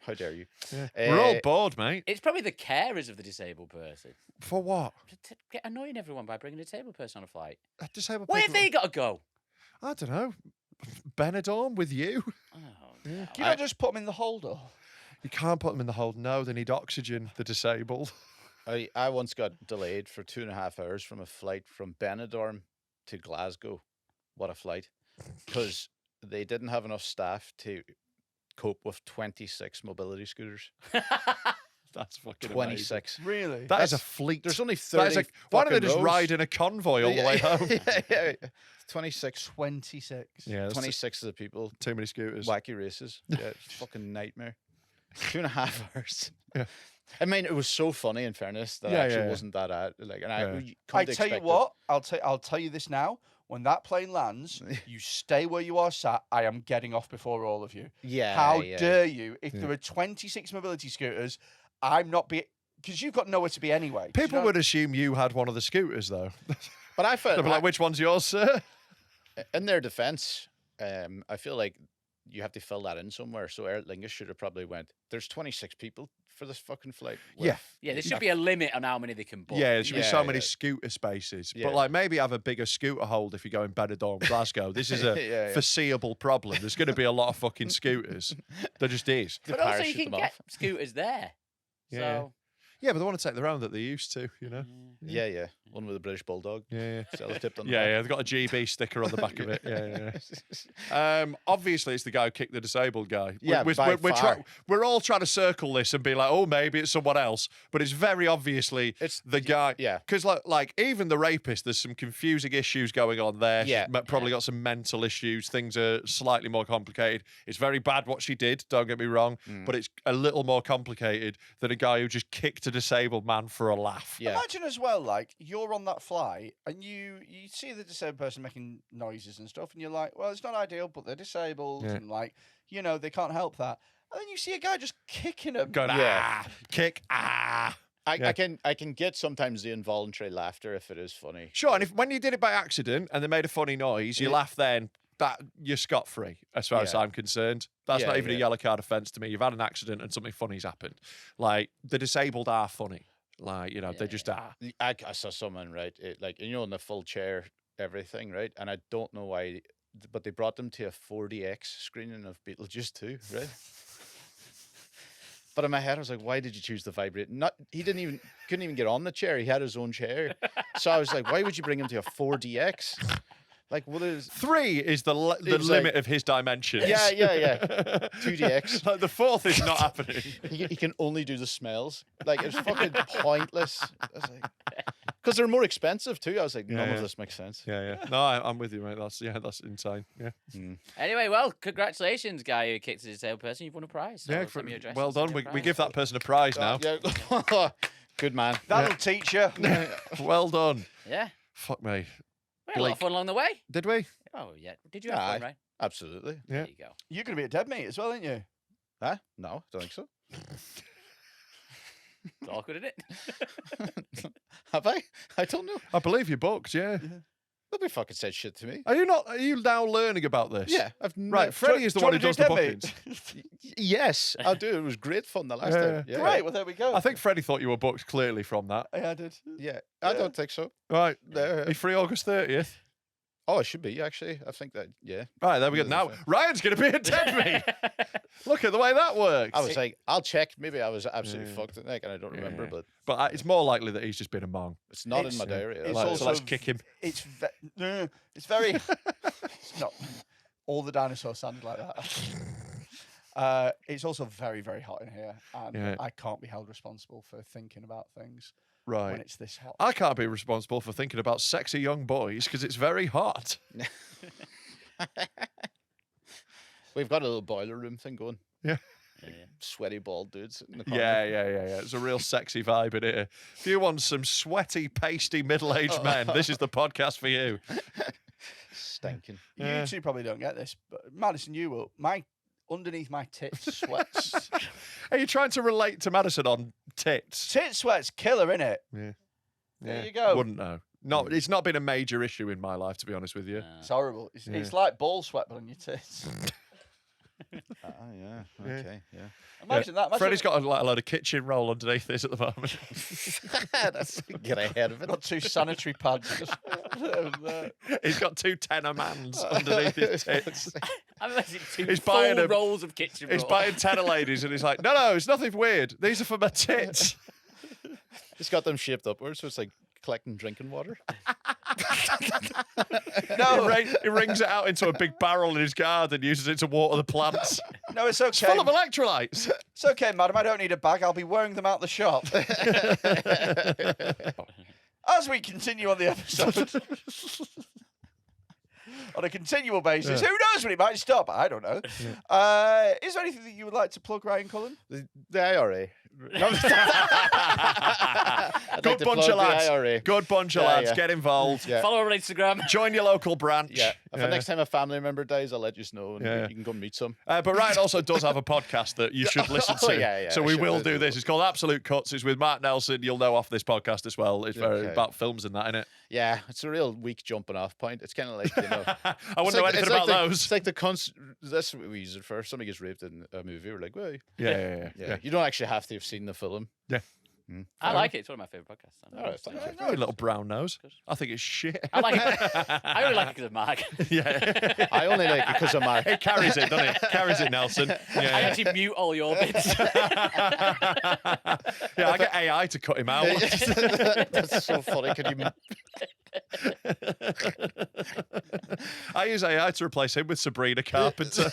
S3: How dare you?
S1: We're all bored, mate.
S5: It's probably the carers of the disabled person.
S1: For what?
S5: Get annoying everyone by bringing a disabled person on a flight.
S1: Disabled
S5: Where have
S1: people.
S5: they got to go?
S1: I don't know. Benidorm with you?
S5: Oh, no.
S2: Can you not just put them in the holder?
S1: You can't put them in the hold. No, they need oxygen. The disabled.
S3: I once got delayed for 2.5 hours from a flight from Benidorm to Glasgow. What a flight. Because they didn't have enough staff to cope with 26 mobility scooters.
S1: That's fucking
S3: 26.
S2: Really?
S1: That is a fleet.
S3: There's only
S1: That is
S3: 30
S1: why don't they
S3: fucking
S1: just
S3: rows.
S1: ride in a convoy all the way home?
S3: yeah. 26.
S2: 26.
S1: Yeah, that's
S3: 26 of the people.
S1: too many scooters.
S3: Wacky races. Yeah, it's a fucking nightmare. 2.5 hours.
S1: Yeah.
S3: I mean, it was so funny. In fairness, that actually wasn't that like. And
S2: I tell you what, I'll tell you this now. When that plane lands, you stay where you are sat. I am getting off before all of you.
S3: Yeah.
S2: How
S3: yeah.
S2: dare you? If there are 26 mobility scooters, I'm not be because you've got nowhere to be anyway. Do you
S1: People
S2: know-
S1: would assume you had one of the scooters, though.
S3: But I felt
S1: They'd be like, which one's yours, sir?
S3: in their defense, I feel like you have to fill that in somewhere. So Aer Lingus should have probably went. There's 26 people for this fucking flight.
S1: Yeah.
S5: Yeah, there should be a limit on how many they can book.
S1: Yeah, there should be so
S3: Yeah,
S1: many
S3: yeah.
S1: scooter spaces.
S3: Yeah.
S1: But like maybe have a bigger scooter hold if you go in Benidorm, Glasgow. This is a
S3: Yeah.
S1: foreseeable problem. There's going to be a lot of fucking scooters. There just is.
S5: But also, you
S3: parachute
S5: can
S3: them
S5: get
S3: off.
S5: scooters there.
S1: Yeah.
S5: So,
S1: Yeah, but they want to take their own that they used to, you know?
S3: Yeah. One with a British bulldog.
S1: Yeah,
S3: Sellotape on the
S1: yeah,
S3: back.
S1: yeah. They've got a GB sticker on the back of it. Yeah. Obviously, it's the guy who kicked the disabled guy.
S3: Yeah, by far.
S1: We're all trying to circle this and be like, oh, maybe it's someone else, but it's very obviously
S3: It's
S1: the guy.
S3: yeah.
S1: Because like even the rapist, there's some confusing issues going on there.
S3: Yeah.
S1: She's probably got some mental issues. Things are slightly more complicated. It's very bad what she did. Don't get me wrong, but it's a little more complicated than a guy who just kicked a disabled man for a laugh.
S3: Yeah.
S2: Imagine as well, like you're on that flight and you see the disabled person making noises and stuff, and you're like, well, it's not ideal, but they're disabled,
S1: Yeah.
S2: and like they can't help that. And then you see a guy just kicking them.
S1: Going
S3: Yeah.
S1: kick Yeah.
S3: I can get sometimes the involuntary laughter if it is funny.
S1: Sure, and if when you did it by accident and they made a funny noise, you laugh then. That you're scot free, as far as
S3: Yeah.
S1: I'm concerned. That's
S3: Yeah,
S1: not even a
S3: yeah.
S1: yellow card offence to me. You've had an accident and something funny's happened. Like the disabled are funny. Like they just are.
S3: I saw someone right, like in the full chair, everything right, and I don't know why, but they brought them to a 4DX screening of Beetlejuice 2, right? But in my head, I was like, why did you choose the vibrate? He couldn't even get on the chair. He had his own chair. So I was like, why would you bring him to a 4DX? Like, what is?
S1: 3 is the
S3: was
S1: limit
S3: like-
S1: of his dimensions.
S3: Yeah. 2DX.
S1: Like the 4th is not happening.
S3: He can only do the smells. Like, it's fucking pointless. I was like, because they're more expensive too. I was like, none
S1: Yeah.
S3: of this makes sense.
S1: Yeah. No, I'm with you, mate. That's insane. Yeah.
S5: anyway, well, congratulations, guy who kicked a disabled person. You've won a prize. So
S1: Yeah.
S5: send me your address,
S1: Well
S5: I'll send
S1: done.
S5: you a
S1: We
S5: prize.
S1: give that person a prize now.
S3: Yeah. Good man.
S2: That'll teach you.
S1: Well done.
S5: Yeah.
S1: Fuck me.
S5: We had a lot of fun along the way.
S1: Did we?
S5: Oh, yeah. Did you have fun,
S3: Aye.
S5: right?
S3: Absolutely.
S1: Yeah.
S5: There you go.
S2: You're going to be at Dead Meat as well, aren't you?
S3: Huh? No, don't think so.
S5: It's awkward, isn't it?
S3: Have I? I don't know.
S1: I believe you booked. Yeah.
S3: Nobody fucking said shit to me.
S1: Are you now learning about this?
S3: Yeah, I've
S1: Right. Freddie is the one who does the bookings.
S3: Yes, I'll do. It was great fun the last
S1: Yeah.
S3: time. Yeah.
S2: Great. Well, there we go.
S1: I think Freddie thought you were booked clearly from that.
S2: I did.
S3: Yeah, I don't think so.
S1: Right.
S3: No.
S1: Are you free August 30th?
S3: Oh, it should be actually. I think that. Yeah.
S1: Right, there we go.
S3: Yeah,
S1: Now,
S3: that's
S1: Ryan's going to be a dead meat. Look at the way that works.
S3: I was like, I'll check. Maybe I was absolutely fucked in the neck and I don't remember,
S1: Yeah.
S3: but
S1: It's more likely that he's just been a mong.
S3: it's not
S2: It's-
S3: in my diary.
S2: it's
S1: Like,
S2: also
S1: so let's kick him.
S2: It's very. It's not. All the dinosaurs sounded like that. It's also very, very hot in here, and
S1: Yeah.
S2: I can't be held responsible for thinking about things
S1: Right.
S2: when it's this hot.
S1: I can't be responsible for thinking about sexy young boys because it's very hot.
S3: We've got a little boiler room thing going.
S1: Yeah.
S3: Sweaty bald dudes in the corner.
S1: Yeah. It's a real sexy vibe in here. If you want some sweaty, pasty, middle-aged men, this is the podcast for you.
S3: Stinking.
S2: You two probably don't get this, but Madison, you will. Underneath my tits sweats.
S1: Are you trying to relate to Madison on tits?
S2: Tit sweats killer, innit?
S1: Yeah.
S2: There you go.
S1: Wouldn't know. It's not been a major issue in my life, to be honest with you.
S2: It's horrible. It's like ball sweat, but on your tits.
S3: Yeah. Okay. Yeah.
S2: Imagine that. Imagine
S1: Freddie's got a load of kitchen roll underneath this at the moment.
S3: That's get ahead of it.
S2: got 2 sanitary pads. Just,
S1: He's got 2 tenor mans underneath his tits.
S5: I'm imagining 2
S1: He's
S5: full
S1: buying a-
S5: rolls of kitchen
S1: He's
S5: roll.
S1: buying tenor ladies, and he's like, no, it's nothing weird. These are for my tits.
S3: It's got them shaped upwards, so it's like collecting drinking water.
S1: He rings it out into a big barrel in his garden, uses it to water the plants.
S2: no, it's
S1: It's
S2: okay.
S1: full of electrolytes.
S2: It's okay, madam. I don't need a bag. I'll be wearing them out the shop. As we continue on the episode, on a continual basis, who knows when it might stop? I don't know. Is there anything that you would like to plug, Ryan Cullen?
S3: The IRA.
S1: Good bunch of lads.
S3: IRA.
S1: Good bunch of
S3: Yeah,
S1: lads.
S3: yeah.
S1: Get involved.
S3: Yeah.
S5: Follow her on Instagram.
S1: Join your local branch.
S3: Yeah. If the next time a family member dies, I'll let you know, and
S1: Yeah.
S3: you can go and meet some.
S1: But Ryan also does have a podcast that you should listen to.
S3: yeah,
S1: so
S3: I
S1: we
S3: should
S1: will
S3: listen
S1: do
S3: to
S1: this.
S3: it.
S1: It's called Absolute Cuts. It's with Mark Nelson. You'll know off this podcast as well. It's very
S3: Okay.
S1: about films and that, isn't it?
S3: Yeah, it's a real weak jumping off point. It's kind of like, you know.
S1: I wouldn't know anything about those.
S3: It's like the that's what we use it for. If somebody gets raped in a movie, we're like, well,
S1: Yeah.
S3: You don't actually have to have seen the film.
S1: Yeah.
S5: I like it. It's one of my favourite podcasts.
S3: All right, thank you.
S1: No, little brown nose. I think it's shit.
S5: I like it. I only like it because of Mark.
S1: Yeah.
S3: I only like it because of Mark.
S1: It carries it, doesn't it? Carries it, Nelson.
S5: I
S1: Yeah.
S5: actually mute all your bits.
S1: Yeah, I get AI to cut him out.
S3: That's so funny. Could you?
S1: I use AI to replace him with Sabrina Carpenter.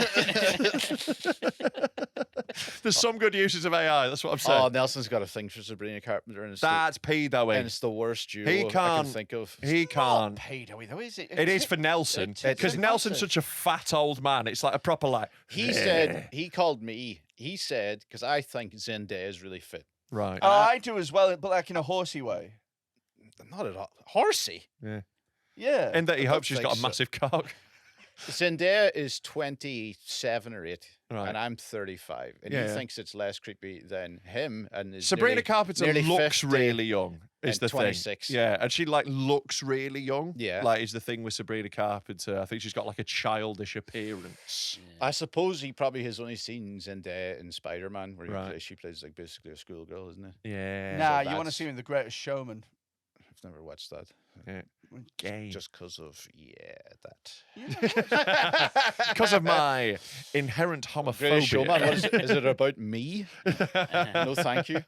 S1: There's some good uses of AI. That's what I'm saying.
S3: Oh, Nelson's got a thing for Sabrina Carpenter, and it's
S1: That's pedoing.
S3: and it's the worst duo
S1: He
S3: I can
S1: can't.
S3: think of.
S1: He
S2: Not
S1: can't.
S2: pedo, though, is it?
S1: It is for Nelson
S2: It's
S1: because
S2: very
S1: Nelson's
S2: passive.
S1: such a fat old man. It's like a proper like.
S3: He said he called me. He said because I think Zendaya is really fit.
S1: Right.
S2: Oh, I do as well, but like in a horsey way.
S3: Not at all. Horsey.
S2: Yeah.
S1: In that he
S3: I don't
S1: hopes she's
S3: think
S1: got a
S3: so.
S1: massive cock.
S3: Zendaya is 27 or 8,
S1: Right.
S3: and I'm 35, and
S1: Yeah,
S3: he
S1: yeah.
S3: thinks it's less creepy than him. And is
S1: Sabrina
S3: nearly-
S1: Carpenter
S3: nearly
S1: looks
S3: 50
S1: really young. Is
S3: and
S1: the
S3: 26.
S1: thing? Yeah, and she like looks really young.
S3: Yeah.
S1: like is the thing with Sabrina Carpenter. I think she's got like a childish appearance.
S3: I suppose he probably has only seen Zendaya in Spider-Man, where
S1: Right.
S3: she plays like basically a schoolgirl, isn't it?
S1: Yeah.
S2: Nah,
S3: so
S2: you want to
S3: that's-
S2: see him in The Greatest Showman.
S3: I've never watched that.
S1: Yeah. Gay.
S3: Just because of that.
S1: Because of my inherent
S3: Greatest
S1: homophobia.
S3: Showman. What is it about me? No, thank you.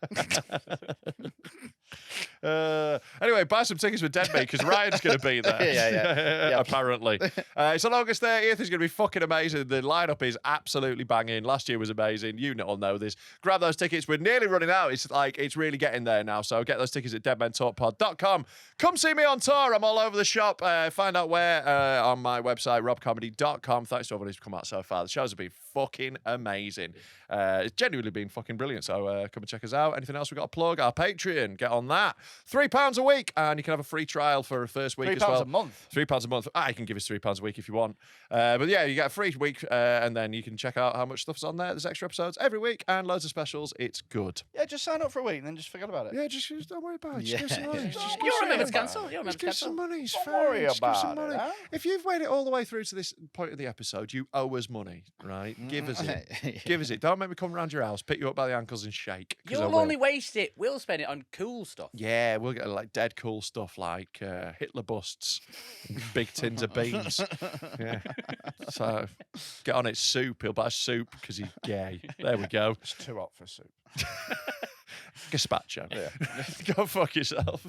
S1: Anyway, buy some tickets for Dead Meat because Ryan's going to be there.
S3: Yeah. Yep.
S1: Apparently. It's on August 30th. It's going to be fucking amazing. The lineup is absolutely banging. Last year was amazing. You all know this. Grab those tickets. We're nearly running out. It's really getting there now. So get those tickets at deadmentalkpod.com. Come see me on tour. I'm all over the shop. Find out where on my website, robcomedy.com. Thanks to everyone who's come out so far. The shows have been fucking amazing. It's genuinely been fucking brilliant. So come and check us out. Anything else we got to plug? Our Patreon. Get on that. £3 a week, and you can have a free trial for a first week as well.
S2: £3 a month.
S1: £3 a month. You can give us £3 a week if you want. But yeah, you get a free week, and then you can check out how much stuff's on there. There's extra episodes every week and loads of specials. It's good.
S2: Yeah, just sign up for a week and then just forget about it.
S1: Yeah, just don't worry about it. Just give some money. Just give
S5: You'll
S1: some
S5: remember
S1: money.
S5: to cancel. You'll remember
S1: Just
S5: to
S1: give some
S5: cancel.
S1: money. It's
S2: Don't
S1: fine.
S2: worry
S1: Just give some
S2: about it,
S1: money.
S2: huh?
S1: If you've made it all the way through to this point of the episode, you owe us money, right? Give us it. Give us it. Don't make me come round your house, pick you up by the ankles and shake. 'Cause I
S5: You'll
S1: will.
S5: only waste it. We'll spend it on cool stuff.
S1: Yeah, we'll get like dead cool stuff like Hitler busts, big tins of beans. Yeah. So get on it, soup. He'll buy soup because he's gay. There we go.
S2: It's too hot for soup.
S1: Gazpacho. Go fuck yourself.